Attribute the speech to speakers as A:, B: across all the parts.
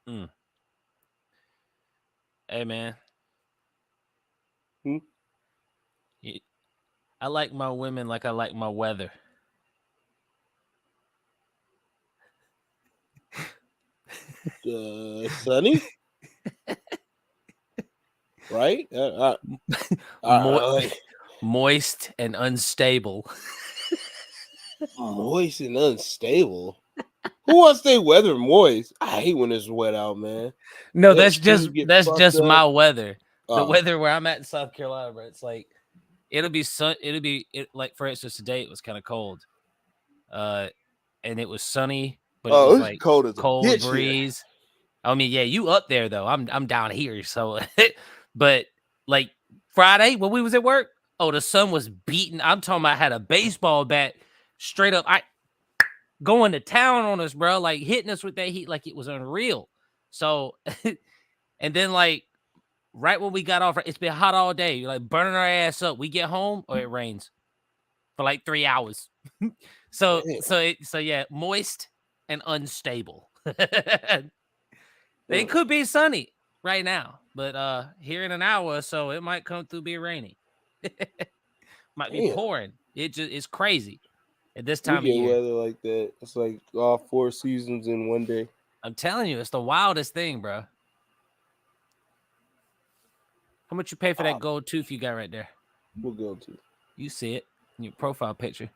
A: Mm. Hey man,
B: Hmm?
A: I like my women like I like my weather.
B: Sunny, right?
A: Mo-
B: Like
A: moist and unstable.
B: moist and unstable. Who wants their weather moist? I hate when it's wet out, man.
A: No,
B: That shoes get
A: that's
B: fucked
A: just
B: up.
A: my weather. The
B: Oh,
A: weather where I'm at in South Carolina, bro. It's like it'll be like for instance today it was kind of cold. Uh and it was sunny, but it was
B: oh, it's
A: like
B: cold as a
A: cold
B: bitch here.
A: breeze. I mean, yeah, you up there though. I'm down here. So but like Friday when we was at work, oh, the sun was beating. I'm talking about I had a baseball bat straight up. I going to town on us, bro, like hitting us with that heat like it was unreal. So and then like right when we got off, it's been hot all day. You're like burning our ass up. We get home or it rains for like 3 hours.
B: Damn.
A: So yeah, moist and unstable. It
B: Mm.
A: could be sunny right now, but here in an hour or so, it might come through be rainy. Might be
B: Damn.
A: pouring. It's crazy at this
B: We
A: time of
B: get
A: year.
B: weather like that. It's like all 4 seasons in one day.
A: I'm telling you, it's the wildest thing, bro. How much you pay for that gold tooth you got right there?
B: We'll go to.
A: You see it in your profile picture.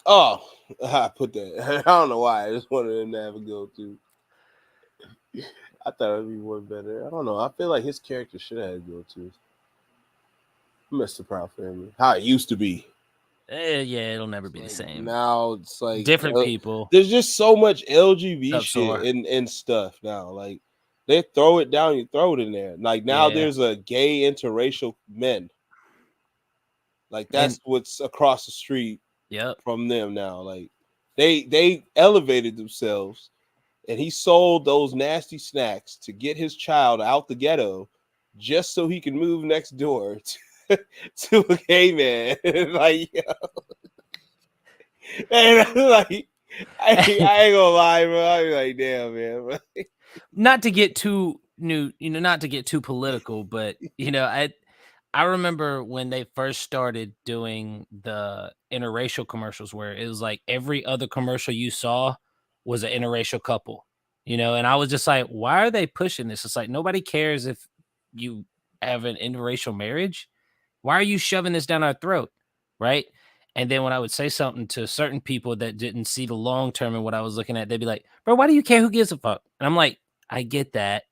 B: Oh, I put that. I don't know why. I just wanted him to have a go to. I thought it'd be one better. I don't know. I feel like his character should have had a go to. Mr. Proud Family. How it used to be.
A: Yeah, it'll never be the
B: Like
A: same.
B: now it's like
A: Different people.
B: there's just so much LGBT
A: Up
B: shit
A: sore.
B: and stuff now. Like they throw it down your throat in there. Like now
A: Yeah.
B: there's a gay interracial men. Like
A: And
B: that's what's across the street
A: yep.
B: from them now. Like they elevated themselves, and he sold those nasty snacks to get his child out the ghetto, just so he can move next door to a gay man. Like, and like I ain't gonna lie, bro. I'm like, damn, man.
A: Not to get too not to get too political, but I remember when they first started doing the interracial commercials where it was like every other commercial you saw was an interracial couple, and I was just like, why are they pushing this? It's like nobody cares if you have an interracial marriage. Why are you shoving this down our throat? Right. And then when I would say something to certain people that didn't see the long term in what I was looking at, they'd be like, bro, why do you care? Who gives a fuck? And I'm like, I get that,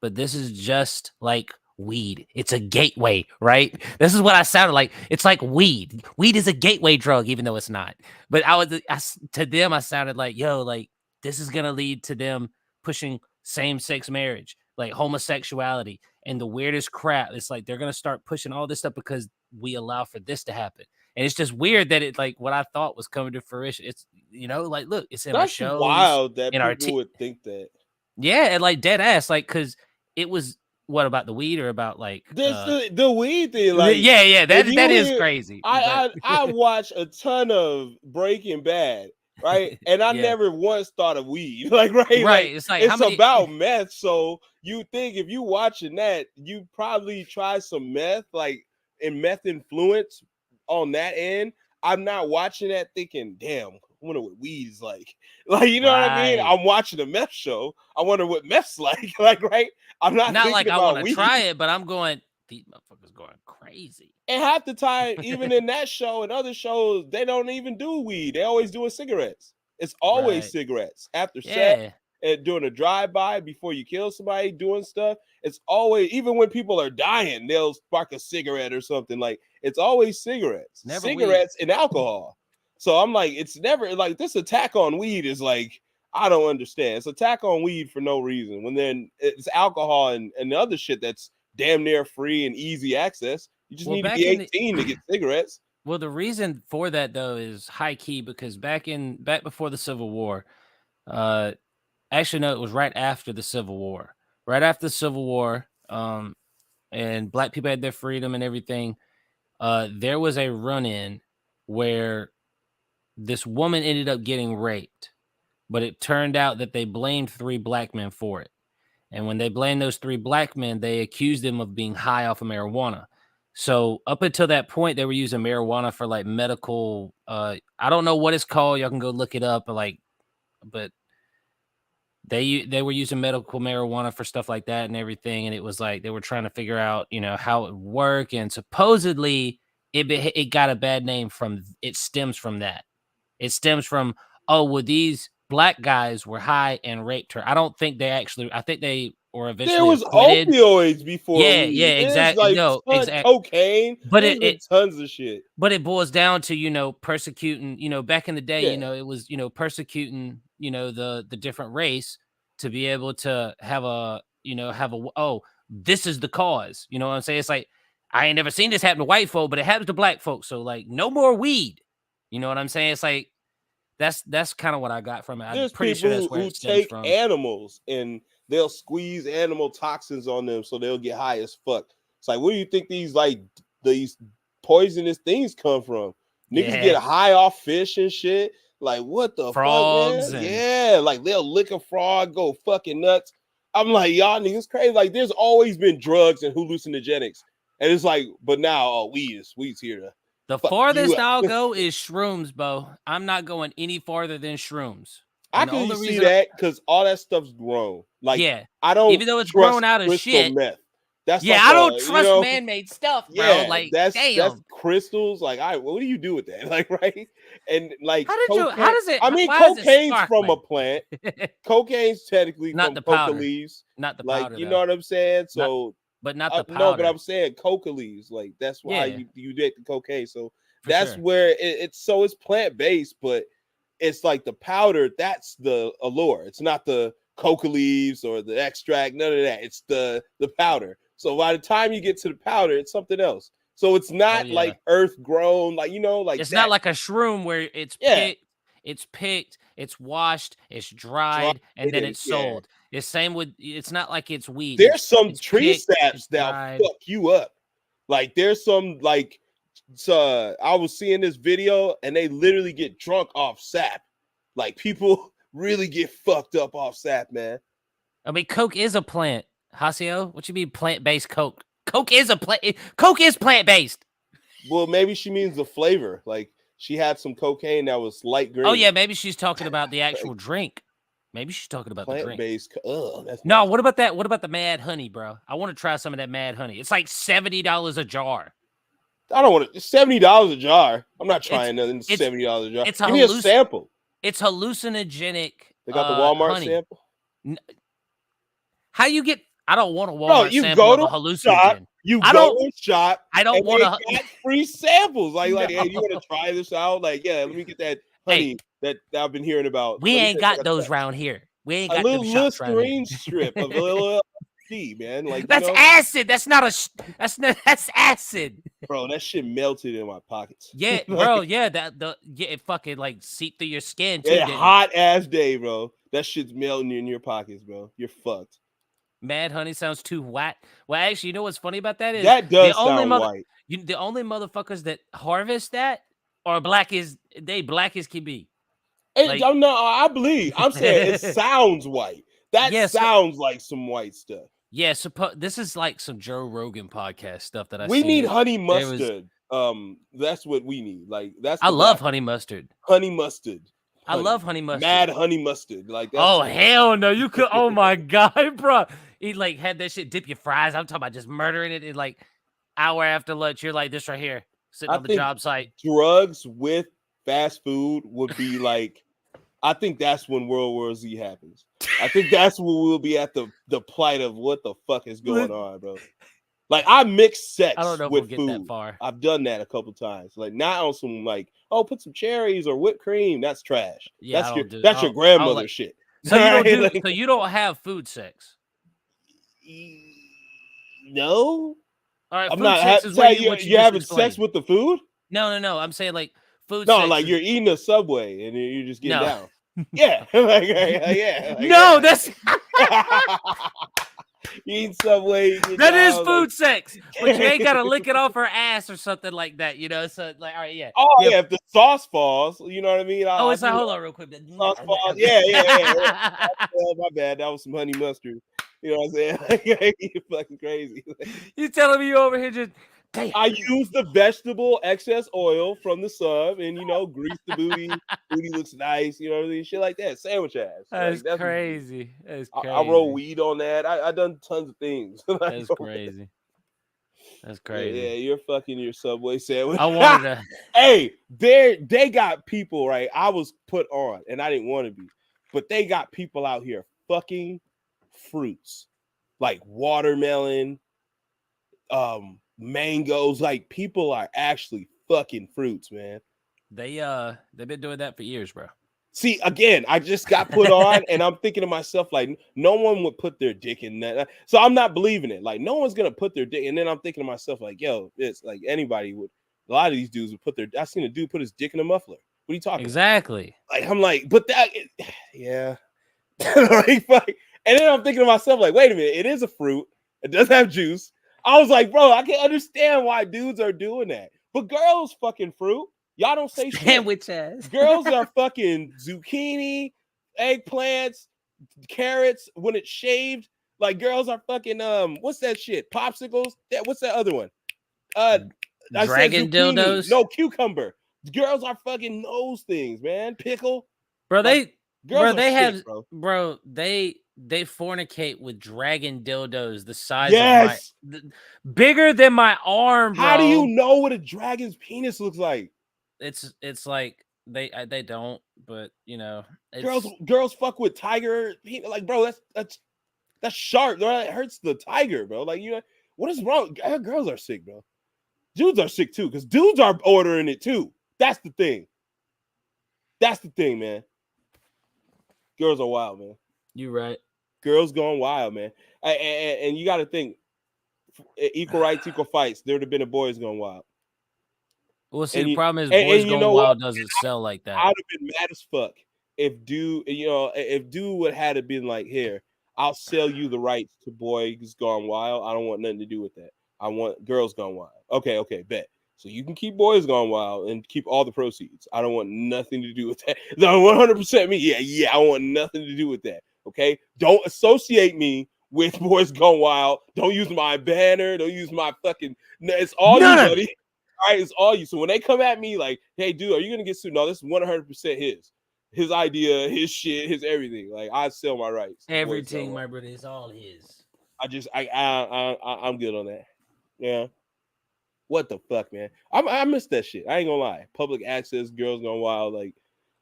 A: but this is just like weed. It's a gateway, right? This is what I sounded like. It's like weed. Weed is a gateway drug, even though it's not. But to them, I sounded like, yo, like this is gonna lead to them pushing same-sex marriage, like homosexuality, and the weirdest crap. It's like they're gonna start pushing all this stuff because we allow for this to happen. And it's just weird that it like what I thought was coming to fruition. It's like look, it's in our
B: That's
A: shows,
B: wild that
A: in our
B: people would think that.
A: yeah, and like dead ass, like because it was what about the weed or about like
B: This the weed thing, like
A: yeah,
B: if
A: that
B: you
A: is
B: hear,
A: crazy. But
B: I watch a ton of Breaking Bad, right? And I
A: yeah,
B: never once thought of weed, like right,
A: right.
B: like
A: It's like how
B: it's
A: many
B: about meth. So you think if you watching that, you probably try some meth, like in meth influence on that end. I'm not watching that thinking, damn, I wonder what weed is like. Like, you know what I mean?
A: right.
B: I'm watching a meth show. I wonder what meth's like. Like, right? I'm not
A: Not
B: thinking
A: like I want
B: about
A: to
B: weed.
A: try it, but I'm going. These motherfuckers going crazy.
B: And half the time, even in that show and other shows, they don't even do weed. They always doing cigarettes. It's always
A: Right.
B: cigarettes after sex
A: Yeah.
B: and doing a drive-by before you kill somebody, doing stuff. It's always, even when people are dying, they'll spark a cigarette or something. Like it's always cigarettes,
A: Never weed.
B: cigarettes and alcohol. So I'm like, it's never like this attack on weed is like, I don't understand. It's attack on weed for no reason. When then it's alcohol and the other shit that's damn near free and easy access. You just
A: Well,
B: need to
A: back
B: be
A: in the
B: 18 to get cigarettes.
A: well, the reason for that though is high key because back before the Civil War, uh, actually no, it was right after the Civil War. Right after the Civil War, and black people had their freedom and everything. There was a run-in where this woman ended up getting raped, but it turned out that they blamed 3 black men for it. And when they blamed those 3 black men, they accused them of being high off of marijuana. So up until that point, they were using marijuana for like medical. I don't know what it's called. Y'all can go look it up. But they were using medical marijuana for stuff like that and everything. And it was like they were trying to figure out, how it would work. And supposedly it got a bad name from it. Stems from that. It stems from, oh, well, these black guys were high and raped her. I don't think they actually. I think they were eventually
B: There was
A: acquitted.
B: opioids before.
A: Yeah, exactly.
B: Like
A: No, exactly.
B: cocaine.
A: But
B: There's been tons of shit.
A: But it boils down to persecuting. Back in the day,
B: Yeah.
A: it was persecuting the different race to be able to have a oh, this is the cause. You know what I'm saying? It's like I ain't never seen this happen to white folk, but it happens to black folks. So like no more weed. You know what I'm saying? It's like that's kind of what I got from it.
B: There's
A: I'm pretty
B: people
A: sure that's where
B: who
A: it stems
B: take
A: from.
B: animals and they'll squeeze animal toxins on them so they'll get high as fuck. It's like, where do you think these poisonous things come from? Niggas get high off fish and shit. Like, what the
A: frogs?
B: Fuck, man? Yeah, like they'll lick a frog, go fucking nuts. I'm like, y'all niggas crazy. Like, there's always been drugs and hallucinogenics, and it's like, but now, weed's here to.
A: The farthest I'll go is shrooms, Bo. I'm not going any farther than shrooms.
B: I can see that because all that stuff's grown. Like, I don't,
A: even though it's grown out of shit.
B: Meth. That's
A: I don't trust man-made stuff, bro.
B: Yeah,
A: like
B: that's crystals. Like, what do you do with that? Like, right? And like,
A: how does it?
B: I mean, cocaine's from a plant. Cocaine's technically
A: not
B: from
A: the
B: coca
A: powder.
B: leaves.
A: Not the
B: like,
A: powder.
B: You know what I'm saying? So,
A: but not the powder.
B: No, but I'm saying coca leaves. Like, that's why you get the cocaine. So that's where it's plant-based, but it's like the powder. That's the allure. It's not the coca leaves or the extract. None of that. It's the powder. So by the time you get to the powder, it's something else. So it's not like earth grown, like like
A: it's not like a shroom where it's picked, it's washed, it's dried, and then it's sold. It's same with. It's not like it's weed.
B: There's some tree saps that'll fuck you up. Like there's some like. So I was seeing this video and they literally get drunk off sap. Like people really get fucked up off sap, man.
A: I mean, coke is a plant. Hasio, what you mean plant-based coke? Coke is plant-based.
B: Well, maybe she means the flavor. Like she had some cocaine that was light green.
A: Oh yeah, maybe she's talking about the actual drink. Maybe she's talking about
B: plant-based.
A: The drink. No, what about that? What about the Mad Honey, bro? I want to try some of that Mad Honey. It's like $70 a jar.
B: I don't want it. $70 a jar. I'm not trying nothing. $70 a jar. Give me a sample.
A: It's hallucinogenic.
B: They got the Walmart
A: honey.
B: sample.
A: How you get? I don't want a Walmart
B: you
A: sample
B: go
A: of
B: to
A: a hallucinogen.
B: Go to shop.
A: I don't want to
B: free samples. Like, hey, you want to try this out? Like, yeah, let me get that honey that I've been hearing about.
A: We ain't got those around here. We ain't got
B: a little Listerine strip of a little man. Like
A: that's acid. That's not that's acid.
B: Bro, that shit melted in my pockets.
A: Yeah, bro. Yeah, it fucking like seeped through your skin too.
B: Hot ass day, bro. That shit's melting in your pockets, bro. You're fucked.
A: Mad Honey sounds too white. Well, actually, you know what's funny about that is
B: that does sound white.
A: The only motherfuckers that harvest that are black as can be.
B: Like, I believe. I'm saying it sounds white. That sounds like some white stuff.
A: Yeah, this is like some Joe Rogan podcast stuff that
B: we need honey mustard. That's what we need. Like
A: I love honey mustard.
B: Honey mustard.
A: I love honey mustard.
B: Mad honey mustard. Like
A: that's hell no. You could oh my god, bro. He like had that shit dip your fries. I'm talking about just murdering it in like hour after lunch. You're like this right here, sitting on the job site.
B: Drugs with fast food would be like I think that's when World War Z happens. I think that's when we'll be at the plight of what the fuck is going on, bro. Like I mix sex
A: I don't know if
B: with
A: we'll
B: food.
A: Get that far.
B: I've done that a couple times. Like not on some like, put some cherries or whipped cream. That's trash.
A: Yeah,
B: that's your grandmother shit.
A: So you don't so you don't have food sex.
B: No.
A: All right,
B: I'm not you having sex with the food?
A: No. I'm saying like food.
B: No, like you're eating a Subway and you're just getting down. Yeah.
A: No, that's
B: Eating Subway.
A: That is food sex, but you ain't gotta lick it off her ass or something like that, So like, all right, yeah.
B: Oh
A: yeah.
B: yeah, if the sauce falls, you know what I mean.
A: Oh, it's like, hold on, real quick.
B: Sauce falls. Yeah. My bad. That was some honey mustard. You know what I'm saying? You're fucking crazy.
A: You telling me you over here just? Damn.
B: I use the vegetable excess oil from the sub and grease the booty. Booty looks nice, you know what I mean? Shit like that. Sandwich ass.
A: That's crazy. That's crazy.
B: I roll weed on that. I done tons of things.
A: That's crazy. That's crazy.
B: Yeah, you're fucking your Subway sandwich.
A: I wanted to.
B: Hey, they got people, right? I was put on and I didn't want to be, but they got people out here fucking fruits like watermelon, mangoes. Like people are actually fucking fruits, man.
A: They've been doing that for years, bro.
B: See, again, I just got put on and I'm thinking to myself, like, no one would put their dick in that. So I'm not believing it. Like, no one's gonna put their dick. And then I'm thinking to myself, like, yo, it's like anybody would. A lot of these dudes would put their. I seen a dude put his dick in a muffler. What are you talking
A: exactly
B: about? Like, I'm like, but that, yeah. Like, fuck. And then I'm thinking to myself, like, wait a minute, it is a fruit. It does have juice. I was like, bro, I can understand why dudes are doing that. But girls fucking fruit. Y'all don't say
A: sandwich ass.
B: Girls are fucking zucchini, eggplants, carrots when it's shaved. Like girls are fucking what's that shit? Popsicles? What's that other one?
A: Dragon dildos?
B: No, cucumber. Girls are fucking those things, man. Pickle.
A: Bro, they
B: sick,
A: they fornicate with dragon dildos the size of bigger than my arm, bro.
B: How do you know what a dragon's penis looks like?
A: It's like they don't, but
B: girls fuck with tiger. Like, bro, that's sharp. That hurts the tiger, bro. Like, what is wrong? Girls are sick, bro. Dudes are sick too, because dudes are ordering it too. That's the thing. That's the thing, man. Girls are wild, man.
A: You right.
B: Girls going wild, man. And you got to think, equal rights, equal fights. There would have been a boys going wild.
A: Well, see, the problem is boys going wild doesn't sell like that.
B: I'd have been mad as fuck if dude would have been like, here, I'll sell you the rights to Boys Gone Wild. I don't want nothing to do with that. I want Girls Gone Wild. Okay, bet. So you can keep Boys Gone Wild and keep all the proceeds. I don't want nothing to do with that. No, 100% me. Yeah, I want nothing to do with that. Okay? Don't associate me with Boys Gone Wild. Don't use my banner. Don't use my fucking... It's all you, buddy. All right, it's all you. So when they come at me like, hey, dude, are you going to get sued? No, this is 100% his idea, his shit, his everything. Like, I sell my rights.
A: Everything, my brother, is all his.
B: I'm good on that. Yeah. What the fuck, man? I miss that shit. I ain't gonna lie. Public access, Girls Gone Wild, like,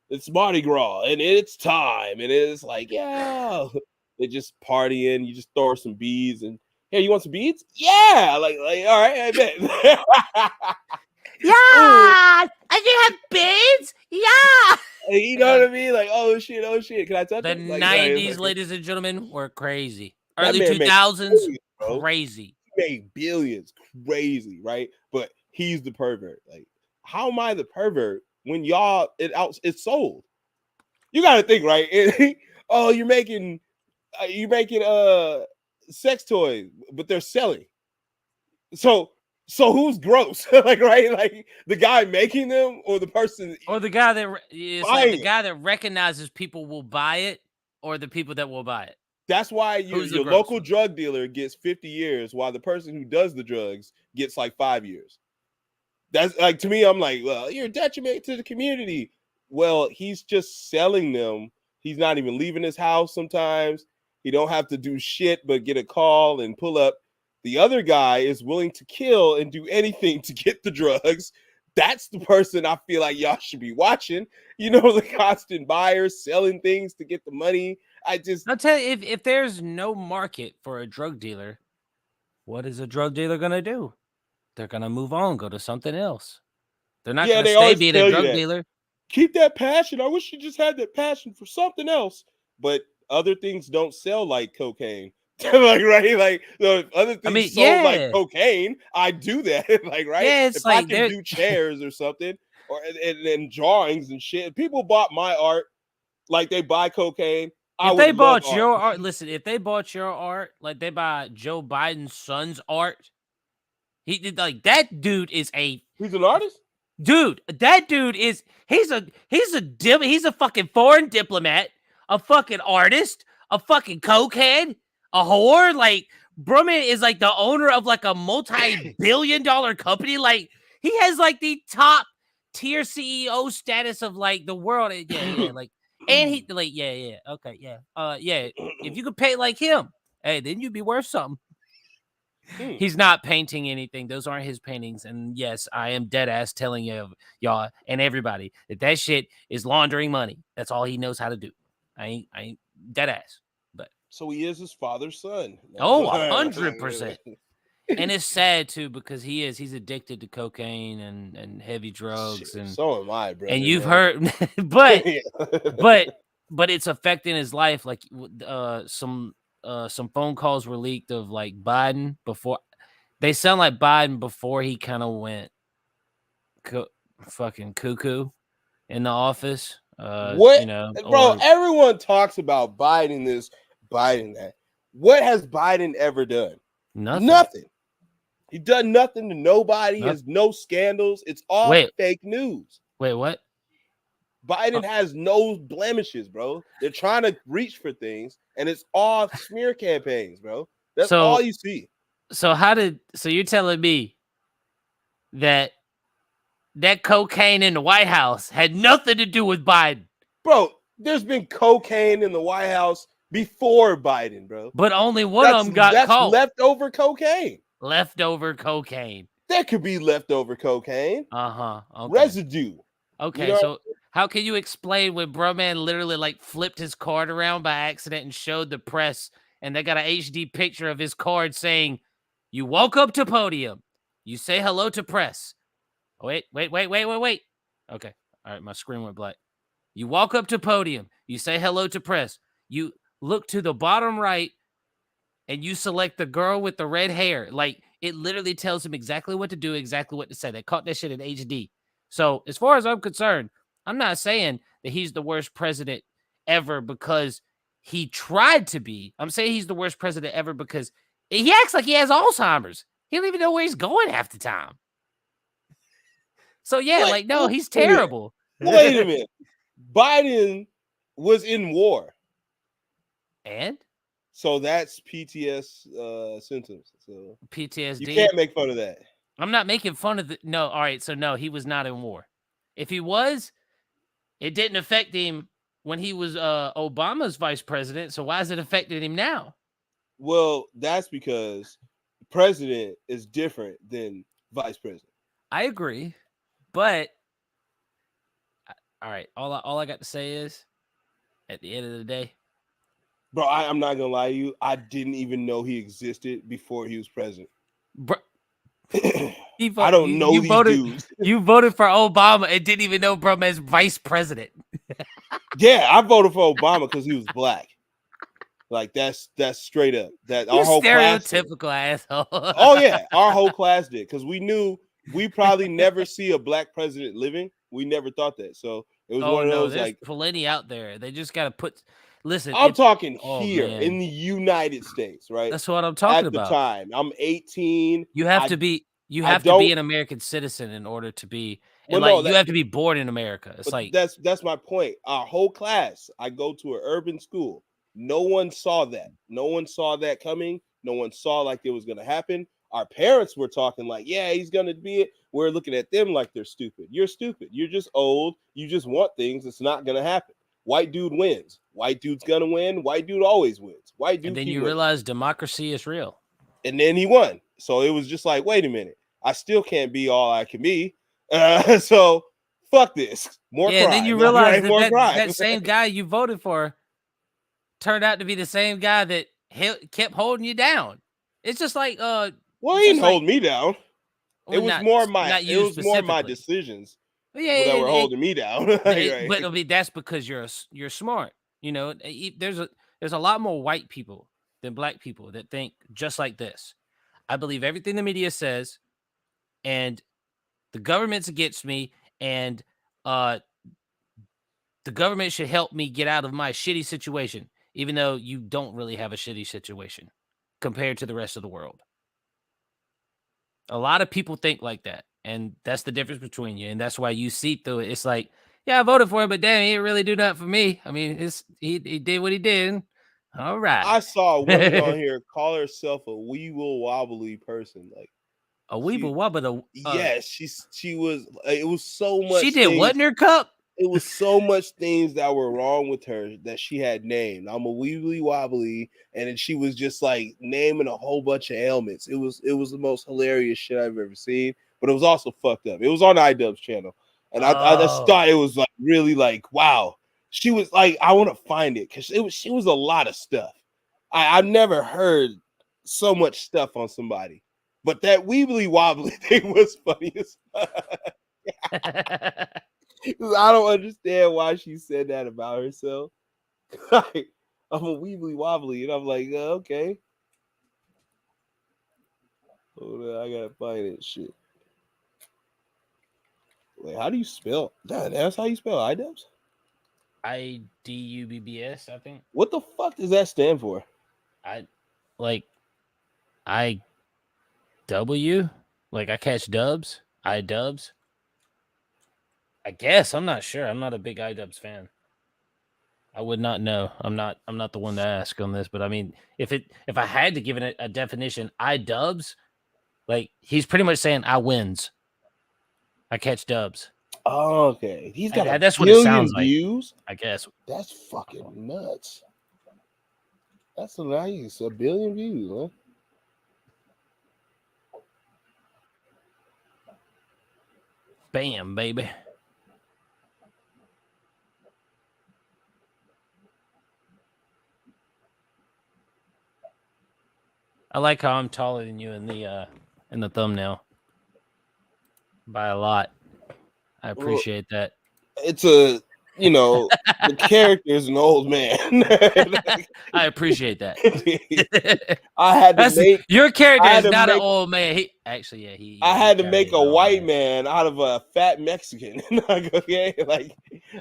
B: it's Mardi Gras and it's time. And it's like, yeah. They just partying. You just throw some beads and, hey, you want some beads? Yeah. Like, all right, I bet.
A: Yeah. I do have beads. Yeah.
B: You know what I mean? Like, oh shit. Can I touch
A: it? The 90s, ladies and gentlemen, were crazy. Early 2000s, crazy.
B: He made billions, crazy, right? But he's the pervert. Like, how am I the pervert when it's sold? You got to think, right? Oh, you're making sex toys, but they're selling. So who's gross? Like, right? Like the guy making them, or the person,
A: or the guy that the guy that recognizes people will buy it, or the people that will buy it.
B: That's why your local drug dealer gets 50 years, while the person who does the drugs gets like 5 years. That's like, to me, I'm like, well, you're a detriment to the community. Well, he's just selling them. He's not even leaving his house sometimes. He don't have to do shit but get a call and pull up. The other guy is willing to kill and do anything to get the drugs. That's the person I feel like y'all should be watching. The constant buyers selling things to get the money. I'll
A: tell you, if there's no market for a drug dealer, what is a drug dealer gonna do? They're gonna move on, go to something else. They're not gonna stay being a drug dealer.
B: Keep that passion. I wish you just had that passion for something else. But other things don't sell like cocaine. Like, right? Like, other things sold like cocaine. I do that. Like, right?
A: Yeah, it's
B: if I can do chairs or something, or and drawings and shit. People bought my art like they buy cocaine. I
A: If
B: would
A: they
B: love
A: bought
B: art.
A: your art, listen, if they bought your art, like they buy Joe Biden's son's art, he did like that dude is a
B: He's an artist.
A: dude. That dude is he's a fucking foreign diplomat, a fucking artist, a fucking cokehead, a whore. Like Brumman is like the owner of like a multi-billion-dollar company. Like he has like the top tier CEO status of like the world. Yeah, like and he like yeah, okay, yeah. If you could pay like him, hey, then you'd be worth something.
B: Hmm.
A: He's not painting anything. Those aren't his paintings. And yes, I am dead ass telling y'all and everybody that shit is laundering money. That's all he knows how to do. I ain't dead ass. But
B: So he is his father's son.
A: oh, 100%. And it's sad too because he's addicted to cocaine and heavy drugs
B: Shit,
A: and
B: so am I, brother.
A: you've
B: man.
A: heard, but it's affecting his life. Like some phone calls were leaked of like Biden before. They sound like Biden before he kind of went fucking cuckoo in the office.
B: What, bro?
A: Or
B: Everyone talks about Biden this, Biden that. What has Biden ever done?
A: nothing.
B: Nothing. He done nothing to nobody. He
A: Nothing.
B: has no scandals. It's all fake news.
A: Wait, what?
B: Biden has no blemishes, bro. They're trying to reach for things, and it's all smear campaigns, bro. That's all you see.
A: So you're telling me that cocaine in the White House had nothing to do with Biden?
B: Bro, there's been cocaine in the White House before Biden, bro.
A: But only one of them got caught.
B: Leftover cocaine.
A: Leftover cocaine.
B: There could be leftover cocaine.
A: Okay.
B: Residue.
A: Okay, so how can you explain when Broman literally like flipped his card around by accident and showed the press, and they got an HD picture of his card saying, "You walk up to podium, you say hello to press." Oh, wait. Okay, all right, my screen went black. You walk up to podium, you say hello to press. You look to the bottom right, and you select the girl with the red hair. Like it literally tells him exactly what to do, exactly what to say. They caught that shit in HD. So as far as I'm concerned, I'm not saying that he's the worst president ever because he tried to be. I'm saying he's the worst president ever because he acts like he has Alzheimer's. He don't even know where he's going half the time. So yeah, he's terrible.
B: Wait a minute. Biden was in war.
A: And?
B: So that's PTS symptoms. So
A: PTSD.
B: You can't make fun of that.
A: I'm not making fun of no. All right. So no, he was not in war. If he was, it didn't affect him when he was Obama's vice president. So why is it affecting him now?
B: Well, that's because the president is different than vice president.
A: I agree. But all right, all I got to say is at the end of the day,
B: bro, I'm not gonna lie to you. I didn't even know he existed before he was president.
A: Bro,
B: I don't know these dudes.
A: You voted for Obama and didn't even know bro as vice president.
B: Yeah, I voted for Obama because he was black. Like that's straight up. That our whole
A: stereotypical asshole.
B: Oh yeah, our whole class did because we knew we probably never see a black president living. We never thought that. So it was one of those
A: there's
B: like
A: plenty out there. They just got to put. Listen,
B: I'm talking here in the United States, right?
A: That's what I'm talking about.
B: At the time, I'm 18.
A: You have to be an American citizen in order to be. And you have to be born in America. It's like
B: that's my point. Our whole class, I go to an urban school. No one saw that. No one saw that coming. No one saw like it was going to happen. Our parents were talking like, yeah, he's going to be it. We're looking at them like they're stupid. You're stupid. You're just old. You just want things. It's not going to happen. White dude wins. White dude's going to win. White dude always wins. White dude.
A: And then you realize democracy is real.
B: And then he won. So it was just like, wait a minute. I still can't be all I can be. So fuck this. More crime.
A: Then you realize that same guy you voted for turned out to be the same guy that kept holding you down. It's just like
B: well, he didn't hold me down. It was more my decisions that were holding me down.
A: But I mean, that's because you're smart. You know, there's a lot more white people than black people that think just like this. I believe everything the media says, and the government's against me, and the government should help me get out of my shitty situation. even though you don't really have a shitty situation compared to the rest of the world. A lot of people think like that, and that's the difference between you, and that's why you see through it. It's like, yeah, I voted for him, but damn, he didn't really do that for me. I mean, he did what he did. All right.
B: I saw a woman on here call herself a weevil wobbly person. Like
A: A
B: she,
A: weevil wobble.
B: yes, she was. It was so
A: She
B: much
A: did what in
B: things.
A: her cup?
B: It was so much things that were wrong with her that she had named. I'm a weebly wobbly, and then she was just like naming a whole bunch of ailments. It was the most hilarious shit I've ever seen, but it was also fucked up. It was on iDubbbz channel, and I just thought it was like really like wow. She was like, I want to find it because she was a lot of stuff. I've never heard so much stuff on somebody, but that weebly wobbly thing was funny as fuck. I don't understand why she said that about herself. Like, I'm a weebly wobbly, and I'm like, okay. Hold on, I gotta find it. Shit. Wait, how do you spell? That's how you spell iDubbbz?
A: IDUBBS, I think.
B: What the fuck does that stand for?
A: I catch dubs. iDubbbz. I guess. I'm not sure. I'm not a big iDubbbz fan. I would not know. I'm not the one to ask on this, but I mean, if I had to give it a definition, iDubbbz, like he's pretty much saying I wins. I catch dubs.
B: Oh, okay. He's got
A: that's
B: a
A: what it sounds
B: views.
A: I guess.
B: That's fucking nuts. That's nice. A billion views, huh?
A: Bam, baby. I like how I'm taller than you in the thumbnail by a lot. I appreciate that.
B: It's a, the character is an old man.
A: I appreciate that.
B: I had to make
A: your character is not an old man. I
B: had to make a white man out of a fat Mexican. Okay, like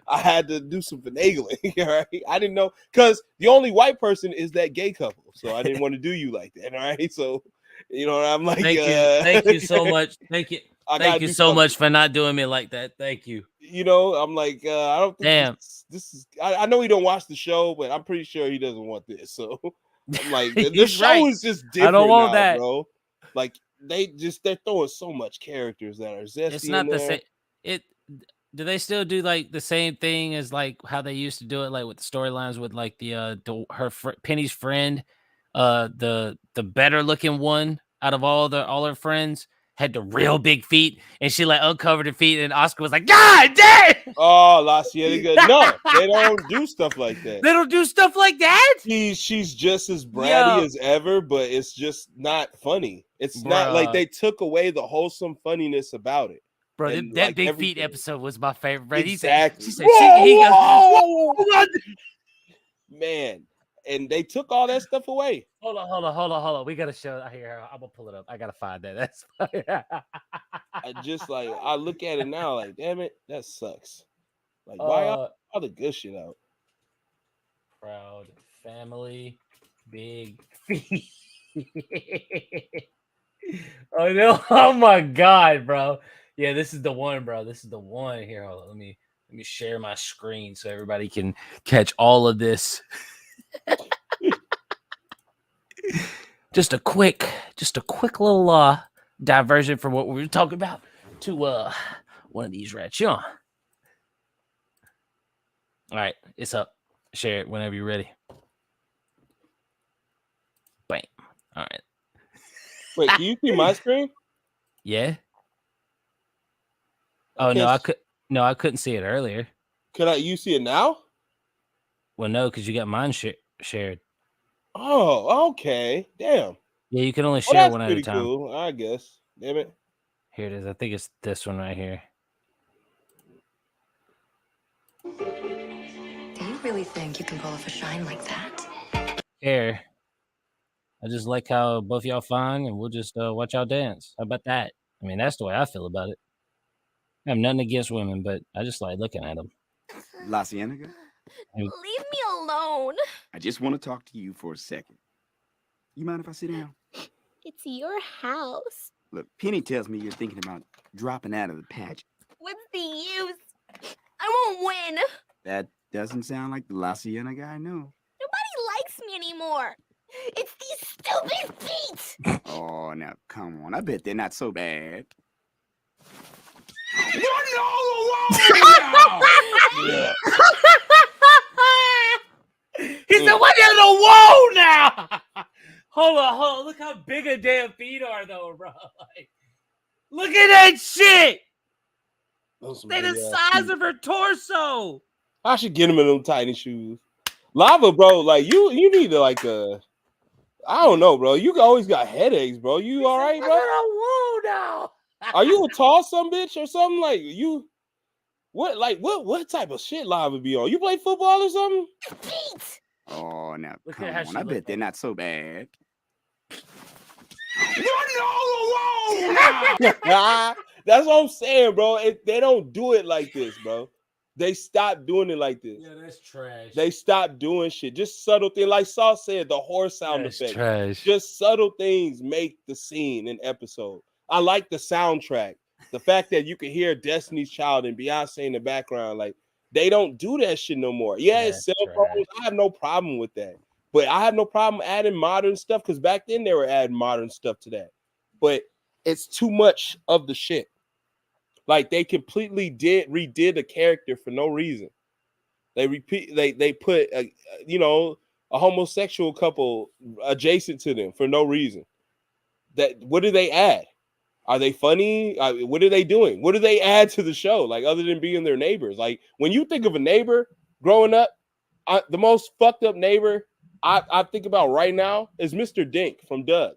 B: I had to do some finagling. All right, I didn't know because the only white person is that gay couple, so I didn't want to do you like that. All right, so I'm like,
A: thank you so much. Thank you. Thank you so much for not doing me like that. Thank you.
B: I'm like, I don't think
A: damn.
B: This is. I know he don't watch the show, but I'm pretty sure he doesn't want this. So I'm like, this show is just different.
A: I don't want
B: now,
A: that,
B: bro. Like they're throwing so much characters that are zesty.
A: It's not the same. Do they still do like the same thing as like how they used to do it, like with the storylines with like Penny's friend, the better looking one out of all her friends had the real big feet, and she like uncovered her feet, and Oscar was like, "God damn!"
B: Oh, La Cienega. No, they don't do stuff like that.
A: They don't do stuff like that.
B: She's just as bratty as ever, but it's just not funny. It's not like they took away the wholesome funniness about it.
A: Bro, that like big feet episode was my favorite. Bro.
B: Exactly.
A: He said, whoa.
B: Man, and they took all that stuff away.
A: Hold on. We gotta show here. I'm gonna pull it up. I gotta find that. That's
B: I look at it now, like, damn it, that sucks. Like, why all the good shit out?
A: Proud family, big feet. Oh no! Oh my god, bro. Yeah, this is the one, bro. This is the one. Here, hold on. Let me share my screen so everybody can catch all of this. Just a quick little diversion from what we were talking about to one of these rats. All right, it's up. Share it whenever you're ready. Bam. All right.
B: Wait, can you see my screen?
A: Yeah. Oh no, I couldn't see it earlier.
B: You see it now?
A: Well, no, because you got mine shared.
B: Oh, okay. Damn.
A: Yeah, you can only share one at a time.
B: Cool, I guess. Damn it.
A: Here it is. I think it's this one right here.
C: Do you really think you can pull off a shine like that?
A: Here. I just like how both y'all fine, and we'll just watch y'all dance. How about that? I mean, that's the way I feel about it. I have nothing against women, but I just like looking at them.
D: La Cienega?
C: Leave me alone.
D: alone.
E: I just want to talk to you for a second. You mind if I sit down?
D: It's your house.
E: Look, Penny tells me you're thinking about dropping out of the pageant.
D: What's the use? I won't win.
E: That doesn't sound like the La Sienna guy I know.
D: Nobody likes me anymore. It's these stupid beats.
E: Oh, now, come on. I bet they're not so bad.
B: Yeah.
A: He said, "What in the wall now?" Hold on. Look how big a damn feet are, though, bro. Like, look at that shit. They the size of her torso.
B: I should get him in them tiny shoes. Lava, bro, like you need to I don't know, bro. You always got headaches, bro. You all right, bro?
A: Whoa, now.
B: Are you a tall some bitch or something? Like you, what type of shit Lava be on? You play football or something?
D: Beats.
E: Oh, now,
A: Look
E: come
A: at how
E: on.
A: she
E: I
A: look
E: bet they're
A: like.
E: not so bad.
B: That's what I'm saying, bro. They don't do it like this, bro. They stopped doing it like this.
A: Yeah, that's trash.
B: They stopped doing shit. Just subtle things. Like Saw said, the horse sound
A: That's
B: effect.
A: trash.
B: Just subtle things make the scene an episode. I like the soundtrack. The fact that you can hear Destiny's Child and Beyonce in the background. Like, they don't do that shit no more. Yeah, it's cell phones. I have no problem with that. But I have no problem adding modern stuff because back then they were adding modern stuff to that. But it's too much of the shit. Like, they completely redid a character for no reason. They put a homosexual couple adjacent to them for no reason. What do they add? Are they funny? What are they doing? What do they add to the show? Like, other than being their neighbors? Like, when you think of a neighbor growing up, the most fucked up neighbor I think about right now is Mr. Dink from Doug.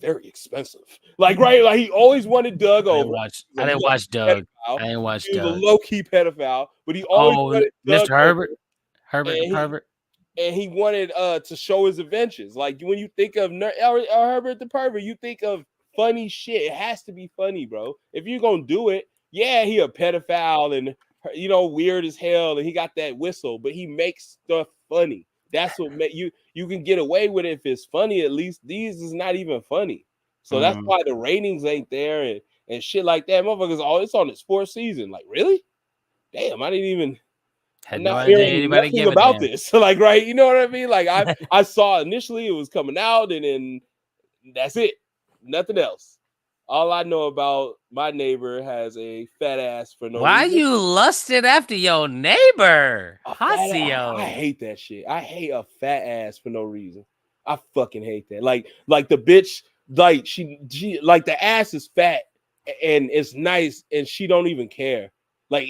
B: Very expensive. Like, right? Like, he always wanted Doug over.
A: I didn't watch Doug.
B: Pedophile.
A: I didn't watch
B: He was
A: Doug.
B: a low-key pedophile, but he always wanted Doug
A: Mr. Herbert.
B: over.
A: Herbert the pervert.
B: And he wanted to show his adventures. Like, when you think of Herbert the pervert, you think of funny shit. It has to be funny, bro. If you're gonna do it, yeah, he a pedophile and weird as hell, and he got that whistle, but he makes stuff funny. That's what you can get away with it if it's funny. At least these is not even funny, so that's why the ratings ain't there and shit like that. Motherfuckers, it's on the sports season. Like, really? Damn, I didn't even.
A: Had
B: not
A: no idea
B: hearing
A: anybody
B: nothing
A: gave a
B: about
A: damn.
B: this. Like, right? You know what I mean? Like, I saw initially it was coming out, and then that's it. Nothing else. All I know about my neighbor has a fat ass for no
A: Why
B: reason.
A: you lusted after your neighbor?
B: I hate that shit. I hate a fat ass for no reason. I fucking hate that. Like the bitch, like she like the ass is fat and it's nice and she don't even care. Like,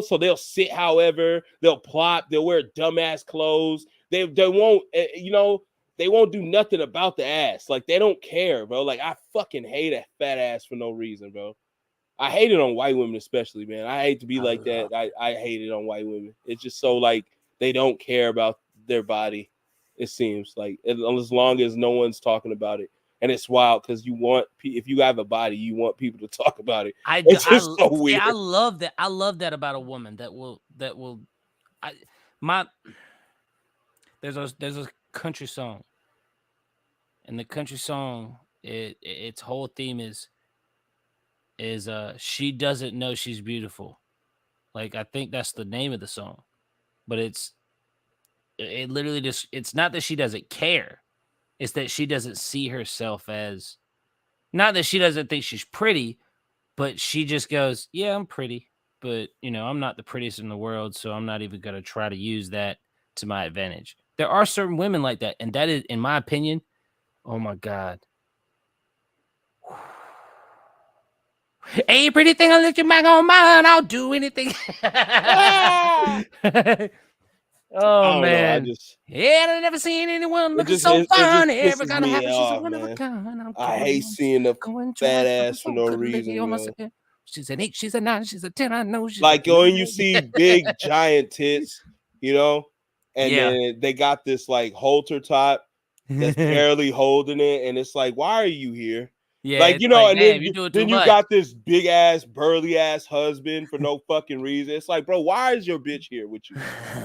B: so they'll sit however, they'll plot, they'll wear dumbass clothes. They won't, they won't do nothing about the ass. Like, they don't care, bro. Like, I fucking hate a fat ass for no reason, bro. I hate it on white women, especially, man. I hate to be like that. I hate it on white women. It's just so, like, they don't care about their body, it seems. Like, as long as no one's talking about it. And it's wild because if you have a body, you want people to talk about it. It's just so weird.
A: I love that. I love that about a woman there's a country song, and the country song, its whole theme is she doesn't know she's beautiful. Like, I think that's the name of the song, but it literally just, it's not that she doesn't care. It's that she doesn't see herself as, not that she doesn't think she's pretty, but she just goes, yeah, I'm pretty, but I'm not the prettiest in the world, so I'm not even going to try to use that to my advantage. There are certain women like that, and that is, in my opinion, oh my God. Hey, pretty thing, I'll let you back on mine. I'll do anything. Oh man! I've never seen anyone looking so fine. Every kind of happy, she's a one of a kind.
B: I hate seeing the fat ass for no reason.
A: She's an 8, she's a 9, she's a 10. I know she's
B: like when you see big giant tits, and then they got this like halter top that's barely holding it, and it's like, why are you here?
A: Yeah,
B: Like,
A: it's
B: you know,
A: like,
B: and
A: damn, you're doing too
B: then you
A: much.
B: got this big ass, burly ass husband for no fucking reason. It's like, bro, why is your bitch here with you?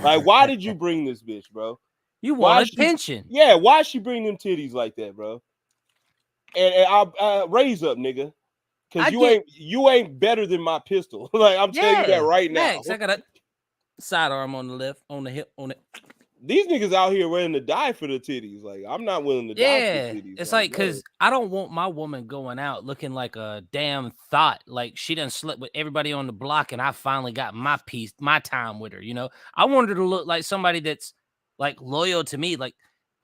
B: Like, why did you bring this bitch, bro?
A: You
B: Why
A: want
B: is she?
A: attention.
B: Yeah, why she bring them titties like that, bro? And I'll raise up, nigga, because you ain't better than my pistol. Like, I'm telling you that right now.
A: Max, I got a sidearm on the left, on the hip, on it.
B: These niggas out here willing to die for the titties. Like, I'm not willing to die for the titties.
A: It's like,
B: no.
A: because I don't want my woman going out looking like a damn thought. Like she done slept with everybody on the block, and I finally got my piece, my time with her. You know, I want her to look like somebody that's like loyal to me. Like,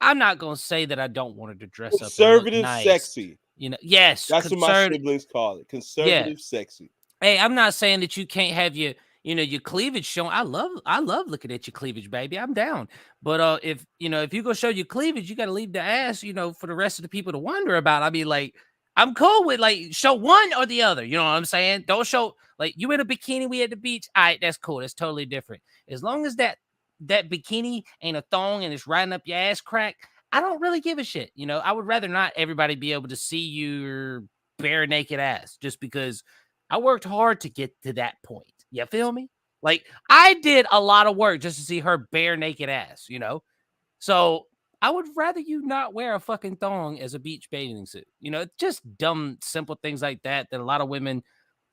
A: I'm not gonna say that I don't want her to dress up and look
B: Conservative
A: nice.
B: sexy.
A: You know, yes,
B: That's what my siblings call it. Conservative sexy.
A: Hey, I'm not saying that you can't have your cleavage shown. I love looking at your cleavage, baby. I'm down. But if you go show your cleavage, you got to leave the ass, for the rest of the people to wonder about. I mean, like, I'm cool with like show one or the other. You know what I'm saying? Don't show like you in a bikini, we at the beach. All right, that's cool. That's totally different. As long as that bikini ain't a thong and it's riding up your ass crack, I don't really give a shit. I would rather not everybody be able to see your bare naked ass just because I worked hard to get to that point. You feel me? Like, I did a lot of work just to see her bare naked ass, So I would rather you not wear a fucking thong as a beach bathing suit. It's just dumb, simple things like that a lot of women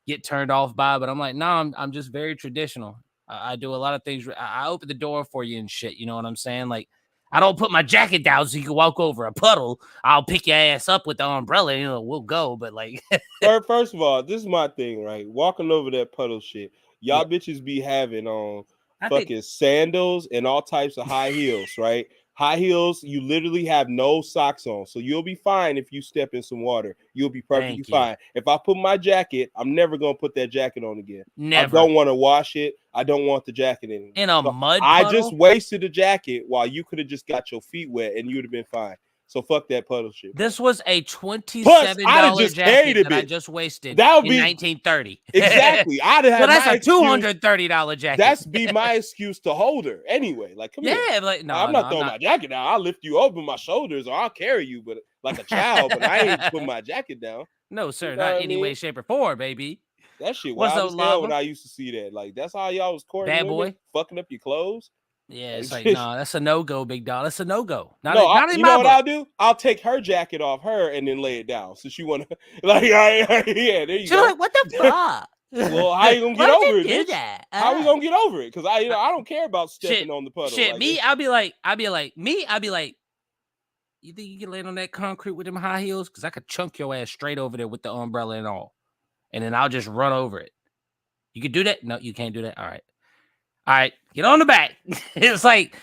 A: get turned off by. But I'm like, no, I'm just very traditional. I do a lot of things. I open the door for you and shit. You know what I'm saying? Like, I don't put my jacket down so you can walk over a puddle. I'll pick your ass up with the umbrella. We'll go. But like,
B: first of all, this is my thing, right? Walking over that puddle shit. Y'all bitches be having on fucking sandals and all types of high heels, right? High heels, you literally have no socks on. So you'll be fine if you step in some water. You'll be perfectly fine. If I put my jacket, I'm never going to put that jacket on again.
A: Never.
B: I don't want to wash it. I don't want the jacket anymore.
A: In a mud puddle?
B: I just wasted the jacket while you could have just got your feet wet and you would have been fine. So fuck that puddle shit.
A: This was a $27
B: jacket
A: that I just wasted
B: that would
A: in
B: be
A: 1930.
B: Exactly. I'd have.
A: So that's a $230 jacket.
B: That's be my excuse to hold her anyway. Like, come here.
A: Like, no,
B: I'm not throwing my jacket down. I'll lift you over my shoulders or I'll carry you, but like a child. But I ain't putting my jacket down.
A: No, sir, not any way, shape, or form, baby.
B: That shit
A: What's
B: wild
A: up,
B: as hell
A: Lava?
B: when I used to see that. Like, that's how y'all was courting
A: Bad
B: women,
A: boy,
B: fucking up your clothes.
A: Yeah, it's like, no, that's a no-go, big dog. That's a no-go.
B: You know what I'll do? I'll take her jacket off her and then lay it down. So she want to, like, yeah, there you go.
A: Like, what the fuck?
B: Well, how you gonna get over it, bitch? How we gonna get over it? Because I don't care about stepping on the puddle.
A: Shit,
B: like
A: me, I'll be like, you think you can land on that concrete with them high heels? Because I could chunk your ass straight over there with the umbrella and all, and then I'll just run over it. You could do that? No, you can't do that. All right, get on the back. It's like,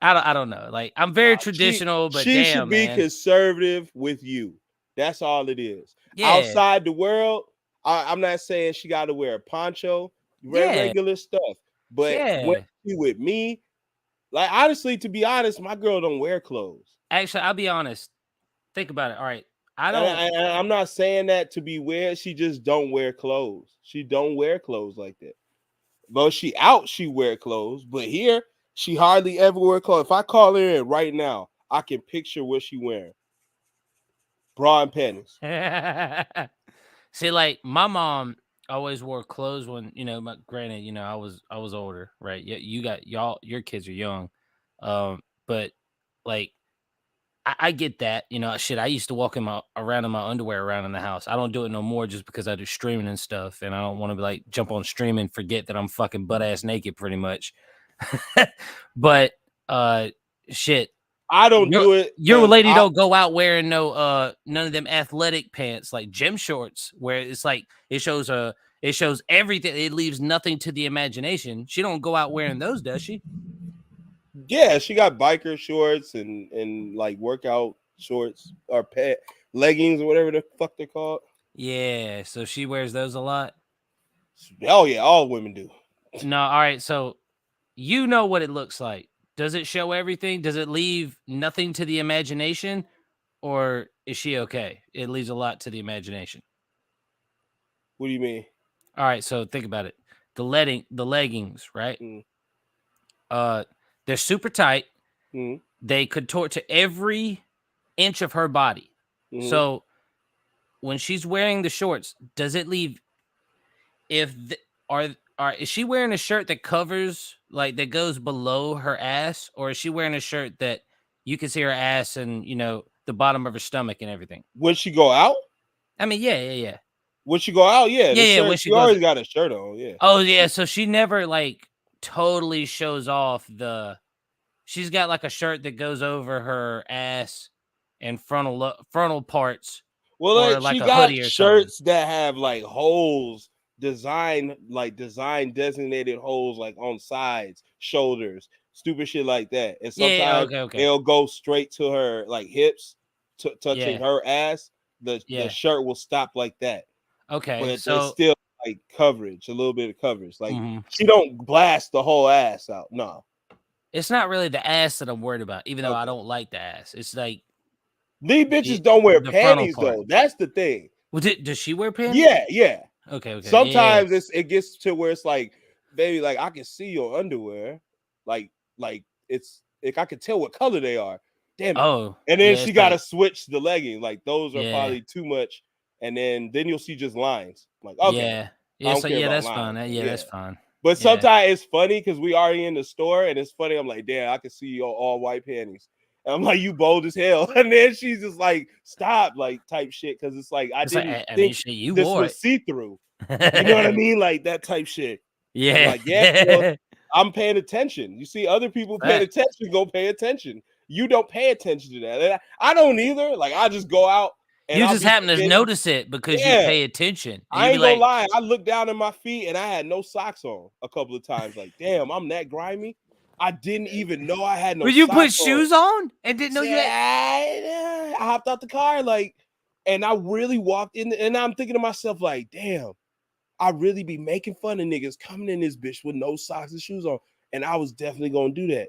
A: I don't know. Like, I'm very traditional, but
B: she
A: damn,
B: should be
A: man.
B: conservative with you. That's all it is.
A: Yeah.
B: Outside the world, I'm not saying she got to wear a poncho, regular stuff. But when she with me, like, honestly, to be honest, my girl don't wear clothes.
A: Actually, I'll be honest. Think about it. All right.
B: I'm not saying that to be weird. She just don't wear clothes. She don't wear clothes like that. Though she wear clothes, but here she hardly ever wear clothes. If I call her in right now, I can picture what she wearing. Bra and panties.
A: See, like, my mom always wore clothes when, granted, I was older, right? You got your kids are young. But like, I get that, shit. I used to walk around in my underwear around in the house. I don't do it no more just because I do streaming and stuff, and I don't want to be like jump on stream and forget that I'm fucking butt ass naked pretty much. But shit,
B: I don't do it.
A: Your lady don't go out wearing none of them athletic pants like gym shorts where it's like it shows everything. It leaves nothing to the imagination. She don't go out wearing those, does she?
B: Yeah, she got biker shorts and like workout shorts or leggings or whatever the fuck they're called.
A: Yeah, so she wears those a lot.
B: Oh yeah, all women do.
A: No, all right. So you know what it looks like. Does it show everything? Does it leave nothing to the imagination, or is she okay? It leaves a lot to the imagination.
B: What do you mean?
A: All right, so think about it. The leggings, right? They're super tight. They contort to every inch of her body. So when she's wearing the shorts, does it leave? If the, is she wearing a shirt that covers like that goes below her ass, or is she wearing a shirt that you can see her ass and the bottom of her stomach and everything?
B: When she go out?
A: I mean, yeah.
B: When she go out, yeah.
A: Yeah,
B: shirt,
A: when she
B: always
A: goes,
B: got a shirt on, yeah.
A: Oh yeah, so she never like totally shows off she's got like a shirt that goes over her ass and frontal parts.
B: Well,
A: or
B: she
A: like a
B: got
A: hoodie or
B: shirts
A: something.
B: that have like holes, design designated holes like on sides, shoulders, stupid shit like that. And sometimes
A: okay.
B: it'll go straight to her like hips, touching
A: Yeah.
B: her ass. The
A: Yeah.
B: shirt will stop like that.
A: Okay,
B: But
A: so
B: it's still like coverage, a little bit of coverage. Like
A: Mhm.
B: she don't blast the whole ass out. No.
A: It's not really the ass that I'm worried about, even though I
B: Okay.
A: don't like the ass. It's like
B: These bitches don't wear
A: the frontal
B: panties
A: part.
B: though. That's the thing.
A: Well, does she wear panties?
B: Yeah.
A: Okay.
B: Sometimes it gets to where it's like, baby, like I can see your underwear, like it's like I can tell what color they are. Damn it!
A: Oh,
B: and then
A: yeah,
B: she
A: it's
B: got to
A: like-
B: switch the leggings. Like those are
A: Yeah.
B: probably too much, and then you'll see just lines. Like okay,
A: yeah,
B: I
A: so
B: don't care about
A: that's
B: lines.
A: fine. Yeah, that's fine.
B: But
A: Yeah.
B: sometimes it's funny because we already in the store, and it's funny. I'm like, damn, I can see your all white panties. And I'm like, you bold as hell. And then she's just like, stop, like type shit, because it's like I didn't think
A: shit, you
B: this
A: wore
B: was
A: it.
B: see through. You know what I mean? Like that type shit.
A: Yeah.
B: I'm like, yeah, well, I'm paying attention. You see other people paying attention, go pay attention. You don't pay attention to that. And I don't either. Like I just go out and
A: You
B: I'll
A: just
B: be
A: happen to
B: forgetting.
A: notice it because you pay attention. And
B: I
A: you
B: ain't
A: be
B: gonna
A: like,
B: lie. I looked down at my feet and I had no socks on a couple of times. Like, damn, I'm that grimy. I didn't even know I had no
A: Will you
B: socks
A: put shoes on and didn't know you had?
B: I hopped out the car, like, and I really walked in, and I'm thinking to myself, like, damn, I really be making fun of niggas coming in this bitch with no socks and shoes on. And I was definitely gonna do that.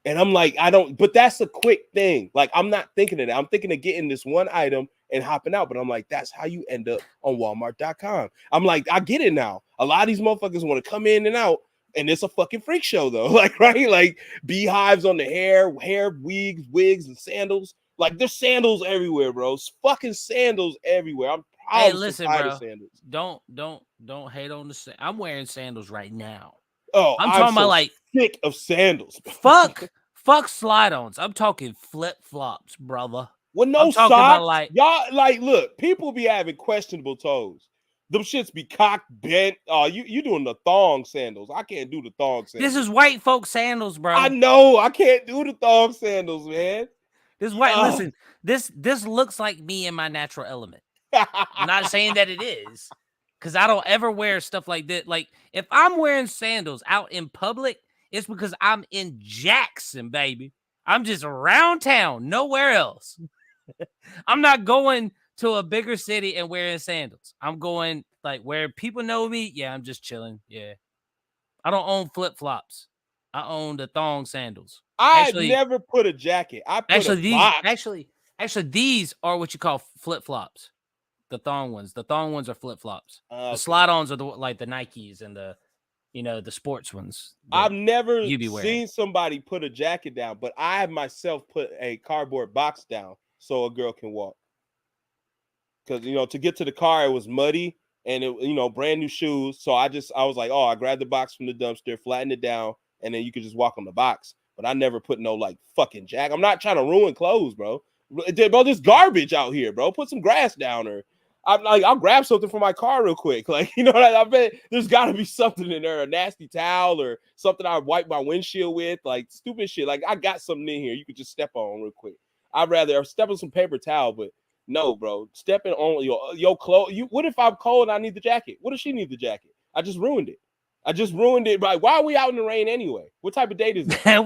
B: And I'm like, but that's a quick thing. Like, I'm not thinking of that. I'm thinking of getting this one item and hopping out. But I'm like, that's how you end up on Walmart.com. I'm like, I get it now. A lot of these motherfuckers want to come in and out, and it's a fucking freak show, though. Like, right? Like beehives on the hair, wigs, and sandals. Like, there's sandals everywhere, bro. Fucking sandals everywhere. I'm proud
A: Hey,
B: of
A: listen,
B: some
A: bro.
B: sandals.
A: Don't hate on the. I'm wearing sandals right now.
B: Oh,
A: I'm talking
B: so
A: about like
B: sick of sandals.
A: Fuck slide-ons. I'm talking flip-flops, brother.
B: With no
A: I'm talking
B: socks,
A: about like
B: y'all like look, people be having questionable toes. Them shits be cock bent. You doing the thong sandals. I can't do the thong sandals.
A: this is white folk sandals, bro.
B: I know I can't do the thong sandals, man.
A: This white listen, this looks like me in my natural element. I'm not saying that it is, because I don't ever wear stuff like that. Like if I'm wearing sandals out in public, it's because I'm in Jackson, baby. I'm just around town, nowhere else. I'm not going to a bigger city and wearing sandals. I'm going like where people know me. Yeah, I'm just chilling. Yeah. I don't own flip-flops. I own the thong sandals.
B: I never put a jacket. I put a box.
A: Actually, these are what you call flip-flops. The thong ones. The thong ones are flip-flops.
B: Okay.
A: The slide-ons are like the Nikes and the the sports ones.
B: I've never
A: seen
B: seen somebody put a jacket down, but I have myself put a cardboard box down so a girl can walk. Because to get to the car, it was muddy and it brand new shoes. So I was like, I grabbed the box from the dumpster, flattened it down, and then you could just walk on the box. But I never put no like fucking jacket. I'm not trying to ruin clothes, bro. Bro, there's garbage out here, bro. Put some grass down, or I'll grab something from my car real quick. Like, I bet there's got to be something in there, a nasty towel or something I wipe my windshield with, like stupid shit. Like, I got something in here you could just step on real quick. I'd rather step on some paper towel, but no, bro. Stepping on your clothes. What if I'm cold and I need the jacket? What if she need the jacket? I just ruined it. Like, why are we out in the rain anyway? What type of date is it?
A: why are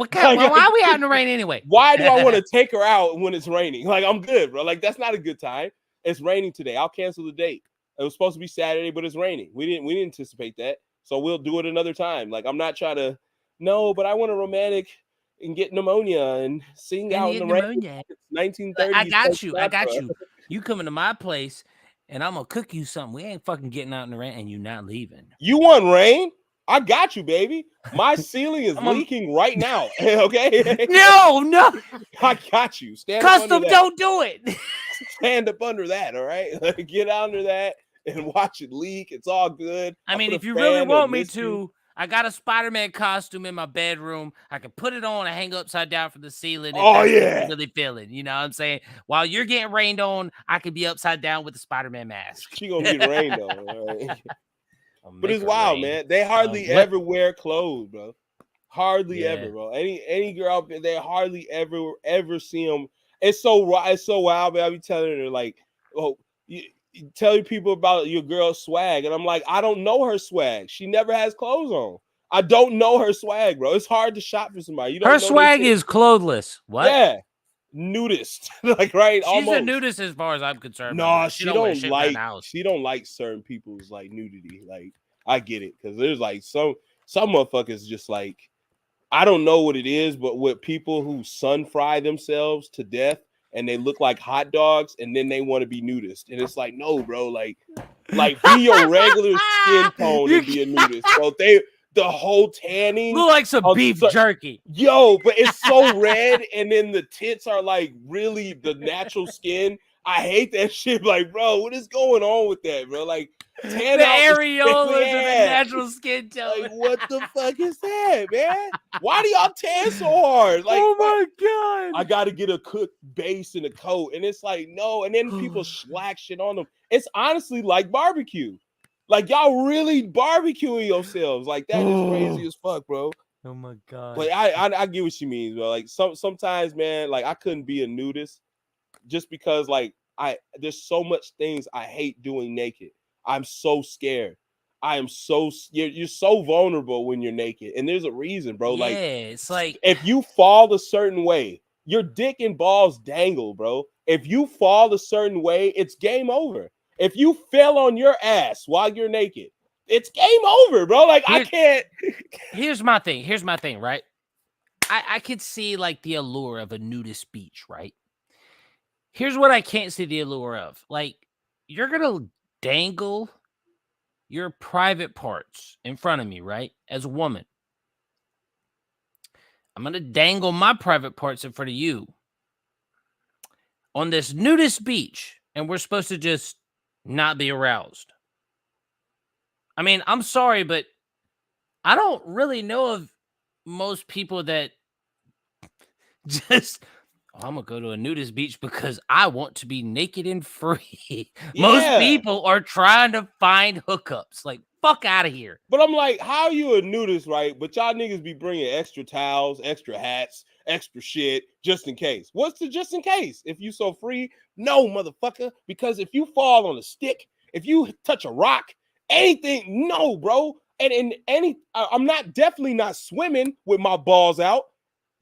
A: we out in the rain anyway?
B: Why do I want to take her out when it's raining? Like, I'm good, bro. Like, that's not a good time. It's raining today. I'll cancel the date. It was supposed to be Saturday, but it's raining. We didn't anticipate that. So we'll do it another time. Like, I'm not trying to, no, but I want a romantic and get pneumonia and sing out in the rain. It's 1930s.
A: I got you. You coming to my place and I'm gonna cook you something. We ain't fucking getting out in the rain and you not leaving.
B: You want rain? I got you, baby. My ceiling is leaking right now. Okay.
A: No.
B: I got you.
A: Custom, don't do it.
B: stand up under that, all right? Like, get under that and watch it leak. It's all good.
A: I
B: I'll
A: mean,
B: put
A: if
B: a
A: you really
B: fan
A: want me
B: amidst you.
A: to, I got a Spider-Man costume in my bedroom. I can put it on and hang upside down from the ceiling if
B: Oh,
A: that's what
B: yeah.
A: you're really feeling. You know what I'm saying? While you're getting rained on, I could be upside down with the Spider-Man mask.
B: She gonna get rained on, all right?
A: I'll
B: But
A: make
B: it's
A: her
B: wild,
A: rain.
B: man. They hardly
A: what?
B: ever wear clothes, bro. Hardly
A: Yeah.
B: ever, bro. Any girl out there, they hardly ever see them. It's so wild, man. I be telling her like, oh, you tell people about your girl's swag, and I'm like, I don't know her swag. She never has clothes on. I don't know her swag, bro. It's hard to shop for somebody. You don't
A: Her
B: know
A: swag is clothless. What?
B: yeah, nudist, like right,
A: She's a
B: almost.
A: nudist as far as I'm concerned.
B: No,
A: she don't wear shit around the house.
B: she don't like certain people's like nudity. Like I get it because there's like some motherfuckers just like I don't know what it is, but with people who sun fry themselves to death and they look like hot dogs and then they want to be nudist, and it's like no, bro, like be your regular skin tone and be a nudist. So the whole tanning
A: Look like some beef jerky.
B: Yo, but it's so red, and then the tits are like really the natural skin. I hate that shit. Like, bro, what is going on with that, bro? Like, tan
A: The
B: out
A: areolas and the natural skin tone.
B: Like, what the fuck is that, man? Why do y'all tan so hard? Like,
A: oh my god!
B: I gotta get a cooked base and a coat, and it's like no, and then people slack shit on them. It's honestly like barbecue. Like y'all really barbecuing yourselves. Like that is crazy as fuck, bro.
A: Oh my god.
B: But I get what she means, bro. Like sometimes, man, like I couldn't be a nudist just because like there's so much things I hate doing naked. I'm so scared. I am so you're so vulnerable when you're naked. And there's a reason, bro.
A: Yeah,
B: like
A: it's like
B: if you fall a certain way, your dick and balls dangle, bro. If you fall a certain way, it's game over. If you fell on your ass while you're naked, it's game over, bro. Like I can't.
A: Here's my thing, right? I could see like the allure of a nudist beach, right? Here's what I can't see the allure of. Like, you're gonna dangle your private parts in front of me, right? As a woman. I'm gonna dangle my private parts in front of you on this nudist beach, and we're supposed to just not be aroused. I mean, I'm sorry, but I don't really know of most people that just I'm gonna go to a nudist beach because I want to be naked and free.
B: Yeah.
A: Most people are trying to find hookups. Like, fuck out of here.
B: But I'm like, how you a nudist, right? But y'all niggas be bringing extra towels, extra hats, extra shit, just in case. What's the just in case? If you so free, no, motherfucker. Because if you fall on a stick, if you touch a rock, anything, no, bro. And I'm definitely not swimming with my balls out.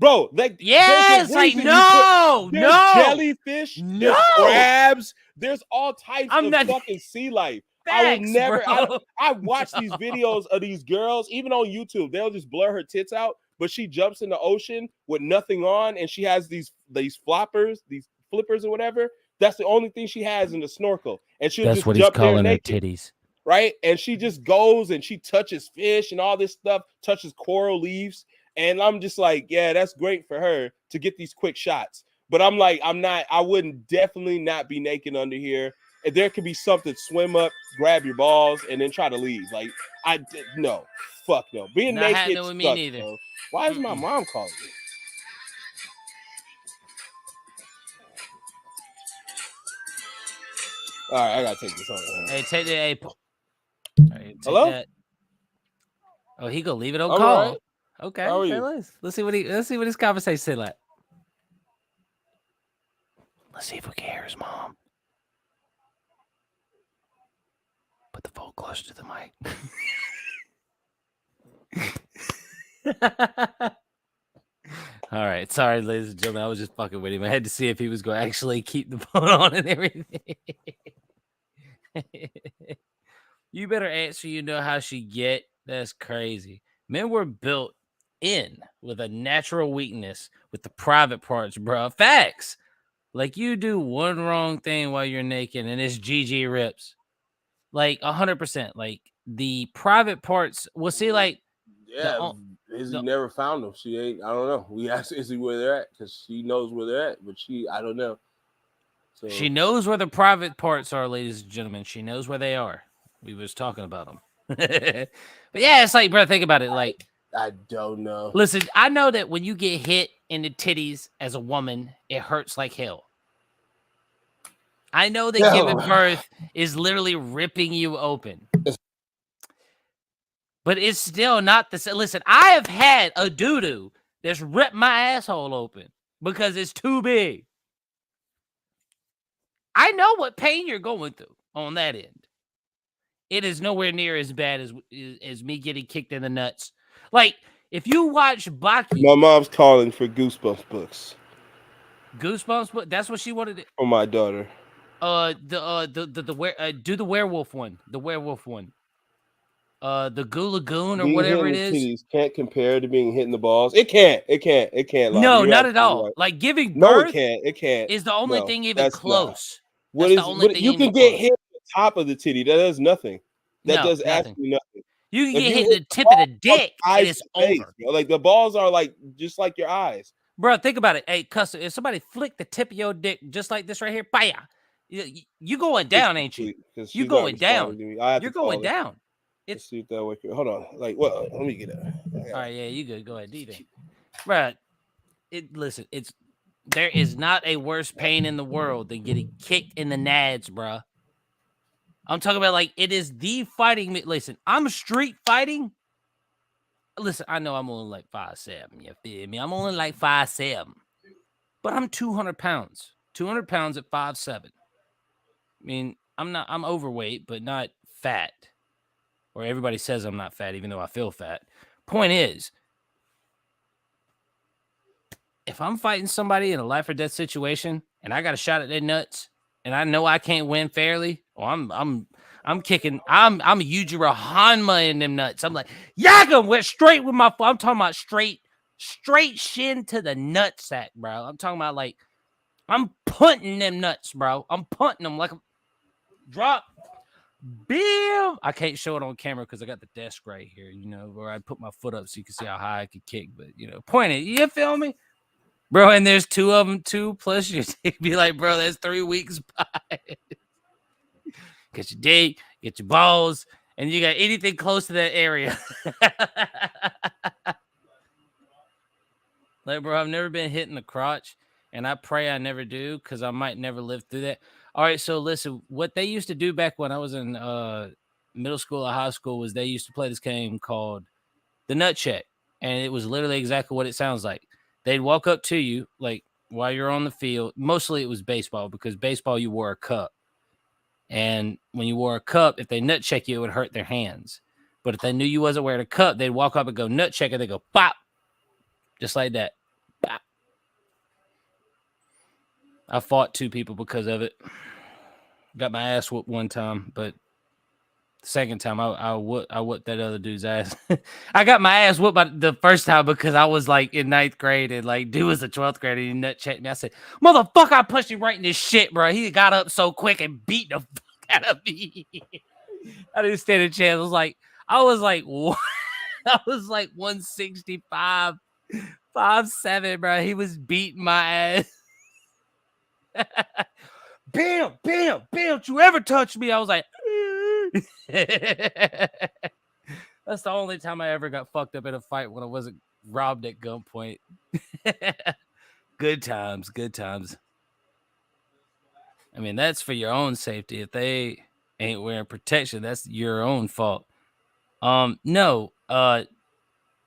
B: Bro, like
A: yes, like no,
B: jellyfish,
A: no,
B: there's crabs, there's all types of fucking sea life.
A: Facts,
B: I will never.
A: Bro.
B: I watch these videos of these girls, even on YouTube. They'll just blur her tits out, but she jumps in the ocean with nothing on, and she has these flippers or whatever. That's the only thing she has in the snorkel, and she'll
A: That's
B: just
A: what
B: jump
A: he's calling
B: there
A: her
B: naked,
A: titties,
B: right? And she just goes and she touches fish and all this stuff, touches coral reefs. And I'm just like, yeah, that's great for her to get these quick shots. But I'm like, I wouldn't definitely not be naked under here. If there could be something, swim up, grab your balls, and then try to leave. Like, no, fuck no. Being
A: not
B: naked
A: with
B: sucks,
A: me neither.
B: bro. Why is my mom calling me? All right, I gotta take this on.
A: Hey, take the all right, take
B: hello?
A: That. Oh, he gonna leave it on
B: all
A: call.
B: Right.
A: Okay,
B: how are you?
A: Let's see what his conversation said like. Let's see if we can hear his mom. Put the phone close to the mic. All right, sorry, ladies and gentlemen. I was just fucking with him. I had to see if he was going to actually keep the phone on and everything. You better answer. You know how she get. That's crazy. Men were built in with a natural weakness with the private parts, bro. Facts. Like, you do one wrong thing while you're naked and it's GG rips. Like 100%. Like the private parts. We'll see. Like,
B: yeah, Izzy never found them. She ain't. I don't know. We asked Izzy where they're at because she knows where they're at, but I don't know. So
A: She knows where the private parts are, ladies and gentlemen. She knows where they are. We was talking about them. But yeah, it's like, bro, think about it. Like,
B: I don't know.
A: listen, I know that when you get hit in the titties as a woman, it hurts like hell. I know that giving birth is literally ripping you open. But it's still not the same. Listen, I have had a doo-doo that's ripped my asshole open because it's too big. I know what pain you're going through on that end. It is nowhere near as bad as me getting kicked in the nuts. Like, if you watch Baki,
B: My mom's calling for Goosebumps books
A: Goosebumps, but that's what she wanted.
B: for my daughter.
A: Do the werewolf one, the werewolf one. The Goo Lagoon or
B: Being
A: whatever
B: hit
A: it
B: in the
A: is.
B: titties can't compare to being hit in the balls. It can't.
A: No,
B: You're
A: not at
B: absolutely
A: all.
B: right.
A: Like giving
B: No,
A: birth
B: it can't.
A: is the only
B: No,
A: thing even
B: that's not.
A: close.
B: What
A: That's
B: is
A: the only
B: what
A: thing
B: you
A: even
B: can get
A: close.
B: hit at the top of the titty? That does nothing. That
A: No,
B: does
A: nothing.
B: absolutely nothing.
A: You can
B: If
A: get
B: you
A: hit in
B: hit
A: the tip of the
B: balls,
A: dick and
B: eyes
A: it's
B: to face,
A: over.
B: bro. Like the balls are like just like your eyes.
A: Bro, think about it. Hey, Custer, if somebody flick the tip of your dick just like this right here, baya, you going down, ain't you?
B: Because
A: You
B: she's not
A: going down.
B: responding to me. I have
A: You're
B: to call
A: going
B: her.
A: down.
B: Let's see if that works. Hold on. Like, what? Let me get it.
A: All right, yeah, you good. Go ahead, D-Day. Bro, listen, there is not a worse pain in the world than getting kicked in the nads, bro. I'm talking about like it is the fighting. Listen, I'm street fighting. Listen, I know I'm only like 5'7". You feel me? I'm only like 5'7", but I'm 200 pounds. 200 pounds at 5'7". I mean, I'm overweight, but not fat. Or everybody says I'm not fat, even though I feel fat. Point is, if I'm fighting somebody in a life or death situation and I got a shot at their nuts and I know I can't win fairly, or I'm kicking, I'm Yujiro Hanma in them nuts. I'm like, Yaga went straight with my foot. I'm talking about straight shin to the nutsack, bro. I'm talking about like, I'm punting them nuts, bro. I'm punting them like a drop. Bam! I can't show it on camera because I got the desk right here, you know, where I put my foot up so you can see how high I could kick. But, you know, point it. You feel me? Bro, and there's two of them too. Plus, you'd be like, bro, that's 3 weeks by. Get your dick, get your balls, and you got anything close to that area. Like, bro, I've never been hit in the crotch, and I pray I never do because I might never live through that. All right, so listen, what they used to do back when I was in middle school or high school was they used to play this game called the Nut Check, and it was literally exactly what it sounds like. They'd walk up to you, like, while you're on the field. Mostly it was baseball because baseball, you wore a cup. And when you wore a cup, if they nut check you, it would hurt their hands. But if they knew you wasn't wearing a cup, they'd walk up and go nut check, and they go pop, just like that. Pop. I fought 2 people because of it. Got my ass whooped one time, but the second time I whooped that other dude's ass. I got my ass whooped by the first time because I was like in 9th grade and like dude was a 12th grader and he nut checked me. I said, motherfucker, I punched him right in this shit, bro. He got up so quick and beat the fuck out of me. I didn't stand a chance. I was like, what? I was like 165, 5'7", bro. He was beating my ass. Bam, bam, bam. Don't you ever touch me? I was like, that's the only time I ever got fucked up in a fight when I wasn't robbed at gunpoint. Good times, good times. I mean, that's for your own safety. If they ain't wearing protection, that's your own fault. No,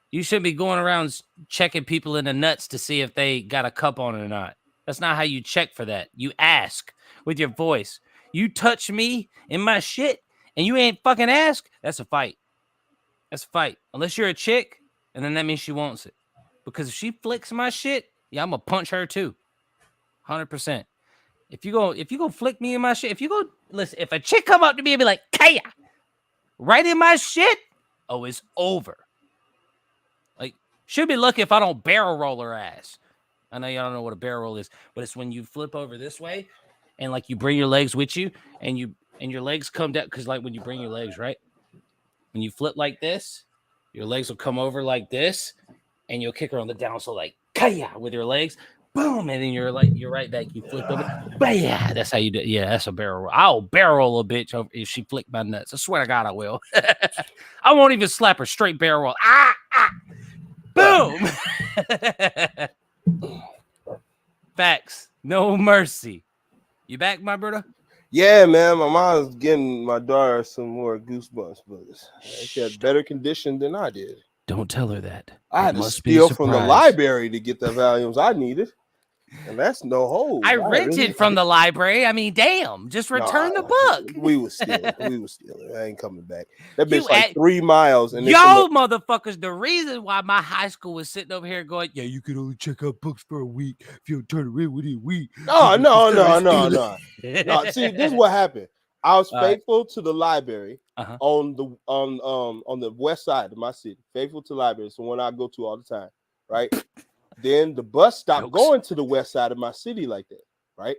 A: you shouldn't be going around checking people in the nuts to see if they got a cup on it or not. That's not how you check for that. You ask with your voice. You touch me in my shit and you ain't fucking ask, that's a fight. That's a fight. Unless you're a chick, and then that means she wants it. Because if she flicks my shit, yeah, I'm gonna punch her too. 100%. If you go flick me in my shit, listen, if a chick come up to me and be like, Kaya, right in my shit, oh, it's over. Like, should be lucky if I don't barrel roll her ass. I know y'all don't know what a barrel roll is, but it's when you flip over this way and like you bring your legs with you and your legs come down. Cause like when you bring your legs, right? When you flip like this, your legs will come over like this and you'll kick her on the down. So like, Kaya with your legs. boom, and then you're right back. You flip over, but yeah, that's how you do it. Yeah, that's a barrel roll. I'll barrel a bitch over if she flicked my nuts. I swear to God, I will. I won't even slap her, straight barrel roll. Boom. Facts, no mercy. You back, my brother?
B: Yeah, man. My mom's getting my daughter some more Goosebumps books. She had better condition than I did.
A: Don't tell her that.
B: I had
A: It
B: to
A: must be a
B: steal from the
A: surprise.
B: library to get the volumes I needed. And that's no hold.
A: I rented from the library. I mean, damn, just return the book.
B: We was stealing. I ain't coming back. That bitch
A: You
B: like 3 miles. And
A: yo, motherfuckers, the reason why my high school was sitting over here going, yeah, you can only check out books for a week. If you don't turn it in within a week.
B: No. See, this is what happened. I was faithful to the library on the west side of my city. Faithful to the library. It's the one I go to all the time, right? Then the bus stopped going to the west side of my city like that, right?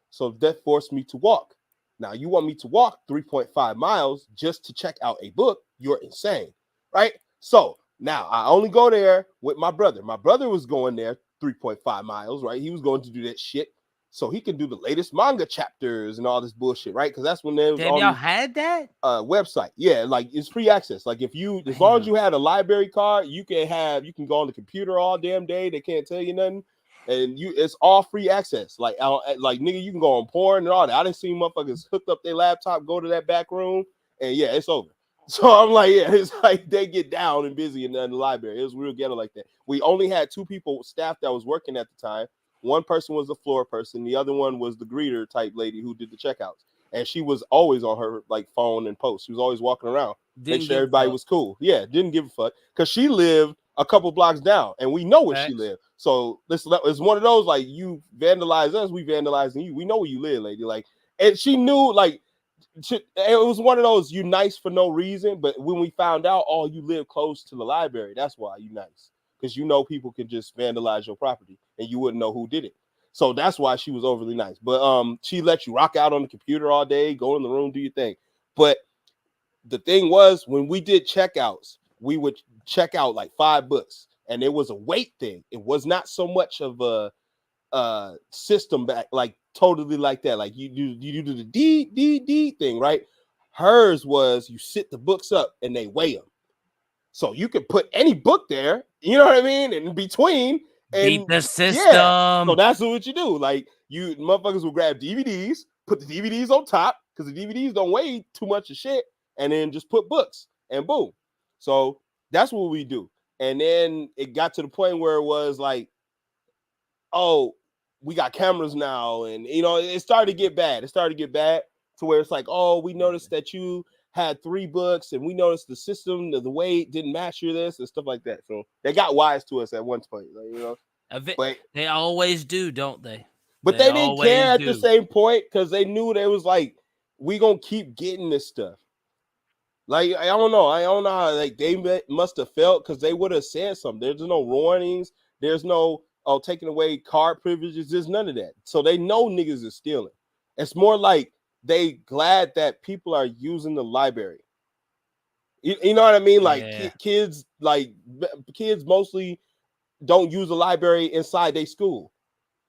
B: So that forced me to walk. Now, you want me to walk 3.5 miles just to check out a book? You're insane, right? So now I only go there with my brother. My brother was going there 3.5 miles, right? He was going to do that shit so he can do the latest manga chapters and all this bullshit, right? Because that's when they was
A: Damn,
B: on
A: y'all had that
B: website. Yeah, like it's free access. Like if you, as long as you had a library card, you can go on the computer all damn day. They can't tell you nothing, and it's all free access. Like nigga, you can go on porn and all that. I didn't see motherfuckers hooked up their laptop, go to that back room, and yeah, it's over. So I'm like, yeah, it's like they get down and busy in the library. It was real ghetto like that. We only had 2 people, staff that was working at the time. One person was the floor person. The other one was the greeter type lady who did the checkouts. And she was always on her like phone and post. She was always walking around, make sure everybody was cool. Yeah, didn't give a fuck because she lived a couple blocks down, and we know where she lived. So it's one of those like you vandalize us, we vandalizing you. We know where you live, lady. Like, and she knew like it was one of those you nice for no reason. But when we found out, oh, you live close to the library, that's why you nice. Because you know people can just vandalize your property and you wouldn't know who did it. So that's why she was overly nice. But she let you rock out on the computer all day, go in the room, do your thing. But the thing was, when we did checkouts, we would check out like 5 books, and it was a weight thing. It was not so much of a system back, like totally like that. Like you do the D thing, right? Hers was you sit the books up and they weigh them. So you could put any book there, you know what I mean, in between and
A: beat the system.
B: Yeah. So that's what you do. Like you motherfuckers will grab DVDs, put the DVDs on top because the DVDs don't weigh too much of shit, and then just put books and boom. So that's what we do. And then it got to the point where it was like, oh, we got cameras now, and you know, it started to get bad. It started to get bad to where it's like, oh, we noticed that you had 3 books, and we noticed the system, the weight didn't match your this and stuff like that. So they got wise to us at one point, like, you know. But
A: they always do, don't they?
B: But they didn't care at the same point because they knew they was like, we gonna keep getting this stuff. Like I don't know how like they must have felt because they would have said something. There's no warnings. There's no taking away card privileges. There's none of that. So they know niggas is stealing. It's more like they glad that people are using the library. You know what I mean? Like kids mostly don't use the library inside their school.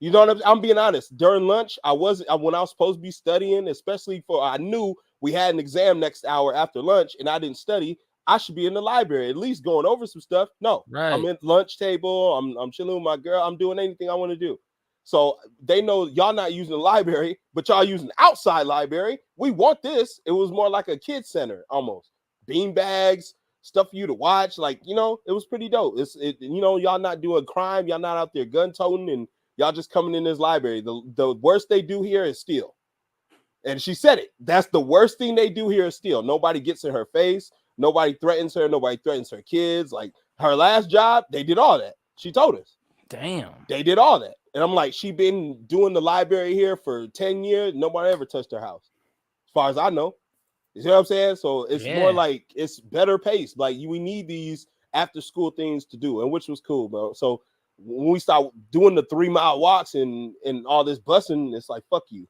B: You know what I'm being honest. During lunch, when I was supposed to be studying, especially I knew we had an exam next hour after lunch and I didn't study. I should be in the library, at least going over some stuff. No, right. I'm at lunch table. I'm chilling with my girl. I'm doing anything I want to do. So they know y'all not using the library, but y'all using the outside library. We want this. It was more like a kid center almost. Bean bags, stuff for you to watch. Like, you know, it was pretty dope. You know, y'all not doing crime. Y'all not out there gun toting and y'all just coming in this library. The worst they do here is steal. And she said it. That's the worst thing they do here is steal. Nobody gets in her face. Nobody threatens her. Nobody threatens her kids. Like her last job, they did all that. She told us.
A: Damn.
B: They did all that. And I'm like, she been doing the library here for 10 years. Nobody ever touched her house. As far as I know. You see what I'm saying? So it's more like it's better paced. Like we need these after school things to do, and which was cool, bro. So when we start doing the 3-mile walks and all this busing, it's like, fuck you.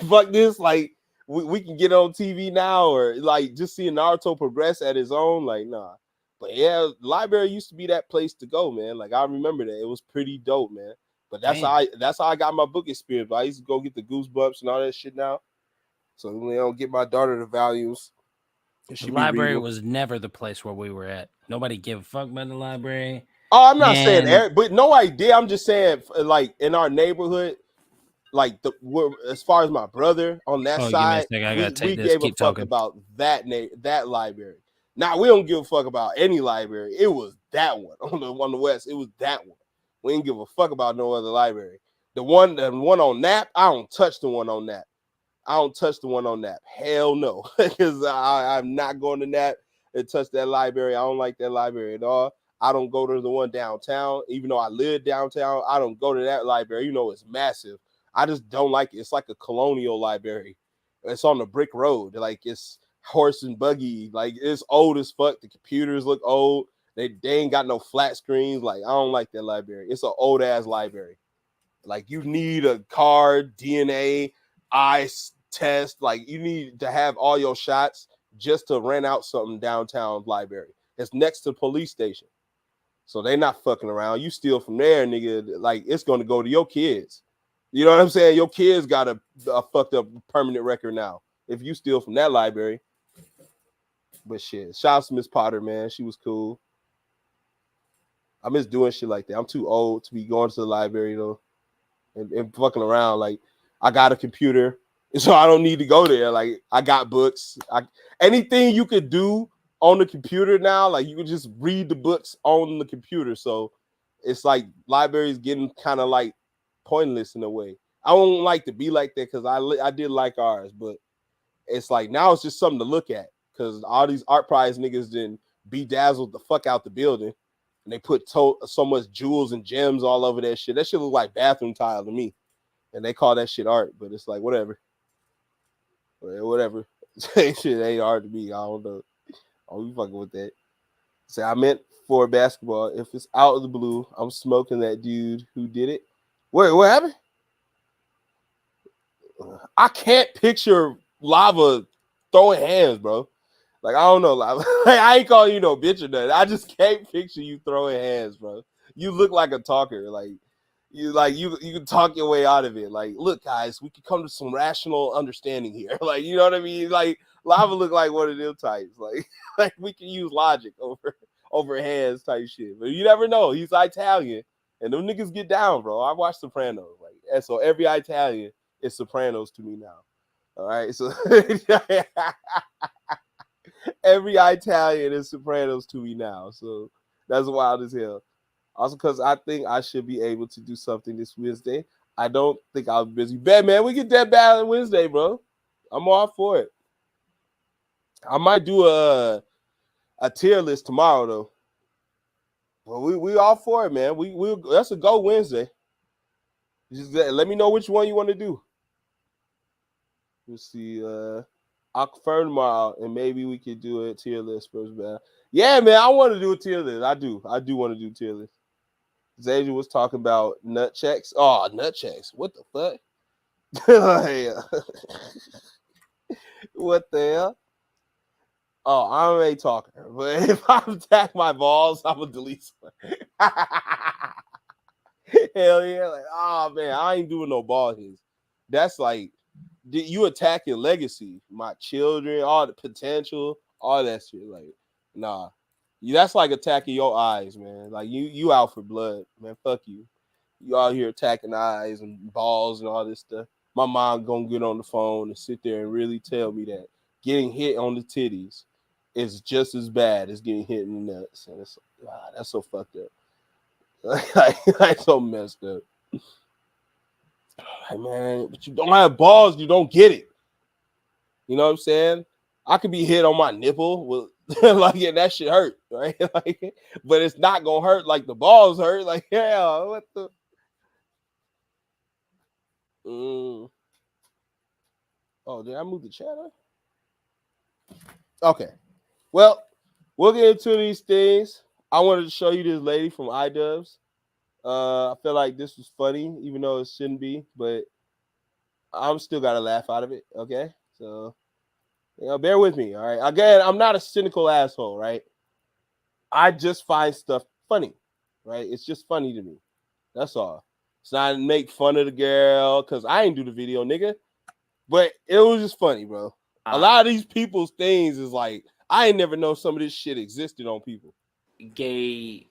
B: Fuck this. Like we can get on TV now, or like just seeing Naruto progress at his own, like nah. But yeah, the library used to be that place to go, man. Like I remember that. It was pretty dope, man. But that's how I got my book experience. But I used to go get the Goosebumps and all that shit now. So I don't get my daughter the volumes.
A: The library was never the place where we were at. Nobody gave a fuck about the library.
B: Oh, I'm not saying, but no idea. I'm just saying, like in our neighborhood, like as far as my brother on that side, we gave a fuck about that library. Now we don't give a fuck about any library. It was that one on the west. It was that one. We didn't give a fuck about no other library. The one on Nap, I don't touch the one on Nap. I don't touch the one on Nap. Hell no, because I'm not going to Nap and touch that library. I don't like that library at all. I don't go to the one downtown, even though I live downtown. I don't go to that library. You know, it's massive. I just don't like it. It's like a colonial library. It's on the brick road. Like it's horse and buggy. Like it's old as fuck. The computers look old. They ain't got no flat screens. Like I don't like that library. It's an old ass library. Like you need a card, DNA, eye test. Like you need to have all your shots just to rent out something downtown library. It's next to the police station. So they not fucking around. You steal from there, nigga. Like it's gonna go to your kids. You know what I'm saying? Your kids got a fucked up permanent record now if you steal from that library. But shit, shout out to Miss Potter, man. She was cool. I miss doing shit like that. I'm too old to be going to the library though and fucking around. Like I got a computer, so I don't need to go there. Like I got books. Anything you could do on the computer now, like you can just read the books on the computer. So it's like libraries getting kind of like pointless in a way. I don't like to be like that because I did like ours, but it's like now it's just something to look at because all these art prize niggas didn't bedazzled the fuck out the building and they put so much jewels and gems all over that shit. That shit look like bathroom tile to me, and they call that shit art, but it's like whatever. Shit ain't art to me. I don't know. Oh, you fucking with that. Say I meant for basketball. If it's out of the blue, I'm smoking that dude who did it. Wait, what happened? I can't picture Lava throwing hands, bro. Like I don't know, Lava. Like, I ain't calling you no bitch or nothing. I just can't picture you throwing hands, bro. You look like a talker. Like you can talk your way out of it. Like, look, guys, we can come to some rational understanding here. Like, you know what I mean? Like Lava look like one of them types. Like we can use logic over hands type shit. But you never know. He's Italian. And them niggas get down, bro. I watch Sopranos. Like, and so every Italian is Sopranos to me now. All right. So every Italian is Sopranos to me now. So that's wild as hell. Also, because I think I should be able to do something this Wednesday. I don't think I'll be busy. Bet, man, we get that bad Wednesday, bro. I'm all for it. I might do a tier list tomorrow, though. Well, we all for it, man. We that's a go Wednesday. Just let me know which one you want to do. We'll see. I'll confirm tomorrow, and maybe we could do a tier list first, man. Yeah, man, I want to do a tier list. I do want to do tier list. Zaja was talking about nut checks. Oh, nut checks. What the fuck? What the hell? Oh, I'm already talking. But if I attack my balls, I'm going to delete some. Hell yeah. Like, oh, man, I ain't doing no ball hits. That's like, you attacking legacy. My children, all the potential, all that shit. Like, nah. That's like attacking your eyes, man. Like, you out for blood, man. Fuck you. You out here attacking eyes and balls and all this stuff. My mom going to get on the phone and sit there and really tell me that getting hit on the titties is just as bad as getting hit in the nuts. And it's that's so fucked up. Like so messed up. Like, man, but you don't have balls, you don't get it. You know what I'm saying? I could be hit on my nipple with like, yeah, that shit hurt, right? Like, but it's not gonna hurt like the balls hurt. Like, yeah, what the? Oh, did I move the chat up? Okay. Well, we'll get into these things. I wanted to show you this lady from iDubbbz. I feel like this was funny, even though it shouldn't be, but I'm still got to laugh out of it, okay? So, bear with me, all right? Again, I'm not a cynical asshole, right? I just find stuff funny, right? It's just funny to me. That's all. It's not to make fun of the girl because I ain't do the video, nigga. But it was just funny, bro. A lot of these people's things is like, I ain't never know some of this shit existed on people.
F: Gay.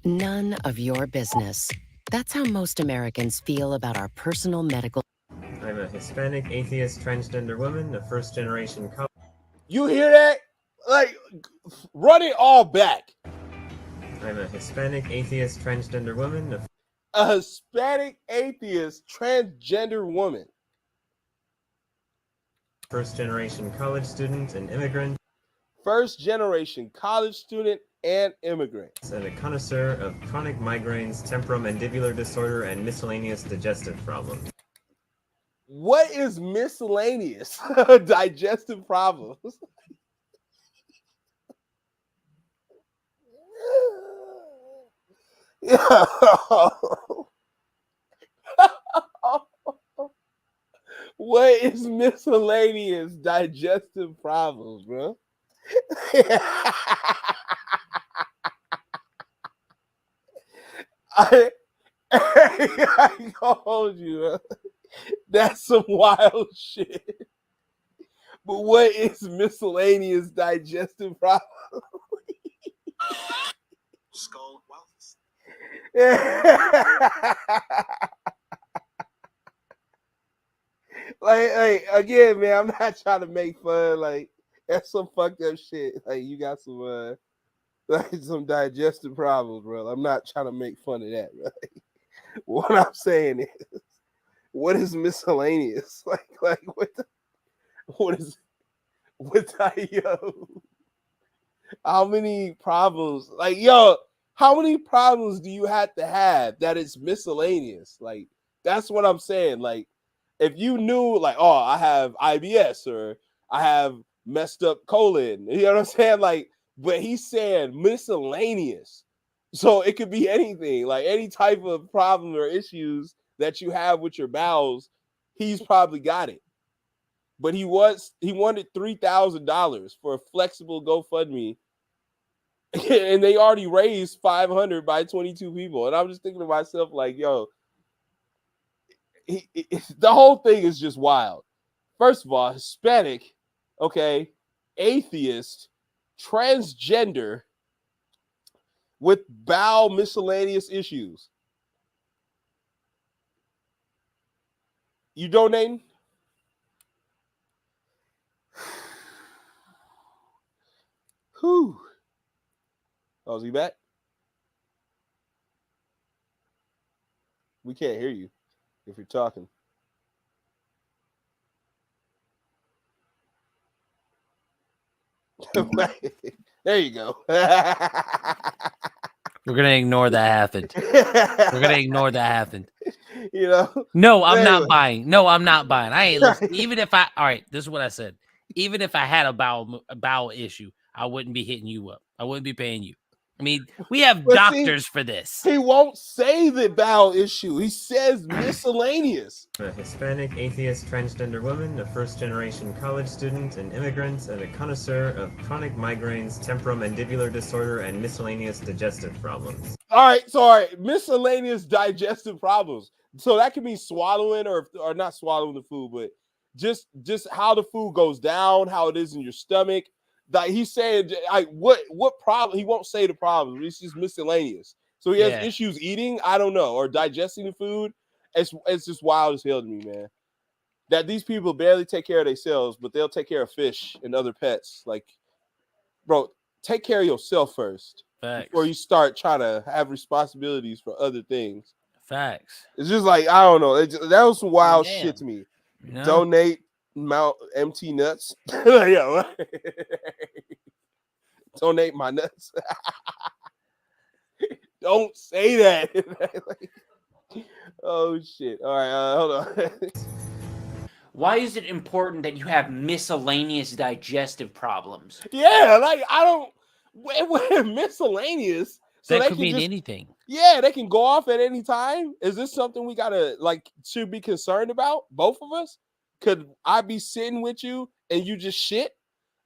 G: None of your business. That's how most Americans feel about our personal medical.
H: I'm a Hispanic, atheist, transgender woman, a first-generation college.
B: You hear that? Like, run it all back.
H: I'm a Hispanic, atheist, transgender woman,
B: A Hispanic, atheist, transgender woman.
H: first-generation college student, an immigrant.
B: First generation college student and immigrant.
H: And a connoisseur of chronic migraines, temporomandibular disorder, and miscellaneous digestive problems.
B: What is miscellaneous digestive problems? What is miscellaneous digestive problems, bro? I ain't gonna hold you, bro. That's some wild shit. But what is miscellaneous digestive problems?
I: Skull Wallace.
B: like again, man, I'm not trying to make fun. Like, that's some fucked up shit. Like, you got some like some digestive problems, bro. I'm not trying to make fun of that, bro. What I'm saying is, what is miscellaneous? Like what is yo? How many problems? Like, yo, how many problems do you have to have that it's miscellaneous? Like, that's what I'm saying. Like, if you knew, like, oh, I have IBS or I have messed up colon, you know what I'm saying? Like, but he's saying miscellaneous. So it could be anything, like any type of problem or issues that you have with your bowels, he's probably got it. But he wanted $3,000 for a flexible GoFundMe. And they already raised 500 by 22 people. And I'm just thinking to myself, like, yo, the whole thing is just wild. First of all, Hispanic, okay, atheist, transgender, with bowel miscellaneous issues. You donating? Whew. Oh, is he back? We can't hear you if you're talking. There you go.
A: We're gonna ignore that happened. We're gonna ignore that happened.
B: You know?
A: No, I'm
B: Anyway.
A: not buying. No, I'm not buying. I ain't listening. Even if I, all right, this is what I said. Even if I had a bowel issue, I wouldn't be hitting you up. I wouldn't be paying you. I mean, we have
B: But
A: doctors for this.
B: He won't say the bowel issue. He says miscellaneous.
H: A Hispanic, atheist, transgender woman, a first-generation college student, an immigrant, and a connoisseur of chronic migraines, temporomandibular disorder, and miscellaneous digestive problems.
B: All right, miscellaneous digestive problems. So that could mean swallowing or not swallowing the food, but just how the food goes down, how it is in your stomach. Like, he's saying, like, what problem? He won't say the problem. It's just miscellaneous. So he has issues eating, I don't know, or digesting the food. It's just wild as hell to me, man. That these people barely take care of themselves, but they'll take care of fish and other pets. Like, bro, take care of yourself first.
A: Facts.
B: Before you start trying to have responsibilities for other things.
A: Facts.
B: It's just like, I don't know. That was some wild shit to me.
A: You know?
B: Donate Mount MT nuts. Yo. Donate my nuts. Don't say that. Oh shit. All right, hold on.
F: Why is it important that you have miscellaneous digestive problems?
B: Yeah, like, I don't. Miscellaneous. So
A: that could mean anything.
B: Yeah, they can go off at any time. Is this something we gotta, like, should be concerned about? Both of us? Could I be sitting with you and you just shit?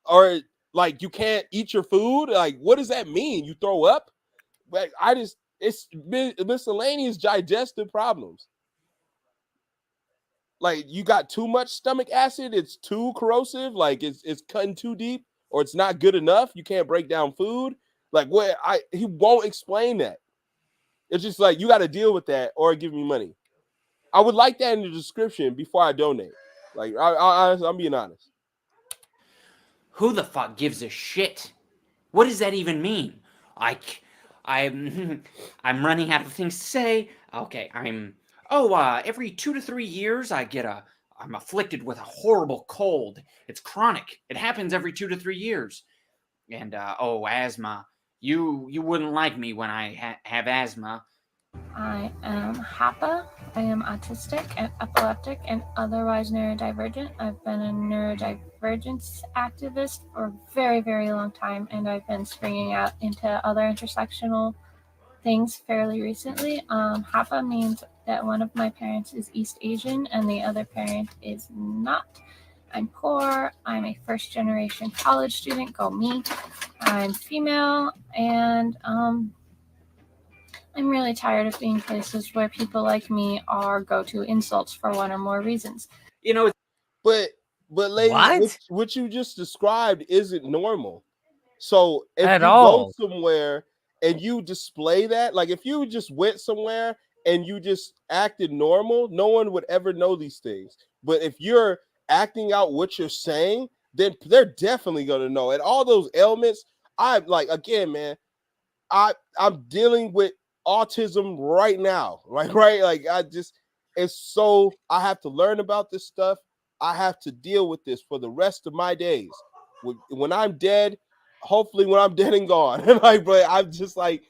B: Or, like, you can't eat your food? Like, what does that mean? You throw up? Like, It's miscellaneous digestive problems. Like you got too much stomach acid, it's too corrosive, like it's cutting too deep, or it's not good enough. You can't break down food. Like what he won't explain that. It's just like you got to deal with that or give me money. I would like that in the description before I donate. Like I'm being honest.
F: Who the fuck gives a shit? What does that even mean? I'm running out of things to say. Okay, every 2 to 3 years I'm afflicted with a horrible cold. It's chronic. It happens every 2 to 3 years. And asthma. You wouldn't like me when I have asthma.
J: I am HAPA. I am autistic and epileptic and otherwise neurodivergent. I've been a neurodivergence activist for a very, very long time, and I've been springing out into other intersectional things fairly recently. HAPA means that one of my parents is East Asian and the other parent is not. I'm poor. I'm a first-generation college student. Go me. I'm female, and I'm really tired of being places where people like me are go-to insults for one or more reasons.
F: You know,
B: but lady, what you just described isn't normal. So if
A: At
B: you
A: all.
B: go somewhere and you display that, like if you just went somewhere and you just acted normal, no one would ever know these things. But if you're acting out what you're saying, then they're definitely gonna know. And all those ailments, I'm like, again, man, I'm dealing with autism right now, right? Like I have to learn about this stuff. I have to deal with this for the rest of my days. When I'm dead, hopefully when I'm dead and gone, like, but I'm just like,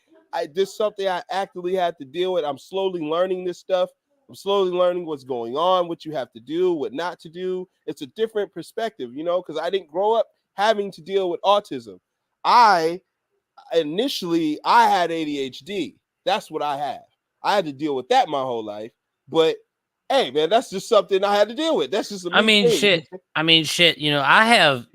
B: this is something I actively had to deal with. I'm slowly learning this stuff. I'm slowly learning what's going on, what you have to do, what not to do. It's a different perspective, because I didn't grow up having to deal with autism. Initially I had ADHD. That's what I have. I had to deal with that my whole life. But hey, man, that's just something I had to deal with. That's just a thing.
A: Shit. I have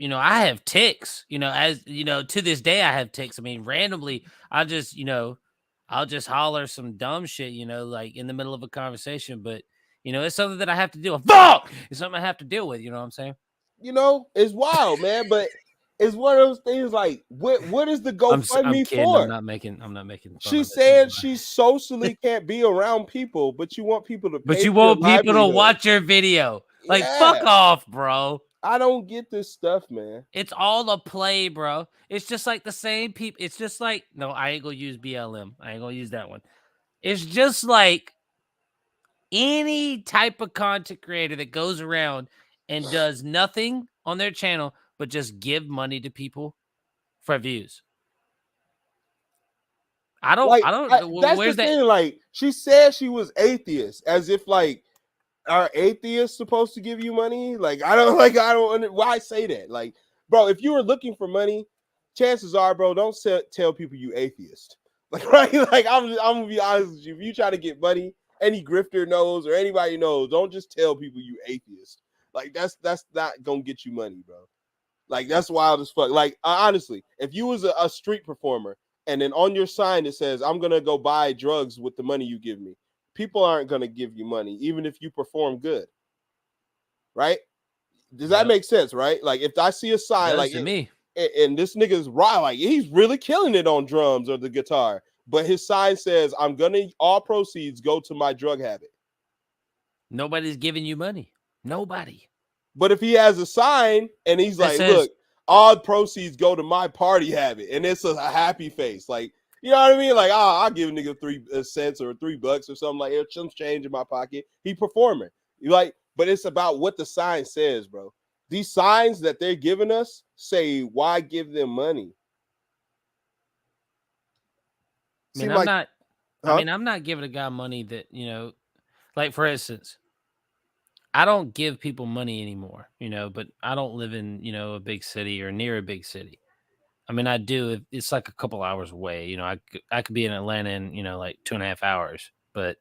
A: tics. To this day I have tics. Randomly, I'll just holler some dumb shit. Like in the middle of a conversation. But it's something that I have to deal with. Fuck! It's something I have to deal with. You know what I'm saying?
B: It's wild, man. But it's one of those things. Like, what is the GoFundMe for?
A: I'm not making.
B: She's saying she socially can't be around people, but you want people to.
A: But you want people to watch your video. Like, fuck off, bro.
B: I don't get this stuff, man.
A: It's all a play, bro. It's just like the same people. It's just like, no, I ain't gonna use BLM. I ain't gonna use that one. It's just like any type of content creator that goes around and does nothing on their channel but just give money to people for views.
B: That's the thing. Like, she said she was atheist, as if like, are atheists supposed to give you money? Like, I don't why say that. Like, bro, if you were looking for money, chances are, bro, don't tell people you atheist. Like, right? Like, I'm gonna be honest with you. If you try to get money, any grifter knows or anybody knows, don't just tell people you atheist. Like, that's not gonna get you money, bro. Like, that's wild as fuck. Like, honestly, if you was a street performer and then on your sign it says, I'm gonna go buy drugs with the money you give me, people aren't gonna give you money, even if you perform good. Right? Does that make sense? Right? Like, if I see a sign like
A: to me,
B: and this nigga's right, like he's really killing it on drums or the guitar, but his sign says, I'm gonna all proceeds go to my drug habit.
A: Nobody's giving you money. Nobody.
B: But if he has a sign and he's like, look, all proceeds go to my party habit, and it's a happy face, like, you know what I mean? Like, I'll give a nigga 3 cents or $3 or something, like, there's some change in my pocket. He performing. You like, but it's about what the sign says, bro. These signs that they're giving us say, why give them money?
A: I'm not giving a guy money that, like, for instance, I don't give people money anymore, but I don't live in, a big city or near a big city. I do. It's like a couple hours away. I could be in Atlanta in, like 2.5 hours. But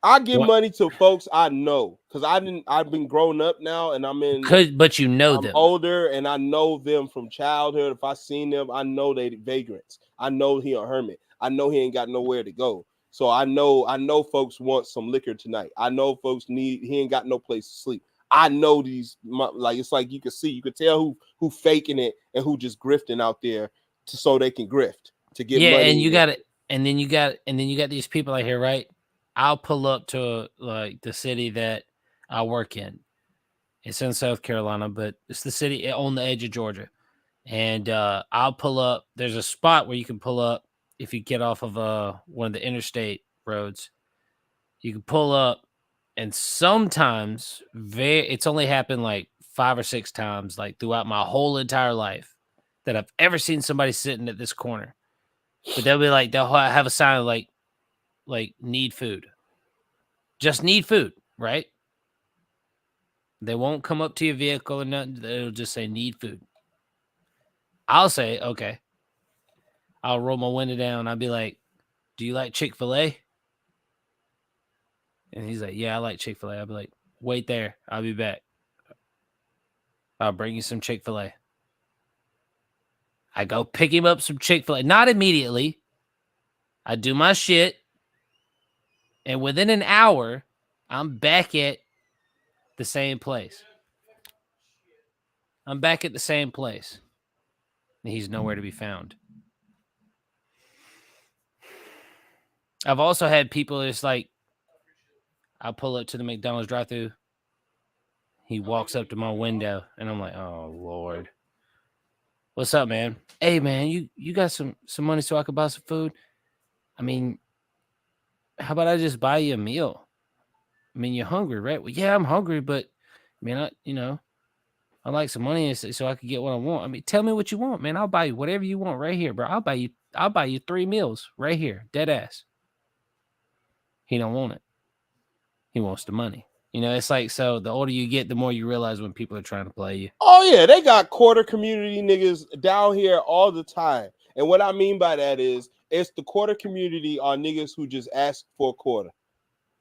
B: I give money to folks I know, because I've been growing up now, and I'm
A: them
B: older, and I know them from childhood. If I seen them, I know they vagrants. I know he a hermit. I know he ain't got nowhere to go. So I know folks want some liquor tonight. I know folks he ain't got no place to sleep. I know these, like, it's like you could tell who faking it and who just grifting out there so they can grift to get money.
A: And you got it, and then you got these people out here, right? I'll pull up to like the city that I work in. It's in South Carolina, but it's the city on the edge of Georgia. And I'll pull up. There's a spot where you can pull up if you get off of one of the interstate roads. You can pull up, and sometimes it's only happened like 5 or 6 times, like throughout my whole entire life, that I've ever seen somebody sitting at this corner. But they'll have a sign like need food. Just need food, right? They won't come up to your vehicle or nothing. They'll just say need food. I'll say, okay. I'll roll my window down. I'll be like, do you like Chick-fil-A? And he's like, yeah, I like Chick-fil-A. I'll be like, wait there. I'll be back. I'll bring you some Chick-fil-A. I go pick him up some Chick-fil-A. Not immediately. I do my shit. And within an hour, I'm back at the same place. And he's nowhere to be found. I've also had people, it's like, I'll pull up to the McDonald's drive-thru. He walks up to my window, and I'm like, oh, Lord. What's up, man? Hey, man, you got some money so I could buy some food? I mean, how about I just buy you a meal? I mean, you're hungry, right? Well, yeah, I'm hungry, but, man, I like some money so I can get what I want. I mean, tell me what you want, man. I'll buy you whatever you want right here, bro. I'll buy you 3 meals right here, dead ass. He don't want it. He wants the money. It's like, so the older you get, the more you realize when people are trying to play you.
B: Oh, yeah, they got quarter community niggas down here all the time. And what I mean by that is, it's the quarter community are niggas who just ask for a quarter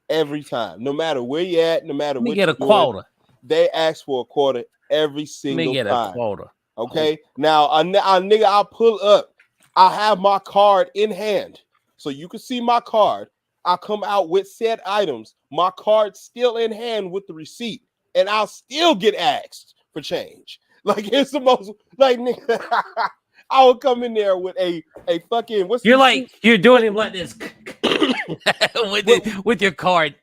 B: every time. No matter where you at, no matter what you
A: get a quarter.
B: They ask for a quarter every single time.
A: Get a quarter.
B: Okay? Now, a nigga, I'll pull up. I'll have my card in hand. So you can see my card. I'll come out with said items. My card's still in hand with the receipt. And I'll still get asked for change. Like, it's the most, like, nigga, I will come in there with a fucking,
A: you're doing him like this with your card.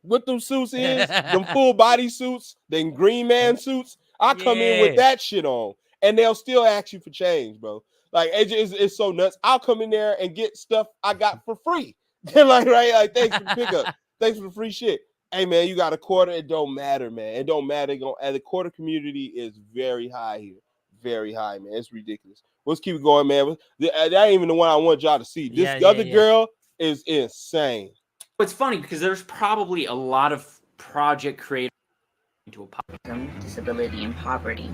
B: What them suits is, them full body suits, them green man suits. I come in with that shit on, and they'll still ask you for change, bro. Like, it's so nuts. I'll come in there and get stuff I got for free. They're like, right? Like, thanks for the pickup. Thanks for the free shit. Hey, man, you got a quarter. It don't matter, man. It don't matter. The quarter community is very high here. Very high, man. It's ridiculous. Let's keep it going, man. That ain't even the one I want y'all to see. This other girl is insane.
F: It's funny because there's probably a lot of project creators into
K: disability and poverty.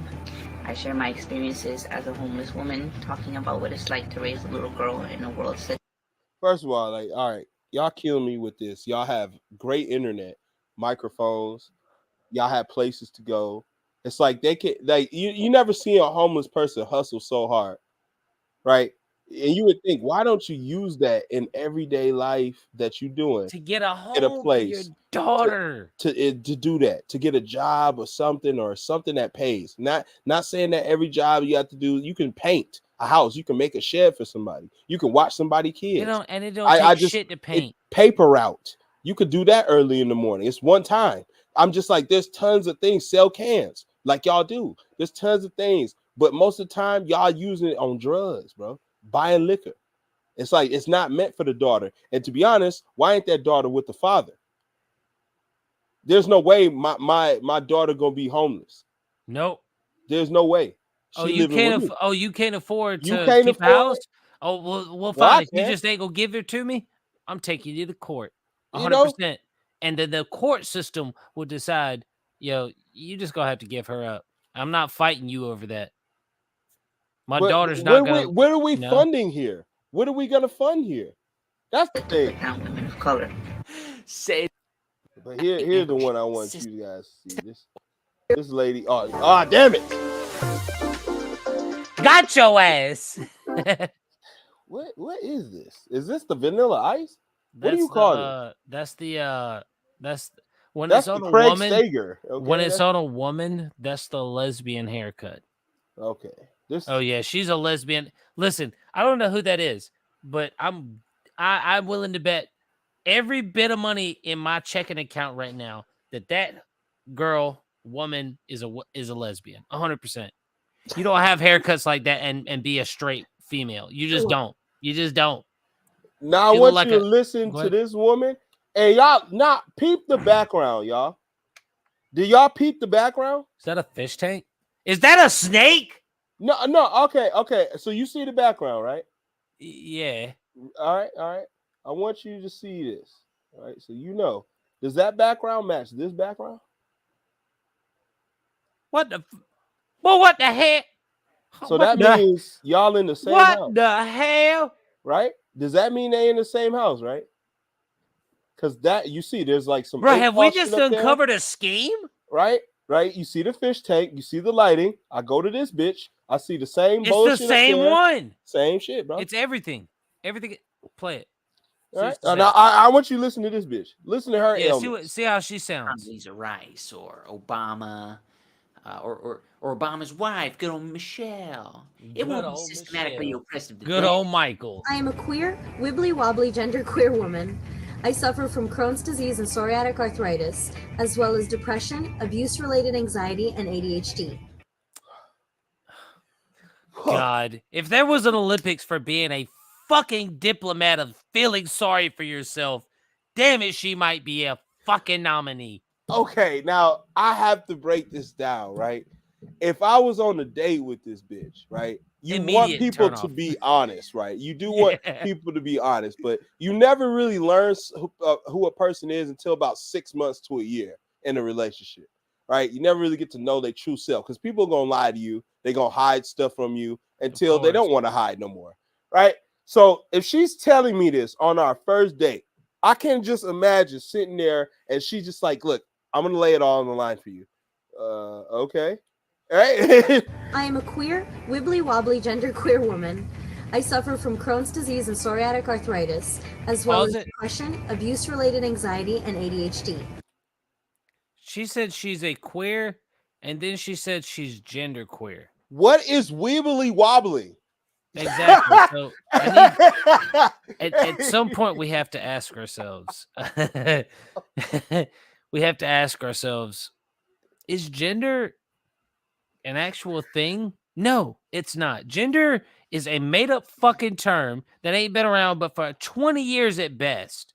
K: I share my experiences as a homeless woman, talking about what it's like to raise a little girl in a world such.
B: First of all, like, all right, y'all kill me with this. Y'all have great internet, microphones. Y'all have places to go. It's like they can, like, you never see a homeless person hustle so hard, right? And you would think, why don't you use that in everyday life that you're doing
A: to get a home,
B: get a place,
A: for your daughter,
B: to do that, to get a job or something that pays. Not saying that every job you have to do. You can paint a house, you can make a shed for somebody, you can watch somebody kids.
A: It don't take shit to paint.
B: Paper route, you could do that early in the morning. It's one time. I'm just like, there's tons of things. Sell cans like y'all do. There's tons of things, but most of the time y'all using it on drugs, bro. Buying liquor. It's like, it's not meant for the daughter. And to be honest, why ain't that daughter with the father? There's no way my daughter gonna be homeless.
A: Nope.
B: There's no way.
A: You can't afford to keep a house? Oh, well, fine. If you just ain't gonna give it to me, I'm taking you to court. 100%. And then the court system will decide, you just gonna have to give her up. I'm not fighting you over that. My daughter's not gonna.
B: Where are we funding here? What are we gonna fund here? That's the thing.
K: Women of color.
B: But here's the one I want you guys to see. This lady. Oh, damn it!
A: Got your ass.
B: What is this? Is this the Vanilla Ice? What do
A: That's
B: you call this?
A: That's when
B: That's
A: it's
B: the
A: on a
B: Craig
A: woman.
B: Sager.
A: When
B: Okay.
A: it's on a woman, that's the lesbian haircut.
B: Okay. This.
A: Oh yeah, she's a lesbian. Listen, I don't know who that is, but I'm willing to bet every bit of money in my checking account right now that girl, woman is a lesbian. 100%. You don't have haircuts like that and be a straight female. You just don't. You just don't.
B: Now I
A: She look
B: want
A: like
B: you to
A: a.
B: listen
A: Go
B: to
A: ahead.
B: this woman, and y'all not peep the background, y'all. Do y'all peep the background?
A: Is that a fish tank? Is that a snake?
B: No. Okay. So you see the background, right?
A: Yeah.
B: All right. I want you to see this. All right. So you know, does that background match this background?
A: What the? Well, what the heck?
B: So that means y'all in the same house.
A: What the hell?
B: Right? Does that mean they in the same house, right? Because that you see, there's like some.
A: Bro, have we just uncovered a scheme?
B: Right? You see the fish tank, you see the lighting. I go to this bitch, I see the same
A: It's
B: bullshit.
A: the same one.
B: Same shit, bro.
A: It's everything. Everything. Play it.
B: All right. Now I want you to listen to this bitch. Listen to her.
A: Yeah. See how she sounds.
F: Condoleezza Rice or Obama. Or Obama's wife, good old Michelle. It won't be systematically oppressive.
A: Good old Michael.
L: I am a queer, wibbly wobbly genderqueer woman. I suffer from Crohn's disease and psoriatic arthritis, as well as depression, abuse-related anxiety, and ADHD.
A: God, if there was an Olympics for being a fucking diplomat of feeling sorry for yourself, damn it, she might be a fucking nominee.
B: Okay, now I have to break this down, right? If I was on a date with this bitch, right? You want people to be honest, right? You do want people to be honest, but you never really learn who a person is until about 6 months to a year in a relationship, right? You never really get to know their true self because people are gonna lie to you. They're gonna hide stuff from you until they don't want to hide no more, right? So if she's telling me this on our first date, I can just imagine sitting there and she's just like, look, I'm going to lay it all on the line for you. Okay. All right.
L: I am a queer, wibbly wobbly genderqueer woman. I suffer from Crohn's disease and psoriatic arthritis, as well as depression, abuse-related anxiety, and ADHD.
A: She said she's a queer, and then she said she's genderqueer.
B: What is wibbly wobbly?
A: Exactly. So at some point we have to ask ourselves. We have to ask ourselves: is gender an actual thing? No, it's not. Gender is a made-up fucking term that ain't been around but for 20 years at best.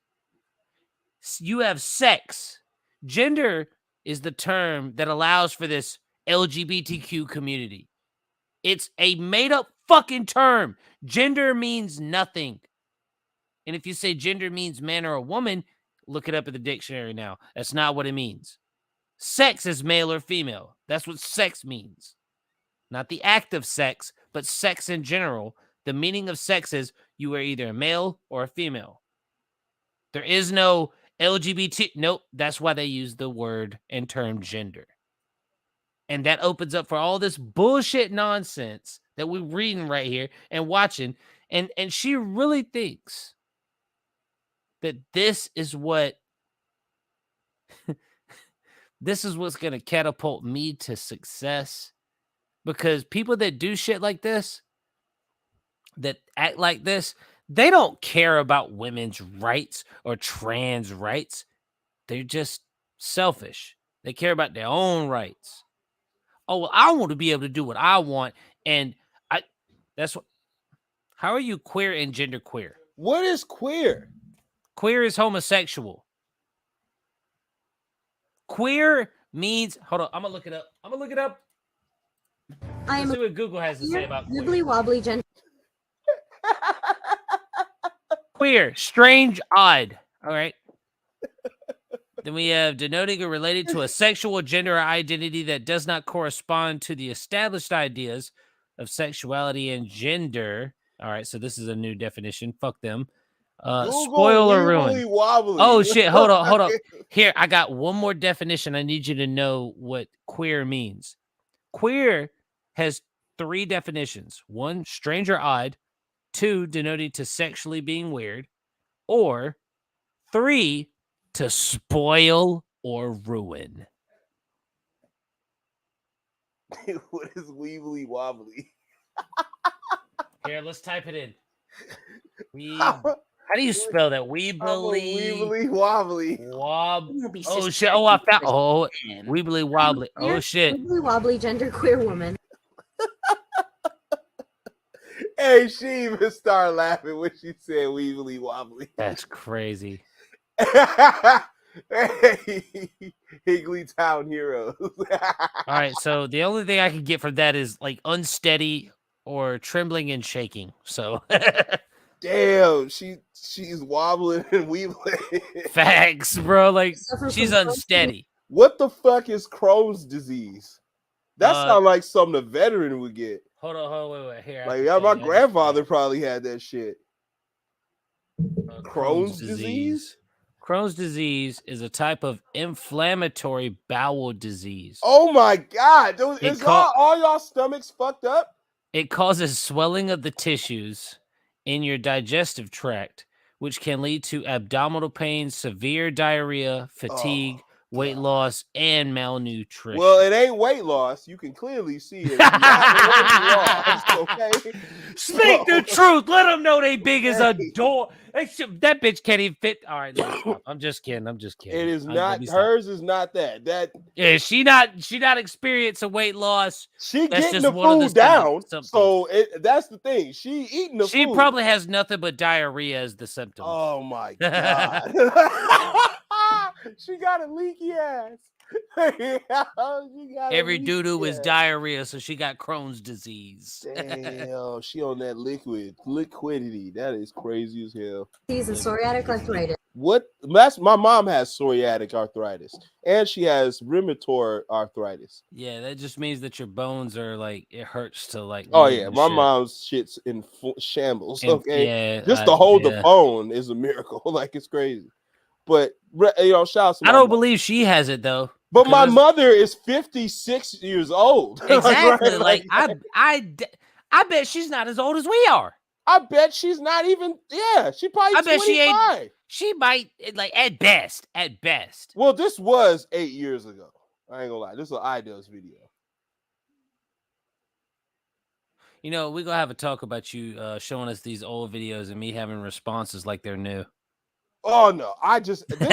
A: You have sex. Gender is the term that allows for this LGBTQ community. It's a made-up fucking term. Gender means nothing. And if you say gender means man or a woman, look it up in the dictionary now. That's not what it means. Sex is male or female. That's what sex means. Not the act of sex, but sex in general. The meaning of sex is you are either a male or a female. There is no LGBT. Nope. That's why they use the word and term gender. And that opens up for all this bullshit nonsense that we're reading right here and watching. And she really thinks that this is what's going to catapult me to success. Because people that do shit like this, that act like this, they don't care about women's rights or trans rights. They're just selfish. They care about their own rights. Oh, well, I want to be able to do what I want. And how are you queer and genderqueer?
B: What is queer?
A: Queer is homosexual. Queer means, hold on, I'm going to look it up. Let's see what Google has to say about
L: wibbly wobbly gender.
A: Queer, strange, odd. All right. Then we have denoting or related to a sexual gender or identity that does not correspond to the established ideas of sexuality and gender. All right, so this is a new definition. Fuck them. Spoil or ruin.
B: Wobbly.
A: Oh shit! Hold on. Here, I got one more definition. I need you to know what queer means. Queer has 3 definitions: 1, strange or odd; 2, denoting to sexually being weird; or 3, to spoil or ruin.
B: What is weebly wobbly?
A: Here, let's type it in. How do you spell that?
B: Weebly wobbly.
A: Oh shit! Oh, I found. Oh, weebly wobbly. Oh shit!
L: Wibbly wobbly genderqueer woman.
B: Hey, she even started laughing when she said weebly wobbly.
A: That's crazy.
B: Hey, Higglytown heroes.
A: All right, so the only thing I can get from that is like unsteady or trembling and shaking. So
B: damn, she's wobbling and weebling.
A: Facts, bro. Like she's unsteady.
B: What the fuck is Crohn's disease? That sounds like something a veteran would get.
A: Hold on, wait. Here,
B: like yeah, my grandfather probably had that shit. Crohn's disease.
A: Crohn's disease is a type of inflammatory bowel disease.
B: Oh my god! Is all y'all stomachs fucked up?
A: It causes swelling of the tissues in your digestive tract, which can lead to abdominal pain, severe diarrhea, fatigue, weight loss, and malnutrition.
B: Well, it ain't weight loss. You can clearly see it's not weight loss. Okay,
A: speak the truth. Let them know they big as a door. That bitch can't even fit. All right, I'm just kidding.
B: It is not. Hers is not that.
A: Yeah, she not experiencing weight loss.
B: She getting the food down. So that's the thing. She eating the food.
A: She probably has nothing but diarrhea as the symptom.
B: Oh my god. She got a leaky ass.
A: Every doo-doo is diarrhea, so she got Crohn's disease.
B: Damn, she on that liquidity. That is crazy as hell.
L: She's a psoriatic arthritis.
B: What? My mom has psoriatic arthritis, and she has rheumatoid arthritis.
A: Yeah, that just means that your bones are like it hurts to like.
B: Oh yeah, my mom's shit's in shambles. Okay,
A: yeah,
B: just to hold the bone is a miracle. Like it's crazy. But shout out to
A: I don't believe she has it though.
B: But my mother is 56 years old.
A: Exactly. Like I bet she's not as old as we are.
B: I bet she's not even. Yeah, she probably.
A: I bet
B: 25.
A: She might like at best.
B: Well, this was 8 years ago. I ain't gonna lie. This is an iDoes video.
A: You know, we're gonna have a talk about you showing us these old videos and me having responses like they're new.
B: Oh no, this is new to me,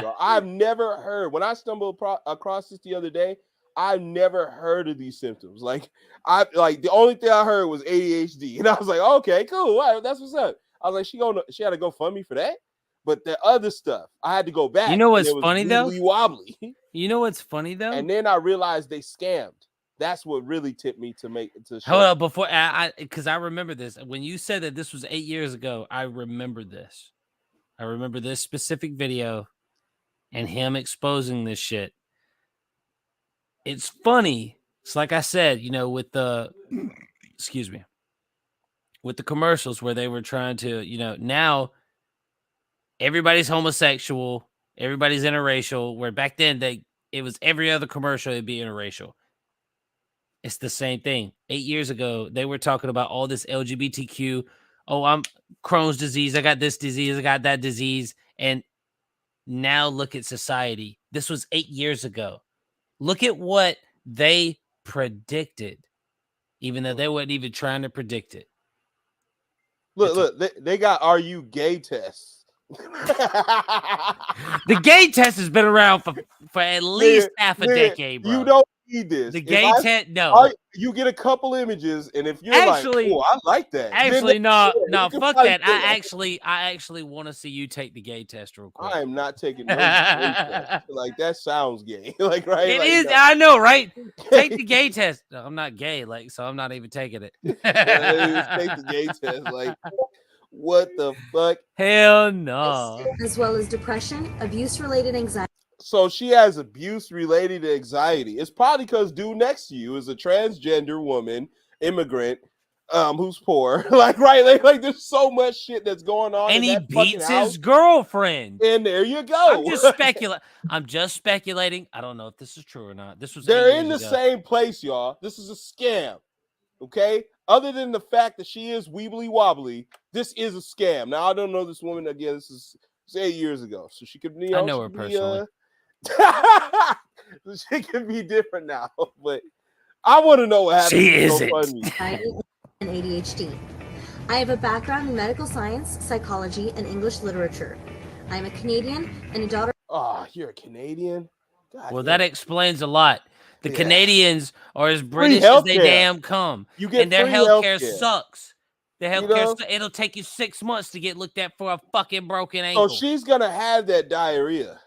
B: bro. I've never heard when I stumbled across this the other day. I've never heard of these symptoms. Like the only thing I heard was ADHD, and I was like, okay, cool, right, that's what's up. I was like, she had to go fund me for that, but the other stuff I had to go back.
A: You know what's funny though?
B: Wobbly.
A: You know what's funny though?
B: And then I realized they scammed. That's what really tipped me to
A: hold up before because I remember this when you said that this was 8 years ago. I remember this. I remember this specific video and him exposing this shit. It's funny. It's like I said, with the with the commercials where they were trying to, now everybody's homosexual, everybody's interracial, where back then it was every other commercial it'd be interracial. It's the same thing. 8 years ago, they were talking about all this LGBTQ. Oh, I'm Crohn's disease. I got this disease. I got that disease. And now look at society. This was 8 years ago. Look at what they predicted, even though they weren't even trying to predict it.
B: Look, they got "Are you gay?" tests.
A: The gay test has been around for at least half a decade, bro.
B: You don't need this.
A: The gay test, no.
B: You get a couple images, and if you're
A: actually,
B: like, "Oh, I like that,"
A: actually, no, fuck that. I actually want to see you take the gay test real quick.
B: I am not taking no gay test. Like that sounds gay. Like right?
A: It
B: like,
A: is.
B: No.
A: I know, right? Take the gay test. No, I'm not gay, so I'm not even taking it.
B: Take the gay test. Like, what the fuck?
A: Hell no.
L: As well as depression, abuse-related anxiety.
B: So she has abuse-related anxiety. It's probably because dude next to you is a transgender woman, immigrant, who's poor. Like there's so much shit that's going on.
A: And he beats his girlfriend.
B: And there you go.
A: I'm just speculating. I don't know if this is true or not.
B: They're in the same place, y'all. This is a scam. Okay. Other than the fact that she is weebly wobbly, this is a scam. Now I don't know this woman again. This is It's 8 years ago, so she could, you
A: I
B: know,
A: know
B: she
A: her
B: could
A: personally.
B: so she can be different now. But I want to know what happened
A: She
B: to
A: isn't.
B: GoFundMe.
L: And ADHD. I have a background in medical science, psychology, and English literature. I am a Canadian and a daughter.
B: Oh, you're a Canadian? God,
A: Well,
B: damn.
A: that explains a lot. The
B: Yeah.
A: Canadians are as
B: Free
A: British as they
B: healthcare.
A: damn come.
B: You get
A: And their
B: free
A: healthcare
B: healthcare.
A: sucks. The
B: You
A: healthcare,
B: know?
A: it'll take you 6 months to get looked at for a fucking broken
B: So
A: ankle.
B: she's gonna have that diarrhea.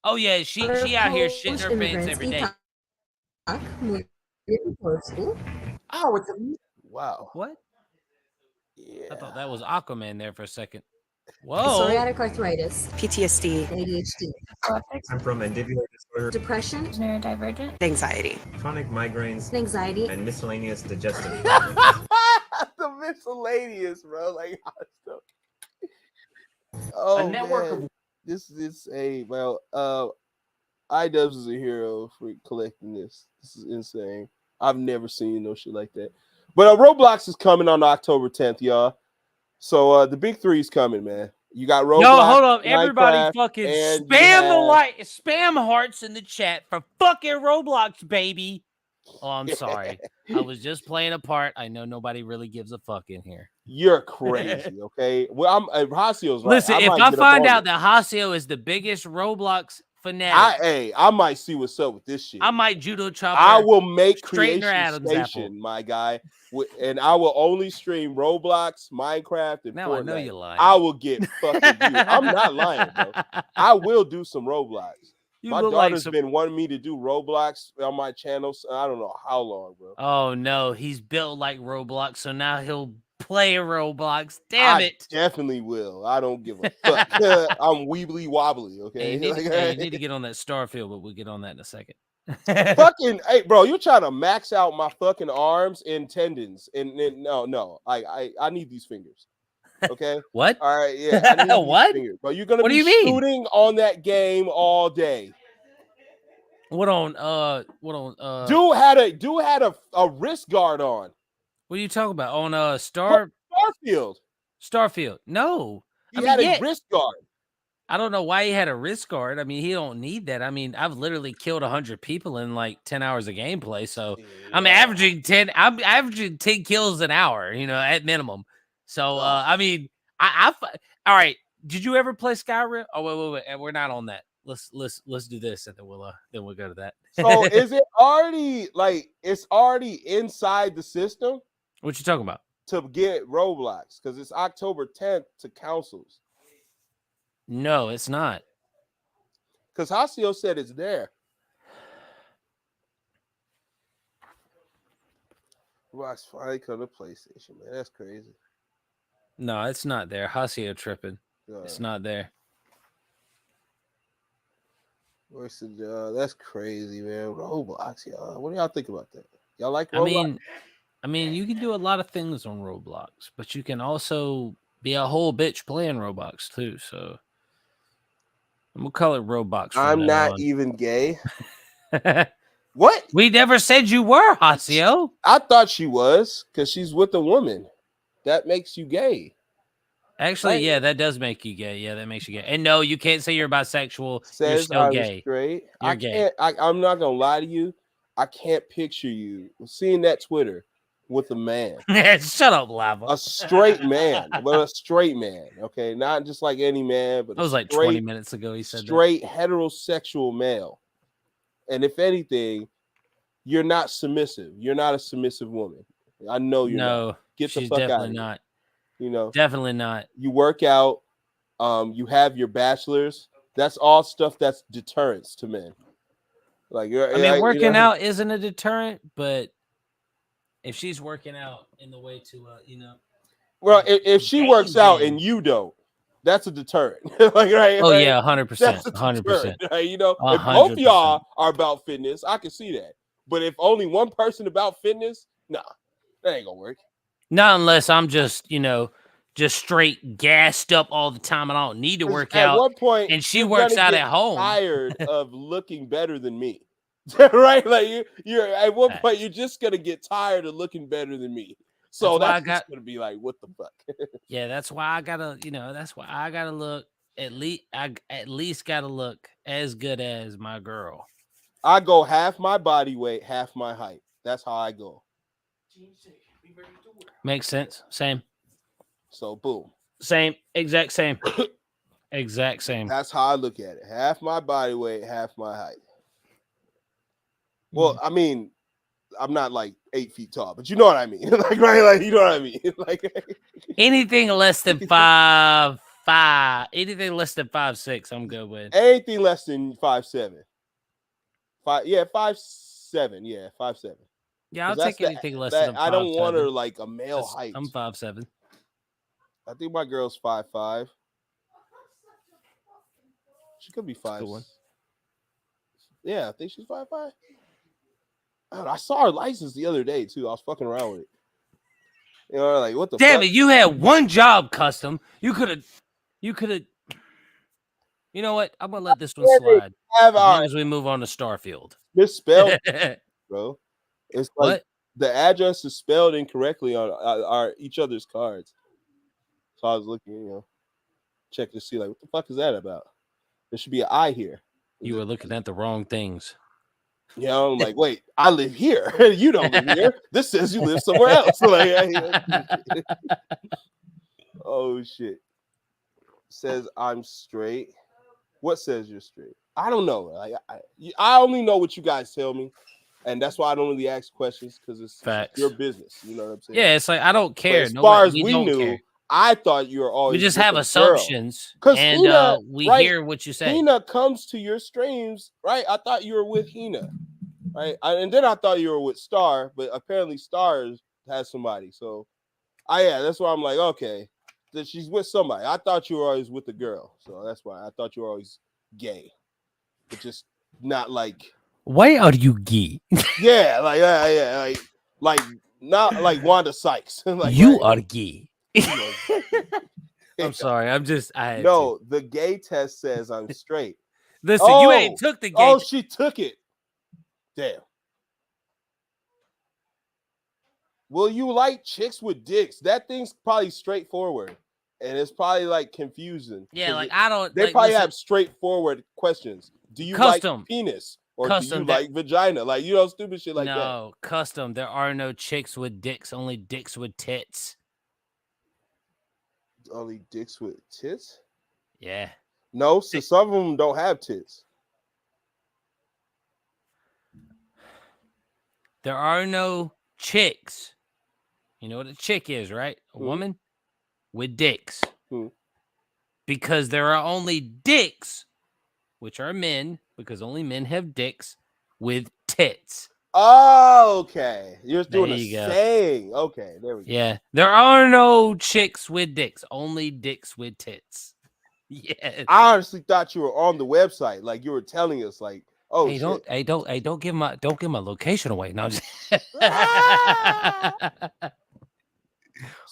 A: Oh yeah, she out here shitting her pants every day.
K: Oh, it's a
B: Wow.
A: What?
B: Yeah.
A: I thought that was Aquaman there for a second. Whoa.
L: Psoriatic arthritis,
M: PTSD,
L: ADHD,
H: Temporomandibular disorder,
L: depression,
J: neurodivergent,
M: anxiety,
H: chronic migraines,
L: anxiety,
H: and miscellaneous digestive problems.
B: The miscellaneous, bro. Like, oh,
F: A network
B: man.
F: of
B: This is a iDubbbz is a hero for collecting this. This is insane. I've never seen no shit like that. But ROBLOX is coming on October 10th, y'all. So the big three's coming, man. You got ROBLOX.
A: Yo, hold up. Everybody
B: Minecraft,
A: fucking
B: and
A: spam hearts in the chat for fucking ROBLOX, baby. Oh, I'm sorry. I was just playing a part. I know nobody really gives a fuck in here.
B: You're crazy, okay? Well, Hasio's right.
A: Listen, if I find out that Hasio is the biggest ROBLOX fanatic,
B: I might see what's up with this shit.
A: I might judo chop
B: I
A: her,
B: will make
A: straighten
B: Creation
A: her Adam's
B: Station,
A: apple.
B: my guy, and I will only stream Roblox, Minecraft, and
A: Now
B: Fortnite.
A: I know you're lying.
B: I will get fucking you. I'm not lying, bro. I will do some Roblox. My daughter's been wanting me to do Roblox on my channel. So I don't know how long, bro.
A: Oh no, he's built like Roblox, so now he'll play Roblox. Damn it!
B: Definitely will. I don't give a fuck. I'm weebly wobbly. Okay,
A: Hey, you need to get on that Starfield, but we'll get on that in a second.
B: Fucking hey, bro, you're trying to max out my fucking arms and tendons, and no, I need these fingers. Okay,
A: what?
B: All right, yeah, I need
A: what?
B: these fingers, bro. You're gonna
A: What
B: be
A: do you mean?
B: shooting on that game all day.
A: What on?
B: Dude had a wrist guard on.
A: What are you talking about? On
B: Starfield.
A: Starfield. No,
B: He had a wrist guard.
A: I don't know why he had a wrist guard. I mean, he don't need that. I mean, I've literally killed 100 people in like 10 hours of gameplay. So I'm averaging 10 kills an hour, you know, at minimum. So I mean, all right. Did you ever play Skyrim? Oh, wait. We're not on that. Let's do this and then we'll go to that.
B: So is it already it's already inside the system?
A: What you talking about?
B: To get Roblox, because it's October 10th to councils.
A: No, it's not.
B: Because Hasio said it's there. Roblox finally come to PlayStation, man. That's crazy.
A: No, it's not there. Hasio tripping. It's not there.
B: That's crazy, man. Roblox, y'all. What do y'all think about that? Y'all like Roblox?
A: I mean, you can do a lot of things on Roblox, but you can also be a whole bitch playing Roblox too. So I'm gonna call it Roblox.
B: I'm not even gay. What?
A: We never said you were, Hasio.
B: I thought she was, because she's with a woman. That makes you gay.
A: Actually, yeah, that does make you gay. Yeah, that makes you gay. And no, you can't say you're bisexual. You're still
B: I'm
A: gay.
B: Straight.
A: You're gay.
B: I'm not gonna lie to you. I can't picture you seeing that Twitter with a man.
A: Shut up, Lava.
B: A straight man, but a straight man. Okay, not just like any man, but
A: that was like 20 minutes ago. He said
B: straight heterosexual male. And if anything, you're not submissive. You're not a submissive woman. I know you're not. Get the fuck out of here.
A: Not.
B: You know,
A: definitely not.
B: You work out. You have your bachelor's. That's all stuff that's deterrence to men. Like,
A: I mean, working out isn't a deterrent, but if she's working out in the way to,
B: well, if she works out and you don't, that's a deterrent. Right?
A: Oh yeah, 100%, 100%.
B: Right? You know, 100%. If both of y'all are about fitness, I can see that. But if only one person about fitness, nah, that ain't gonna work.
A: Not unless I'm just, just straight gassed up all the time and I don't need to work out.
B: At one point,
A: and she works out at home.
B: Tired of looking better than me, right? Like you're at one point, you're just gonna get tired of looking better than me. So that's gonna be like, what the fuck?
A: Yeah, that's why I gotta, that's why I gotta look at least gotta look as good as my girl.
B: I go half my body weight, half my height. That's how I go.
A: Makes sense. Same.
B: So boom.
A: Same. Exact same. Exact same.
B: That's how I look at it. Half my body weight, half my height. Well, I mean, I'm not like 8 feet tall, but you know what I mean. Like, right? Like, you know what I mean. Like
A: anything less than 5'5", anything less than 5'6", I'm good with.
B: Anything less than 5'7". 5'7". Yeah, 5'7".
A: Yeah, I'll take anything less than 5'7".
B: I don't want her like a male height.
A: I'm 5'7".
B: I think my girl's 5'5". She could be 5. Yeah, I think she's 5'5". I saw her license the other day too. I was fucking around with it. You know, like what the
A: damn
B: fuck?
A: it, you had one job, Custom. You could have. You know what? I'm gonna let this one slide. As long as we move on to Starfield.
B: Misspelled, bro. It's like
A: What?
B: the address is spelled incorrectly on our each other's cards. So I was looking, check to see like what the fuck is that about? There should be an I here.
A: You were looking at the wrong things.
B: I'm like, wait, I live here. You don't live here. This says you live somewhere else. Like, oh shit. Says I'm straight. What says you're straight? I don't know. Like, I only know what you guys tell me, and that's why I don't really ask questions because it's your business. You know what I'm saying?
A: Yeah, it's like I don't care.
B: But as far as we knew, I thought you were always.
A: We just have assumptions, and
B: Hina,
A: we
B: right,
A: hear what you say.
B: Hina comes to your streams, right? I thought you were with Hina, right? And then I thought you were with Star, but apparently Star has somebody. So, that's why I'm like, okay, that she's with somebody. I thought you were always with the girl, so that's why I thought you were always gay, but just not like.
A: Why are you gay?
B: Yeah, like not like Wanda Sykes. Like,
A: you are gay. I'm sorry.
B: The gay test says I'm straight.
A: Listen, you ain't took the gay.
B: Oh, she took it. Damn. Will you like chicks with dicks? That thing's probably straightforward, and it's probably like confusing.
A: Yeah, like I don't.
B: They
A: like,
B: probably
A: listen,
B: have straightforward questions. Do you
A: Custom.
B: like penis or
A: Custom,
B: do you like vagina? Like stupid shit like that.
A: No, Custom. There are no chicks with dicks. Only dicks with tits.
B: Only dicks with tits?
A: Yeah.
B: No, so some of them don't have tits.
A: There are no chicks. You know what a chick is, right? A woman with dicks. Because there are only dicks, which are men, because only men have dicks with tits.
B: Oh, okay. You're doing
A: there
B: a
A: you go.
B: saying. Okay, there we go.
A: Yeah. There are no chicks with dicks, only dicks with tits. Yes.
B: I honestly thought you were on the website, like you were telling us, like, oh,
A: hey,
B: shit.
A: don't give my location away. No,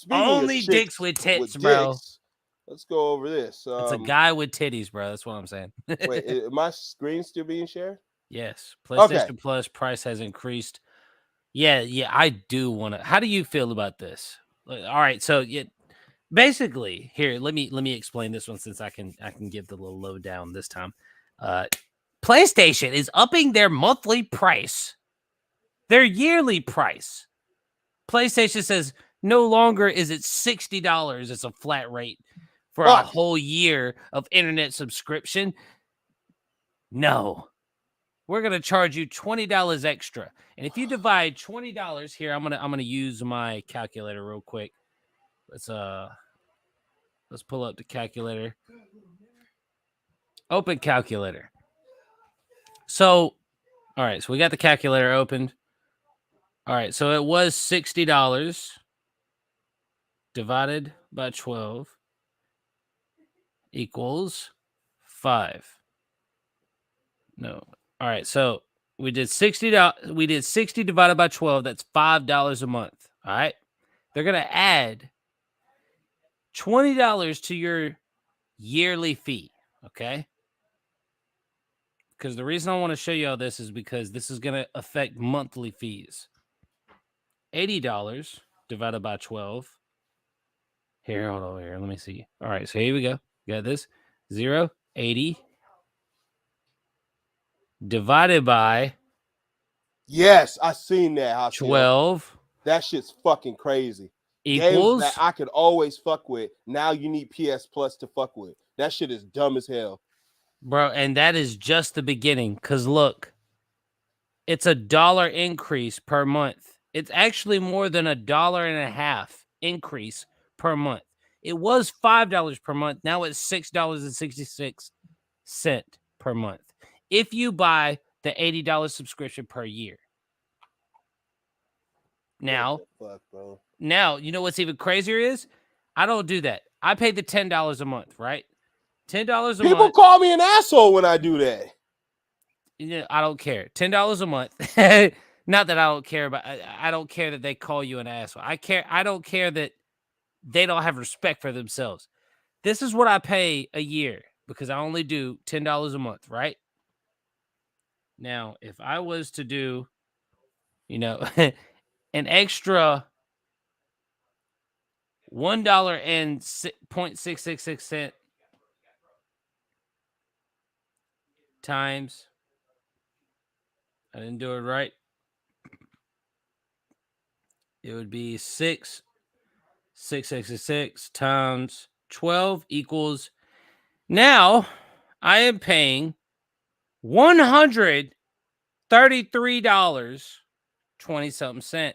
A: only dicks with tits, bro.
B: Let's go over this.
A: It's a guy with titties, bro. That's what I'm saying.
B: Wait, is my screen still being shared?
A: Yes. PlayStation Plus price has increased. Yeah, I do want to. How do you feel about this? All right, so basically, here, let me explain this one since I can give the little lowdown this time. PlayStation is upping their monthly price, their yearly price. PlayStation says no longer is it $60. It's a flat rate for a whole year of internet subscription. No, we're gonna charge you $20 extra, and if you divide $20 here, I'm gonna use my calculator real quick. Let's pull up the calculator. Open calculator. So, all right, so we got the calculator opened. All right, so it was $60 divided by 12 equals 5. No. All right, so we did $60. We did 60 divided by 12. That's $5 a month. All right. They're gonna add $20 to your yearly fee. Okay. Because the reason I want to show you all this is because this is gonna affect monthly fees. $80 divided by 12. Here, hold on here. Let me see. All right, so here we go. Got this. 80 divided by
B: Yes, I seen that. Hasio.
A: 12
B: That shit's fucking crazy. Games
A: equals
B: that I could always fuck with. Now you need PS Plus to fuck with. That shit is dumb as hell.
A: bro, and that is just the beginning. Cause look, it's $1 increase per month. It's actually more than $1.50 increase per month. It was $5 per month. Now it's $6.66 per month. If you buy the $80 subscription per year. Now,
B: fuck, bro.
A: Now, you know what's even crazier is? I don't do that. I pay the $10 a month, right? $10 a month.
B: People call me an asshole when I do that.
A: Yeah, I don't care. $10 a month. Not that I don't care, but I don't care that they call you an asshole. I don't care that they don't have respect for themselves. This is what I pay a year because I only do $10 a month, right? Now, if I was to do, an extra $1.66 times, I didn't do it right. It would be 666 times 12 equals. Now I am paying $133.20.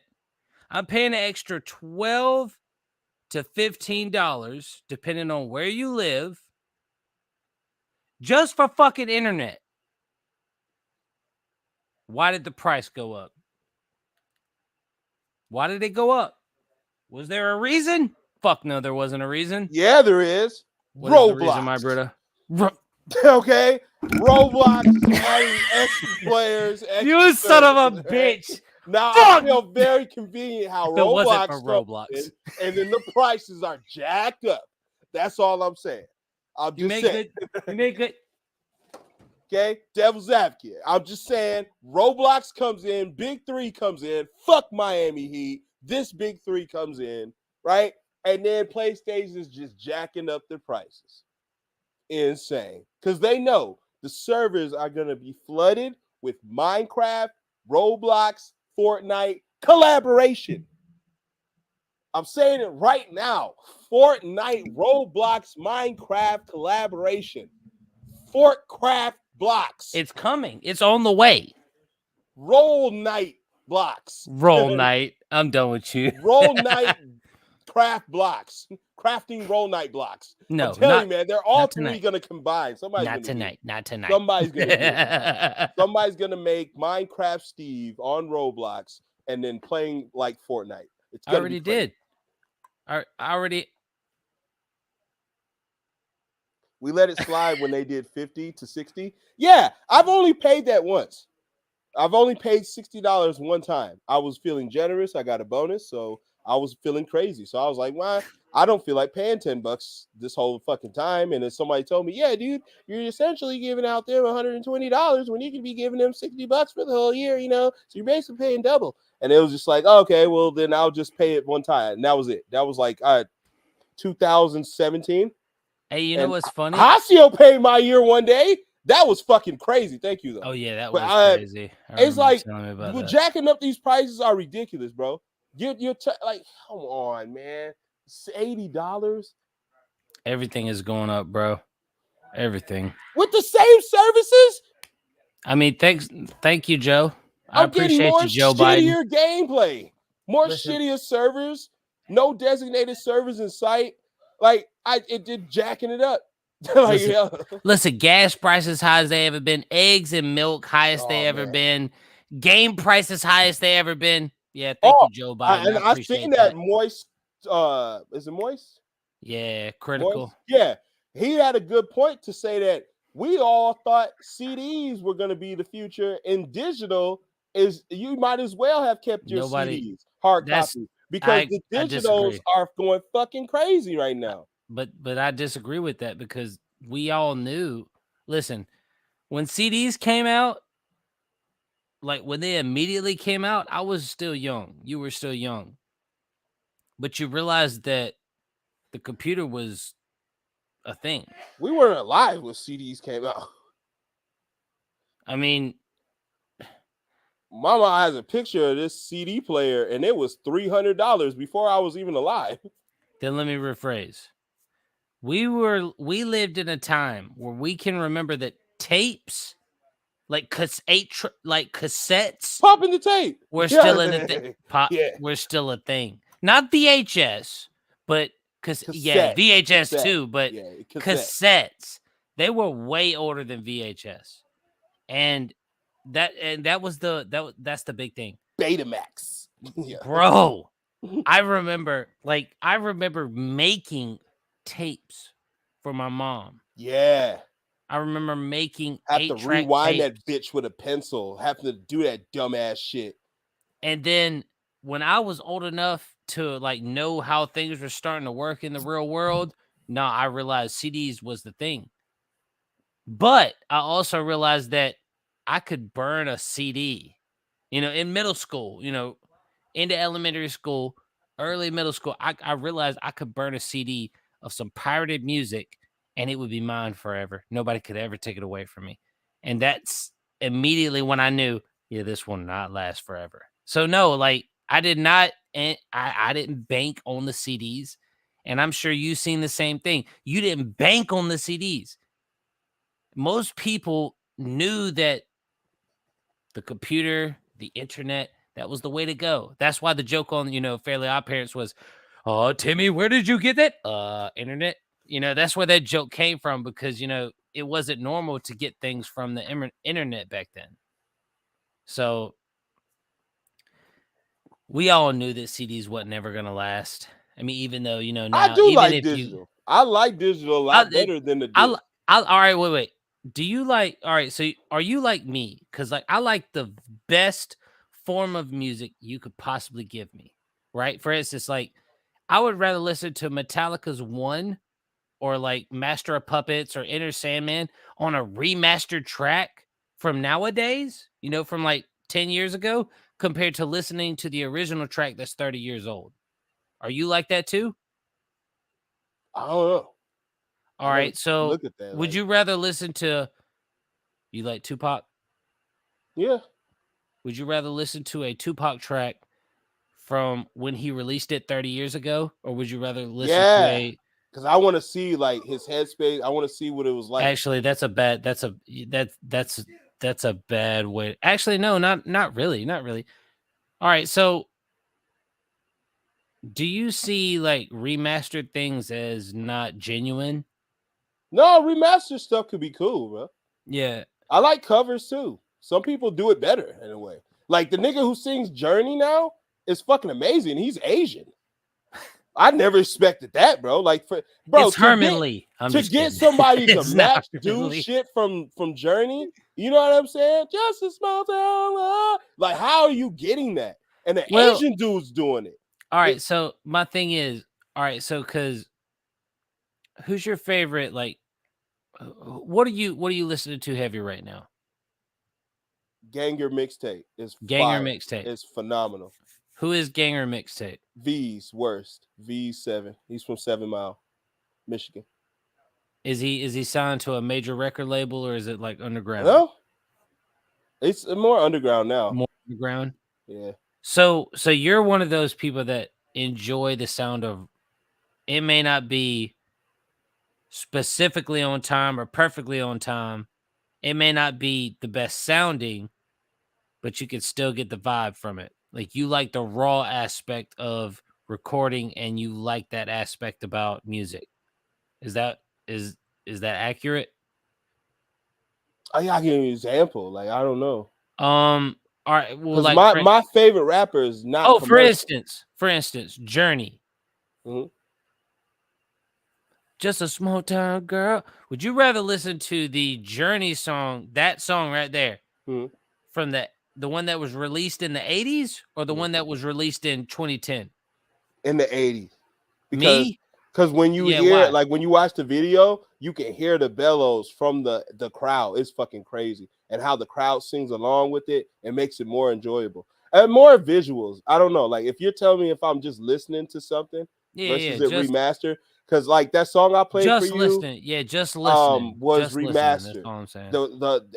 A: I'm paying an extra $12 to $15, depending on where you live, just for fucking internet. Why did the price go up? Why did it go up? Was there a reason? Fuck no, there wasn't a reason.
B: Yeah, there is.
A: What
B: ROBLOX.
A: is the reason, my brother?
B: Okay, ROBLOX is adding extra players. Extra
A: You son of a
B: right?
A: bitch.
B: Now
A: Fuck!
B: I feel very convenient how
A: If it wasn't
B: Roblox
A: for
B: comes
A: Roblox.
B: in, and then the prices are jacked up. That's all I'm saying. I'm
A: You
B: just
A: make
B: saying.
A: good. You make good.
B: Okay, devil's advocate. I'm just saying Roblox comes in, Big Three comes in, fuck Miami Heat. This Big Three comes in, right? And then PlayStation is just jacking up their prices. Insane. Because they know the servers are going to be flooded with Minecraft, Roblox, Fortnite collaboration. I'm saying it right now. Fortnite, Roblox, Minecraft collaboration. Fortcraft blocks.
A: It's coming. It's on the way.
B: Roll night blocks.
A: Roll night. I'm done with you.
B: Roll night craft blocks. Crafting roll night blocks.
A: No,
B: I'm telling you,
A: not-
B: man, they're all
A: not
B: three
A: tonight.
B: going to combine. Somebody's
A: Not
B: gonna do it.
A: tonight. Not tonight.
B: Somebody's gonna do it. Somebody's gonna make Minecraft Steve on Roblox and then playing like Fortnite. It's
A: I
B: gonna
A: already
B: be crazy.
A: did. I already.
B: We let it slide when they did 50 to 60. Yeah, I've only paid that once. I've only paid $60 one time. I was feeling generous. I got a bonus, so I was feeling crazy. So I was like, "Why? I don't feel like paying $10 this whole fucking time." And then somebody told me, "Yeah, dude, you're essentially giving out them $120 when you could be giving them $60 for the whole year, So you're basically paying double." And it was just like, oh, "Okay, well then I'll just pay it one time." And that was it. That was like 2017.
A: Hey, you know what's funny?
B: Hasio paid my year one day. That was fucking crazy. Thank you, though.
A: Oh yeah, that
B: But
A: was crazy. I
B: it's
A: remember
B: like
A: telling me about that.
B: jacking up these prices are ridiculous, bro. You're like, come on, man. It's $80
A: Everything is going up, bro. Everything.
B: with the same services.
A: I mean, thank you, Joe. I
B: I'm getting
A: appreciate
B: more
A: you, Joe Biden.
B: shittier gameplay, more
A: Listen.
B: shittier servers, no designated servers in sight. Like it did jacking it up. Like,
A: Listen,
B: yeah.
A: listen, gas prices high as they ever been. Eggs and milk highest they ever been. Game prices highest they ever been. Yeah, thank you, Joe Biden. I
B: I've
A: appreciate
B: seen
A: that.
B: Moist. Is it Moist?
A: Yeah, critical.
B: Moist? Yeah, he had a good point to say that we all thought CDs were going to be the future, and digital is. You might as well have kept your CDs hard copy because the digitals are going fucking crazy right now.
A: But I disagree with that because we all knew. Listen, when CDs came out, like when they immediately came out, I was still young. You were still young. But you realized that the computer was a thing.
B: We weren't alive when CDs came out.
A: I mean,
B: Mama has a picture of this CD player, and it was $300 before I was even alive.
A: Then let me rephrase. We lived in a time where we can remember that tapes, like cassettes,
B: popping the tape,
A: we're still in a thing. We're still a thing. Not VHS, but VHS too, but cassettes. They were way older than VHS, and that's the big thing.
B: Betamax,
A: bro. I remember making tapes for my mom.
B: Yeah.
A: I remember making
B: have to rewind that bitch with a pencil, having to do that dumbass shit.
A: And then when I was old enough to know how things were starting to work in the real world, I realized CDs was the thing. But I also realized that I could burn a CD, in middle school, into elementary school, early middle school. I realized I could burn a CD of some pirated music and it would be mine forever. Nobody could ever take it away from me. And that's immediately when I knew, this will not last forever. So no, I did not, and I didn't bank on the CDs. And I'm sure you've seen the same thing. You didn't bank on the CDs. Most people knew that the computer, the internet, that was the way to go. That's why the joke on, Fairly Odd Parents was, "Oh, Timmy, where did you get that? Internet." That's where that joke came from, because, it wasn't normal to get things from the internet back then. So we all knew that CDs wasn't ever going to last. I mean, even though, now,
B: I do
A: even
B: like
A: if
B: digital. I like digital a lot better than the disc.
A: all right, wait. Do you all right, so are you like me? Because I like the best form of music you could possibly give me, right? For instance, I would rather listen to Metallica's One or Master of Puppets or Enter Sandman on a remastered track from nowadays, from 10 years ago, compared to listening to the original track that's 30 years old. Are you like that too?
B: I don't know.
A: All right, so would you rather listen to, you like Tupac?
B: Yeah.
A: Would you rather listen to a Tupac track from when he released it 30 years ago, or would you rather listen to a?
B: Because I want to see his headspace. I want to see what it was like.
A: Actually, that's a bad way. Actually, no, not really. All right, so do you see remastered things as not genuine?
B: No, remastered stuff could be cool, bro.
A: Yeah.
B: I like covers too. Some people do it better in a way. Like the nigga who sings Journey now is fucking amazing. He's Asian. I never expected that, bro.
A: It's Herman Lee.
B: To get somebody to match do shit from Journey, you know what I'm saying? Just a small town. How are you getting that? And the Asian dude's doing it.
A: All right, so my thing is, because who's your favorite? What are you listening to heavy right now?
B: Ganger Mixtape is
A: Ganger Mixtape.
B: It's phenomenal.
A: Who is Ganger Mixtape?
B: V's worst. V7. He's from 7 Mile, Michigan.
A: Is he signed to a major record label, or is it underground?
B: No. It's more underground now.
A: More underground?
B: Yeah.
A: So you're one of those people that enjoy the sound of, it may not be specifically on time or perfectly on time. It may not be the best sounding, but you can still get the vibe from it. You like the raw aspect of recording, and you like that aspect about music. Is that accurate?
B: I gotta give you an example. I don't know.
A: All right. Well,
B: my favorite rapper is not.
A: Oh, for instance, Journey.
B: Mm-hmm.
A: Just a small town girl. Would you rather listen to the Journey song, that song right there, from the one that was released in the 80s, or the one that was released in 2010?
B: In the 80s.
A: Because
B: when you hear it, when you watch the video, you can hear the bellows from the crowd. It's fucking crazy. And how the crowd sings along with it, it makes it more enjoyable. And more visuals. I don't know. If you're telling me if I'm just listening to something versus remastered, because like that song I played
A: Just
B: for
A: listening,
B: you,
A: just listening,
B: was
A: just listening. That's
B: remastered.
A: all I'm saying.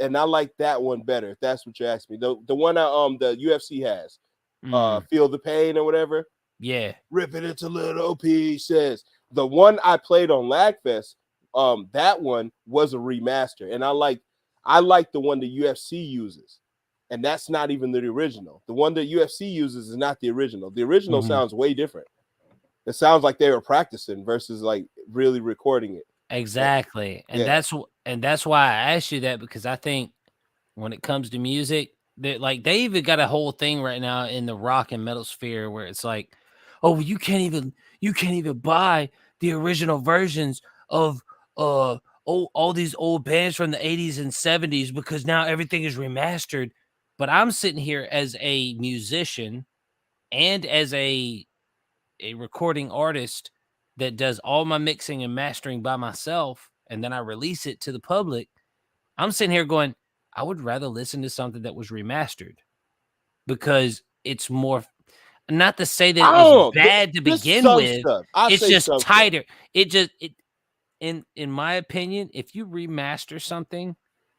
B: And I like that one better. If that's what you asked me. The one the UFC has, Feel the Pain or whatever.
A: Yeah,
B: rip it into little pieces. The one I played on LagFest, that one was a remaster, and I like the one the UFC uses, and that's not even the original. The one the UFC uses is not the original. The original sounds way different. It sounds like they were practicing versus like really recording it.
A: exactly, and that's why I asked you that, because I think when it comes to music, they even got a whole thing right now in the rock and metal sphere where it's like, oh, you can't even buy the original versions of all these old bands from the 80s and 70s because now everything is remastered. But I'm sitting here as a musician and as a recording artist that does all my mixing and mastering by myself, and then I release it to the public. I'm sitting here going, I would rather listen to something that was remastered because it's more, not to say that it's bad to begin with. It's just tighter. In my opinion, if you remaster something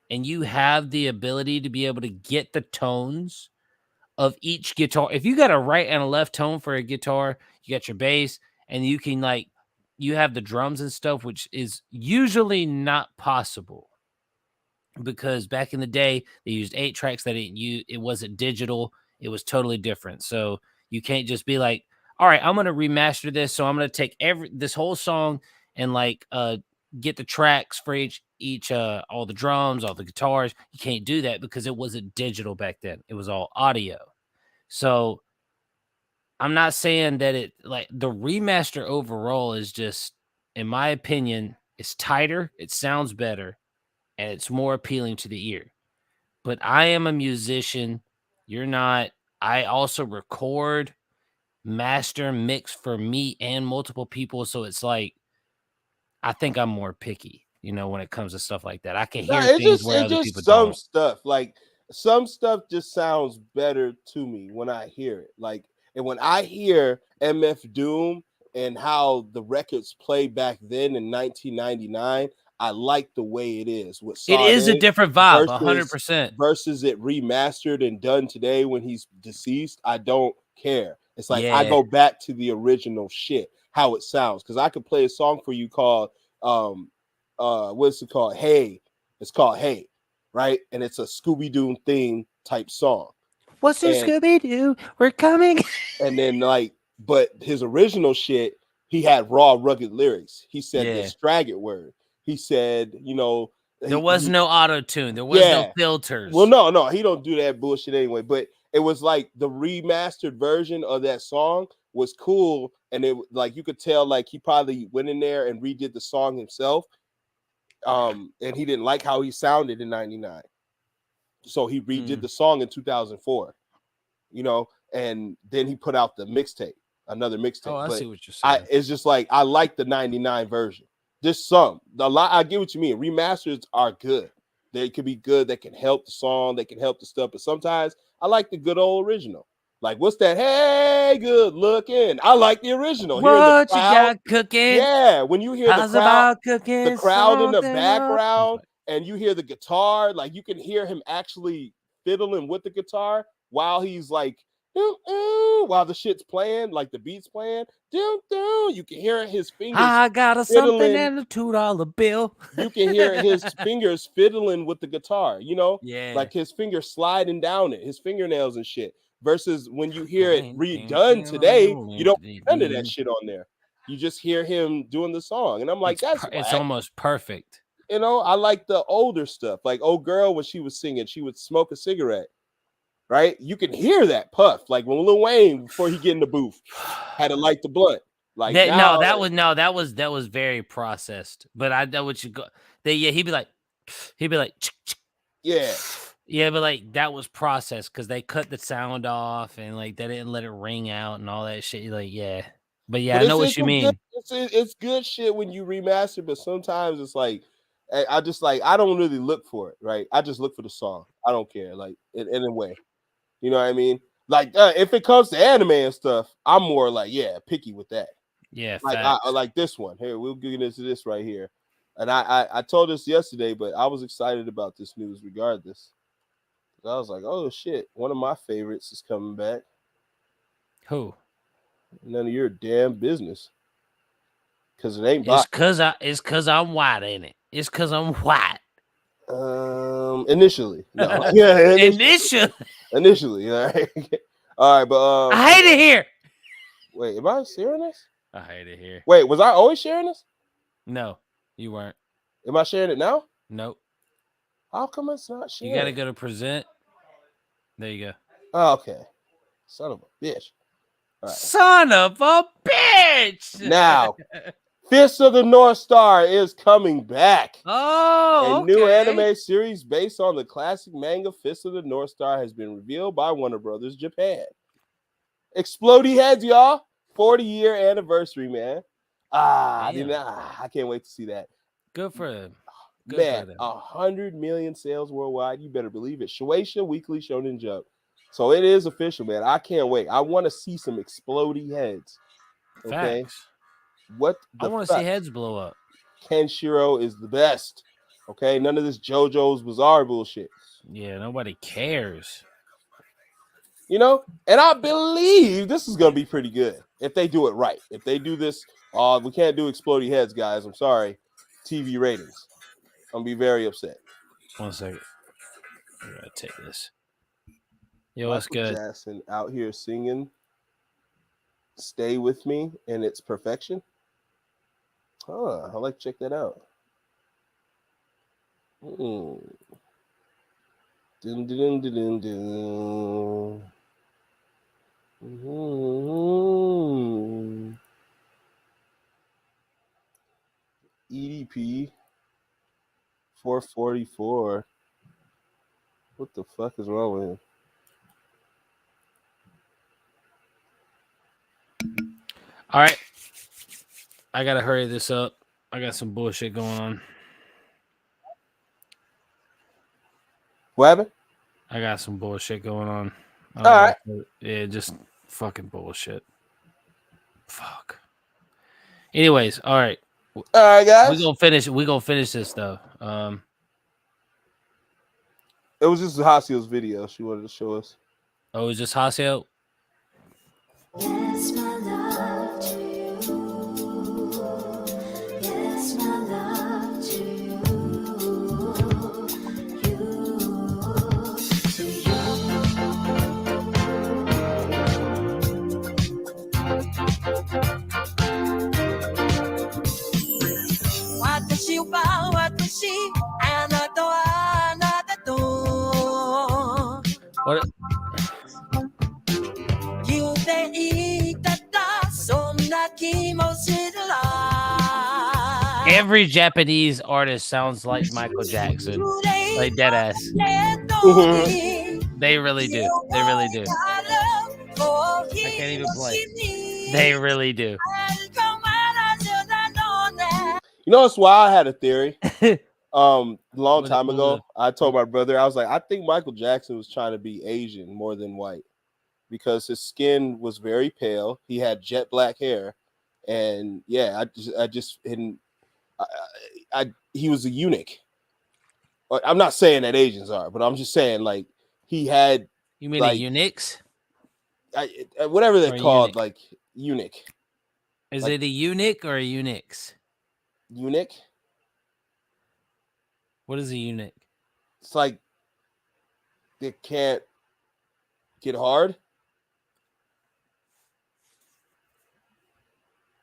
A: and you have the ability to be able to get the tones of each guitar, if you got a right and a left tone for a guitar, you got your bass, and you can you have the drums and stuff, which is usually not possible. Because back in the day, they used 8 tracks that it wasn't digital. It was totally different. So you can't just be like, all right, I'm going to remaster this. So I'm going to take this whole song and get the tracks for each all the drums, all the guitars. You can't do that because it wasn't digital back then. It was all audio. So I'm not saying that the remaster overall is just, in my opinion, it's tighter. It sounds better. And it's more appealing to the ear. But I am a musician. You're not. I also record, master, mix for me and multiple people. So it's like, I think I'm more picky, when it comes to stuff like that. I can hear things where other people don't.
B: Some stuff just sounds better to me when I hear it. Like, and when I hear MF Doom and how the records played back then in 1999, I like the way it is.
A: It is a different vibe, 100%.
B: Versus it remastered and done today when he's deceased. I don't care. It's like I go back to the original shit, how it sounds. Because I could play a song for you called what's it called? Hey. It's called Hey, right? And it's a Scooby-Doo theme type song.
A: What's this, Scooby-Doo? We're coming.
B: And then but his original shit, he had raw, rugged lyrics. He said the Straggart word. He said,
A: there was no auto-tune. There was no filters.
B: Well, no, he don't do that bullshit anyway. But it was like the remastered version of that song was cool. And it you could tell he probably went in there and redid the song himself. And he didn't like how he sounded in 99. So he redid the song in 2004, and then he put out the mixtape, another mixtape.
A: Oh, I see what you're saying.
B: It's just I like the 99 version. Just some. I get what you mean. Remasters are good. They could be good. They can help the song. They can help the stuff. But sometimes I like the good old original. Like, what's that? Hey, good looking. I like the original.
A: What you got cooking?
B: Yeah, when you hear the crowd in the background and you hear the guitar, you can hear him actually fiddling with the guitar while he's while the shit's playing, the beat's playing. You can hear his fingers.
A: I got a something and a $2 bill.
B: You can hear his fingers fiddling with the guitar,
A: Yeah.
B: Like his fingers sliding down it, his fingernails and shit. Versus when you hear it redone today, you don't hear none of that shit on there. You just hear him doing the song. And I'm like,
A: it's almost perfect.
B: I like the older stuff. Like old girl, when she was singing, she would smoke a cigarette. Right? You can hear that puff. Like when Lil Wayne, before he get in the booth, had to light the blunt.
A: That was very processed. But I know what you go. He'd be like,
B: yeah.
A: Yeah, but that was processed because they cut the sound off and they didn't let it ring out and all that shit. But I know what you mean.
B: It's good shit when you remaster, but sometimes it's I don't really look for it, right? I just look for the song. I don't care, in a way. You know what I mean? If it comes to anime and stuff, I'm more picky with that.
A: Yeah,
B: like this one. Here, we'll get into this right here. And I told this yesterday, but I was excited about this news regardless. I was like, oh shit, one of my favorites is coming back.
A: Who?
B: None of your damn business. Cause it ain't
A: it's cause I'm white, ain't it? It's cause I'm white.
B: Initially. No. Yeah, initially. All right. All right, but
A: I hate it here.
B: Wait, am I sharing this?
A: I hate it here.
B: Wait, was I always sharing this?
A: No, you weren't.
B: Am I sharing it now?
A: Nope.
B: How come it's not sharing?
A: You gotta go to present. There you go.
B: Oh, okay. Son of a bitch.
A: Right. Son of a bitch.
B: Now, Fist of the North Star is coming back.
A: Oh,
B: a new anime series based on the classic manga Fist of the North Star has been revealed by Warner Brothers Japan. Explodey heads, y'all. 40-year anniversary, man. I can't wait to see that.
A: Good for them.
B: Man, 100 million sales worldwide. You better believe it. Shueisha Weekly Shonen Jump. So it is official, man. I can't wait. I want to see some explodey heads. Okay.
A: Facts.
B: What
A: I want to see heads blow up.
B: Kenshiro is the best. Okay. None of this JoJo's Bizarre bullshit.
A: Yeah, nobody cares.
B: You know, and I believe this is gonna be pretty good if they do it right. If they do this, we can't do explodey heads, guys. I'm sorry. TV ratings. I'm gonna be very upset.
A: 1 second. I'm gonna take this. Yo, what's good?
B: Jackson out here singing "Stay With Me" in its perfection. I'd like to check that out. Dun, dun, dun, dun, dun. EDP 444. What the fuck is wrong with him?
A: All right. I gotta hurry this up. I got some bullshit going on.
B: What happened?
A: I got some bullshit going on.
B: All right.
A: Yeah, just fucking bullshit. Fuck. Anyways, all right.
B: All right, guys.
A: We gonna finish this though.
B: It was just Hasio's video she wanted to show us.
A: Oh, it's just Hasio?
C: Yes, my love to you. Yes, my love to you. To you. Watashi wa watashi anata wa anata to.
A: What? Every Japanese artist sounds like Michael Jackson, like dead ass. They really do. They really do. I can't even play. They really do.
B: You know, that's why I had a theory. Long time ago, I told my brother, I was like, I think Michael Jackson was trying to be Asian more than white because his skin was very pale. He had jet black hair, and yeah, he was a eunuch. I'm not saying that Asians are, but I'm just saying like he had.
A: You mean
B: like,
A: a eunuchs?
B: Whatever they're called, like eunuch.
A: Is it a eunuch or a eunuchs?
B: Eunuch.
A: What is a eunuch?
B: It's like they can't get hard.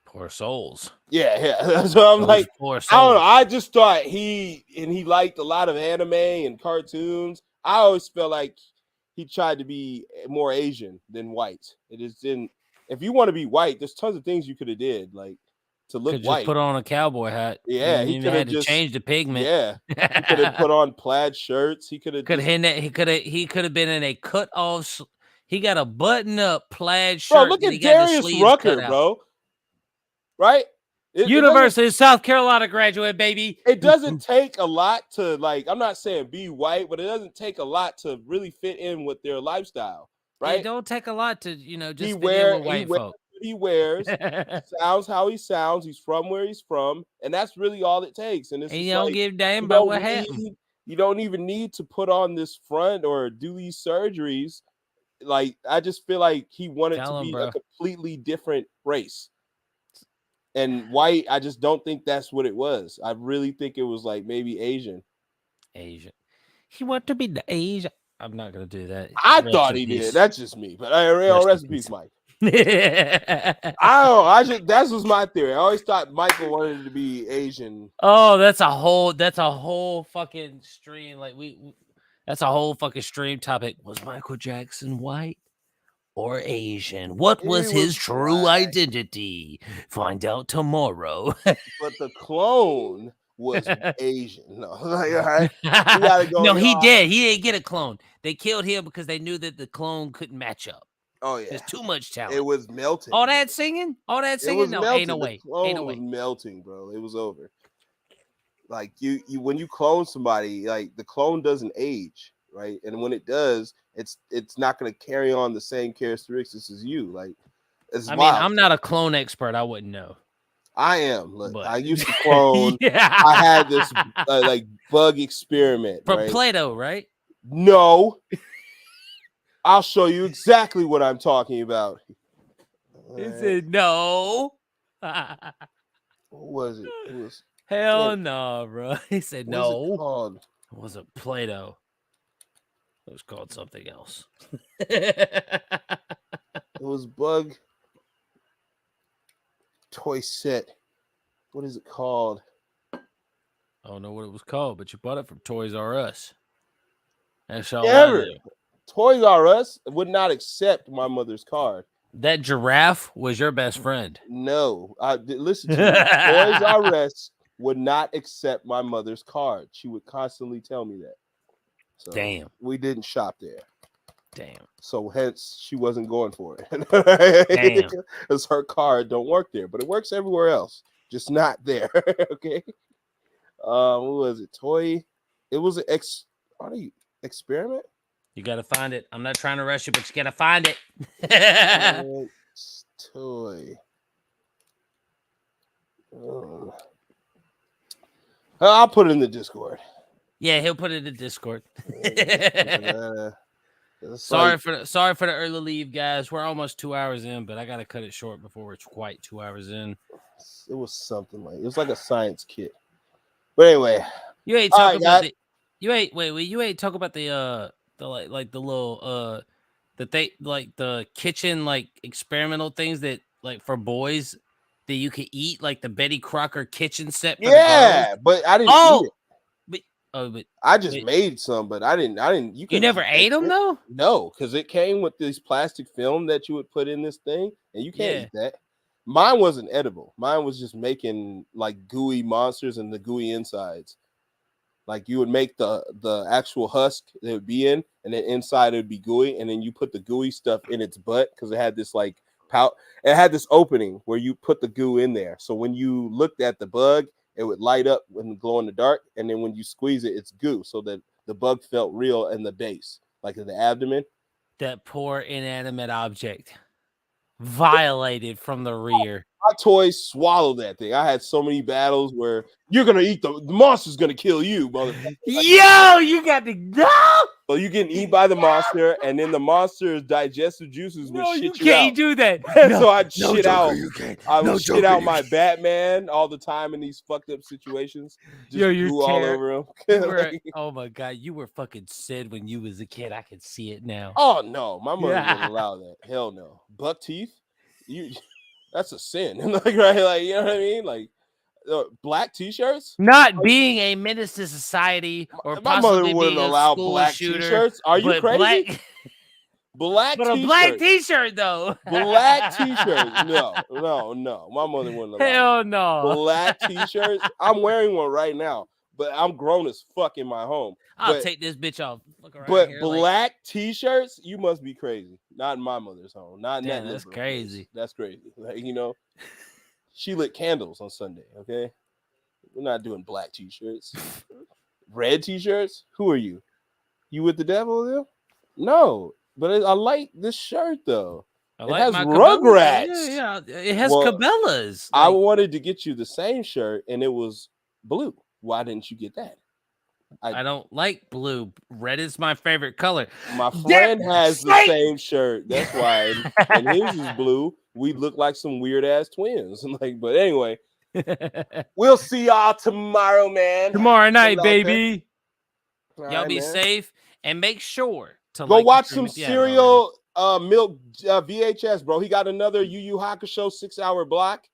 A: Poor souls.
B: Yeah. So I'm like,
A: poor souls.
B: I don't know. I just thought he liked a lot of anime and cartoons. I always felt like he tried to be more Asian than white. It just didn't. If you want to be white, there's tons of things you could have did, like to look white.
A: Just put on a cowboy hat.
B: Yeah,
A: he could have just changed the pigment.
B: Yeah, he could have put on plaid shirts. He could have.
A: He could have been in a cut off. He got a button up plaid shirt.
B: Bro, look at Darius Rucker, bro. Right?
A: University of South Carolina graduate, baby.
B: It doesn't take a lot to I'm not saying be white, but it doesn't take a lot to really fit in with their lifestyle, right?
A: It don't take a lot to, just fit in with white folk.
B: what he wears, sounds how he sounds. He's from where he's from, and that's really all it takes. And it's
A: And
B: just
A: you don't
B: like,
A: give a damn
B: you
A: about
B: don't
A: what
B: need-
A: happened.
B: You don't even need to put on this front or do these surgeries. Like, I just feel like he wanted
A: Tell
B: to
A: him,
B: be
A: bro.
B: a completely different race. And white, I just don't think that's what it was. I really think it was like maybe Asian.
A: Asian. He wanted to be the Asian. I'm not gonna do that.
B: I
A: Rest
B: thought
A: in
B: he
A: peace.
B: did. That's just me. But rest in peace, Mike.
A: I
B: I don't know. That was my theory. I always thought Michael wanted to be Asian.
A: Oh, that's a whole fucking stream. Like that's a whole fucking stream topic. Was Michael Jackson white or Asian? What was his true
B: black.
A: identity? Find out tomorrow.
B: But the clone was Asian. No, like, all right. You gotta go.
A: No, he did. He didn't get a clone. They killed him because they knew that the clone couldn't match up.
B: Oh yeah,
A: There's too much talent.
B: it was melting.
A: All that singing? All that
B: It
A: singing?
B: was
A: No,
B: melting.
A: ain't no
B: The
A: way.
B: clone
A: Ain't no
B: was
A: way.
B: melting, bro. It was over. Like you when you clone somebody, like the clone doesn't age, right? And when it does, it's not going to carry on the same characteristics as you. Like, it's
A: I
B: wild.
A: mean, I'm not a clone expert. I wouldn't know.
B: I am. Look,
A: But-
B: I used to clone.
A: Yeah.
B: I had this like bug experiment
A: From
B: right?
A: Play-Doh, right?
B: No, I'll show you exactly what I'm talking about.
A: He said no.
B: What was it? It was
A: Hell no, bro. He said
B: what was it
A: no.
B: called?
A: It wasn't Play-Doh. It was called something else.
B: It was bug toy set. What is it called?
A: I don't know what it was called, but you bought it from Toys R Us. That's all
B: Never.
A: I knew.
B: Toys R Us would not accept my mother's card.
A: That giraffe was your best friend.
B: No, listen to me. Toys R Us would not accept my mother's card. She would constantly tell me that. So
A: Damn.
B: we didn't shop there.
A: Damn.
B: So hence she wasn't going for it.
A: Damn.
B: Because her card don't work there, but it works everywhere else, just not there. Okay. What was it? Toy. It was an experiment.
A: You gotta find it. I'm not trying to rush you, but you gotta find it.
B: Toy. I'll put it in the Discord.
A: Yeah, he'll put it in the Discord.
B: Sorry
A: for the early leave, guys. We're almost 2 hours in, but I gotta cut it short before we're quite 2 hours in.
B: It was something like it was like a science kit. But anyway,
A: you ain't talking about the. You ain't You ain't talk about the like the little that they like the kitchen like experimental things that like for boys that you could eat, like the Betty Crocker kitchen set. For
B: yeah, but I didn't eat it.
A: But
B: I just made some, but I didn't.
A: You never ate them though?
B: No, because it came with this plastic film that you would put in this thing, and you can't eat that. Mine wasn't edible. Mine was just making like gooey monsters and the gooey insides. Like you would make the actual husk that it would be in, and then inside it would be gooey, and then you put the gooey stuff in its butt because it had this like it had this opening where you put the goo in there. So when you looked at the bug, it would light up and glow in the dark, and then when you squeeze it, it's goo, so that the bug felt real in the base, like in the abdomen.
A: That poor inanimate object, violated from the rear.
B: My toys swallowed that thing. I had so many battles where you're gonna eat the monster's gonna kill you, motherfucker.
A: Yo, you got to go.
B: So you getting eaten by the monster, and then the monster's digestive juices would shit you
A: can't
B: out.
A: do that.
B: So I'd shit out. I would shit out my
E: can't.
B: Batman all the time in these fucked up situations. Just
A: Yo, you're
B: goo all over him.
A: You were, oh my god, you were fucking Sid when you was a kid. I can see it now.
B: Oh no, my mother wouldn't allow that. Hell no. Buck teeth, that's a sin. Like, right? Like, you know what I mean? Like black t-shirts.
A: Not being a menace to society or
B: My
A: possibly
B: mother wouldn't
A: being
B: allow
A: a school
B: black
A: shooter.
B: t-shirts. Are you
A: but
B: crazy? Black
A: but
B: t-shirt.
A: a black t-shirt though.
B: Black t-shirts. No. My mother wouldn't allow
A: Hell
B: it.
A: no.
B: Black t-shirts. I'm wearing one right now, but I'm grown as fuck in my home.
A: I'll take this bitch off.
B: But
A: here,
B: black t-shirts, you must be crazy. Not in my mother's home. Not in
A: Damn,
B: that
A: that's
B: liberal
A: crazy.
B: place. That's crazy. Like, she lit candles on Sunday. Okay, we're not doing black t-shirts. Red t-shirts. Who are you? You with the devil, though? No, but I like this shirt though. Like, you know what I mean? Like, I like this shirt. Like, you know, she lit candles on Sunday. Okay, we're not doing black t-shirts. Red t-shirts. Who are you? You with the devil, though? No, but I like this shirt though.
A: I
B: It
A: like
B: has
A: my Cabela's.
B: Rugrats.
A: Yeah. It has
B: Well,
A: Cabela's.
B: I
A: Like,
B: wanted to get you the same shirt, and it was blue. Why didn't you get that?
A: I don't like blue. Red is my favorite color.
B: My friend has the same shirt. That's why, and his is blue. We look like some weird ass twins. Like, but anyway, we'll see y'all tomorrow, man.
A: Tomorrow night,
B: Get out there.
A: baby.
B: All
A: Y'all
B: right,
A: be
B: man.
A: safe and make sure to
B: Go
A: like the
B: watch
A: stream
B: some
A: if you haven't already.
B: Serial Milk VHS, bro. He got another Yu Yu Hakusho 6-hour block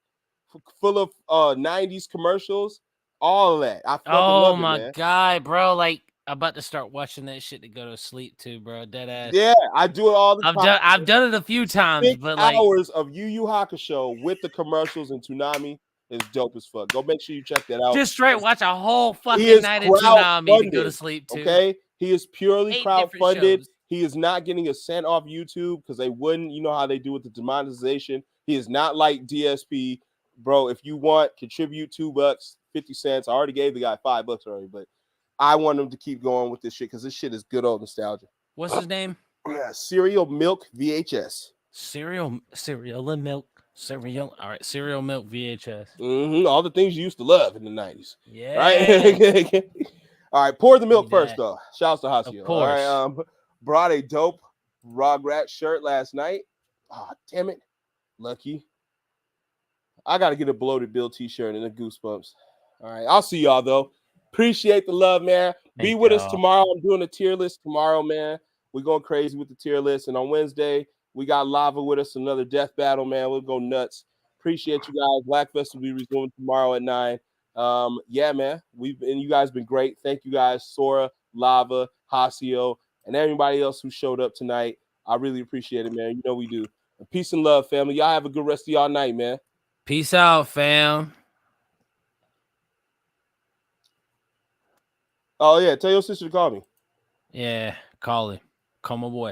B: full of 90s commercials. All of that. I fucking love it,
A: my
B: man.
A: god, bro! Like, I'm about to start watching that shit to go to sleep too, bro. Dead ass.
B: Yeah, I do it all the time.
A: I've done it a few times,
B: 6
A: but like,
B: hours of Yu Yu Hakusho with the commercials and Toonami is dope as fuck. Go make sure you check that out.
A: just straight watch a whole
B: He
A: fucking
B: is
A: night of Toonami to go to
B: crowdfunded.
A: sleep too.
B: Okay, he is purely
A: 8 different
B: crowdfunded.
A: shows.
B: He is not getting a cent off YouTube because they wouldn't. You know how they do with the demonetization. He is not like DSP, bro. If you want, contribute $2, 50 cents. I already gave the guy $5 already, but I want him to keep going with this shit because this shit is good old nostalgia.
A: What's his name?
B: Cereal Milk VHS.
A: Cereal and milk. Cereal. All right, cereal milk VHS.
B: All the things you used to love in the 90s.
A: Yeah.
B: Right? All right, pour the milk first, though. Shouts to Hasio.
A: Of course.
B: All right, brought a dope Rograt shirt last night. Oh, damn it. Lucky. I got to get a Bloated Bill t-shirt and a Goosebumps. All right, I'll see y'all, though. Appreciate the love, man. Be with us tomorrow. I'm doing a tier list tomorrow, man. We're going crazy with the tier list. And on Wednesday, we got Lava with us, another death battle, man. We'll go nuts. Appreciate you guys. LagFest will be resuming tomorrow at 9. Yeah, man. You guys been great. Thank you guys, Sora, Lava, Hasio, and everybody else who showed up tonight. I really appreciate it, man. You know we do. And peace and love, family. Y'all have a good rest of y'all night, man.
A: Peace out, fam.
B: Oh yeah, tell your sister to call me.
A: Yeah, call him. Call my boy.